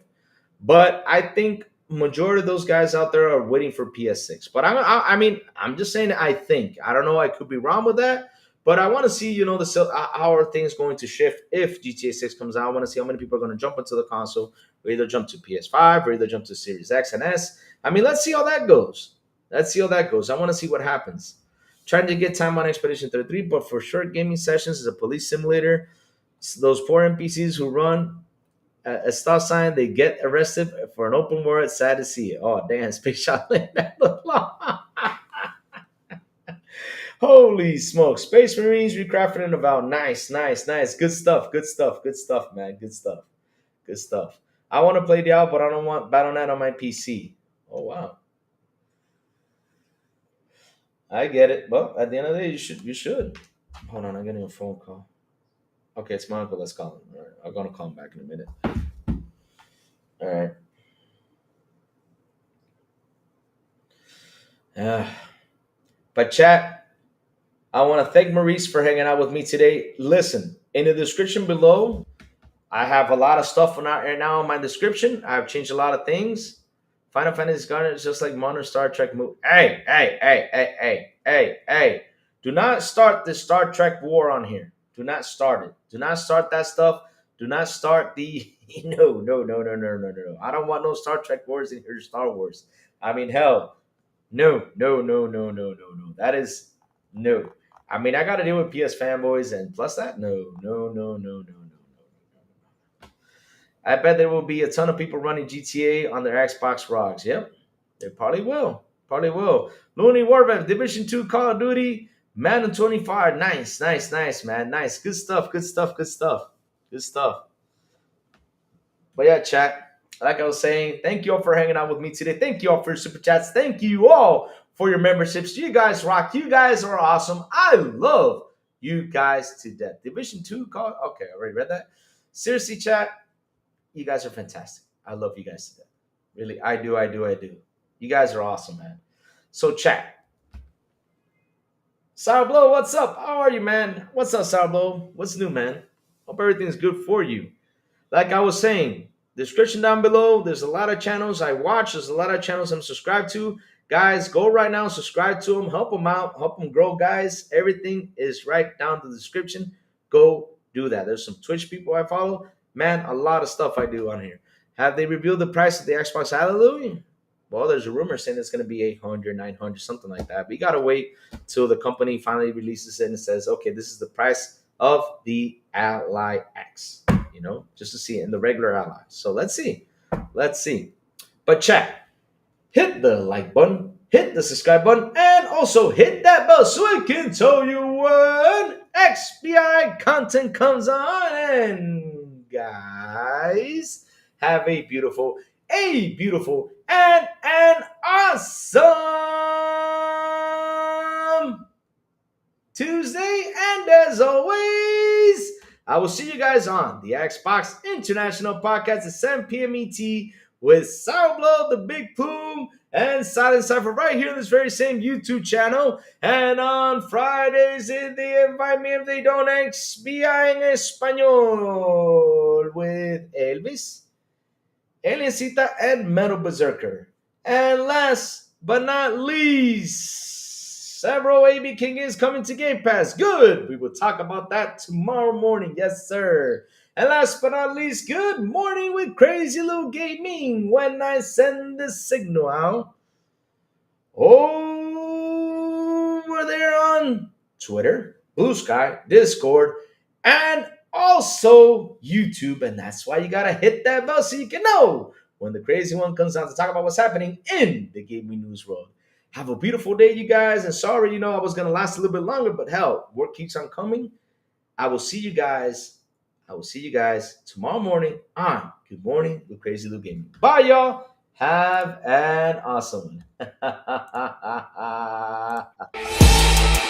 But I think majority of those guys out there are waiting for PS6. But I mean, I'm just saying. I think I don't know. I could be wrong with that. But I want to see, how are things going to shift if GTA 6 comes out. I want to see how many people are going to jump into the console, or either jump to PS5, or either jump to Series X and S. I mean, let's see how that goes. Let's see how that goes. I want to see what happens. Trying to get time on Expedition 33, but for short gaming sessions is a police simulator. Those poor NPCs who run a stop sign, they get arrested for an open world. It's sad to see it. Oh, damn, Space Shot that look long. Holy smoke. Space Marines recrafted in about nice, nice, nice. Good stuff, good stuff, good stuff, man. Good stuff. Good stuff. I want to play Diablo, but I don't want Battle.net on my PC. Oh, wow. I get it. Well, at the end of the day, you should. Hold on, I'm getting a phone call. Okay, it's my uncle. Let's call him. All right, I'm gonna call him back in a minute. All right. But chat, I want to thank Maurice for hanging out with me today. Listen, in the description below, I have a lot of stuff right now in my description. I've changed a lot of things. Final Fantasy Garden is just like modern Star Trek movie. Hey. Do not start the Star Trek war on here. Do not start it. Do not start that stuff. Do not start the no. I don't want no Star Trek wars in here. Star Wars. I mean, hell, no. That is no. I mean, I got to deal with PS fanboys, and plus that, no. I bet there will be a ton of people running GTA on their Xbox ROGs. Yep, they probably will. Looney Warbev, Division 2, Call of Duty, Madden 25. Nice, man. Nice. Good stuff. But yeah, chat, like I was saying, thank you all for hanging out with me today. Thank you all for your super chats. Thank you all for your memberships. You guys rock. You guys are awesome. I love you guys to death. Division 2, Call. Okay, I already read that. Seriously, chat, you guys are fantastic. I love you guys to death. Really, I do. You guys are awesome, man. So, chat. Sour Blow, what's up? How are you, man? What's up, Sour Blow? What's new, man? Hope everything's good for you. Like I was saying, description down below. There's a lot of channels I watch. There's a lot of channels I'm subscribed to. Guys, go right now, subscribe to them, help them out, help them grow, guys. Everything is right down in the description. Go do that. There's some Twitch people I follow. Man, a lot of stuff I do on here. Have they revealed the price of the Xbox Hallelujah? Well, there's a rumor saying it's going to be 800, 900, something like that. But you got to wait till the company finally releases it and says, okay, this is the price of the Ally X, just to see it in the regular Ally. So let's see. But chat, hit the like button, hit the subscribe button, and also hit that bell so it can tell you when XBI content comes on. And guys, have a beautiful, and an awesome Tuesday. And as always, I will see you guys on the Xbox International Podcast at 7 p.m. ET with Soundblow, the Big Plume, and Silent Cypher right here on this very same YouTube channel. And on Fridays, they invite me if they don't XBI en Español with Elvis, Aliencita, and Metal Berserker. And last but not least, several AB King is coming to Game Pass. Good. We will talk about that tomorrow morning. Yes, sir. And last but not least, good morning with Crazy Lou Gaming when I send the signal out over there on Twitter, Blue Sky, Discord, and also YouTube. And that's why you got to hit that bell so you can know when the crazy one comes out to talk about what's happening in the gaming news world. Have a beautiful day, you guys. And sorry, I was going to last a little bit longer, but hell, work keeps on coming. I will see you guys. I will see you guys tomorrow morning on Good Morning with Crazy Lou Gaming. Bye, y'all. Have an awesome one.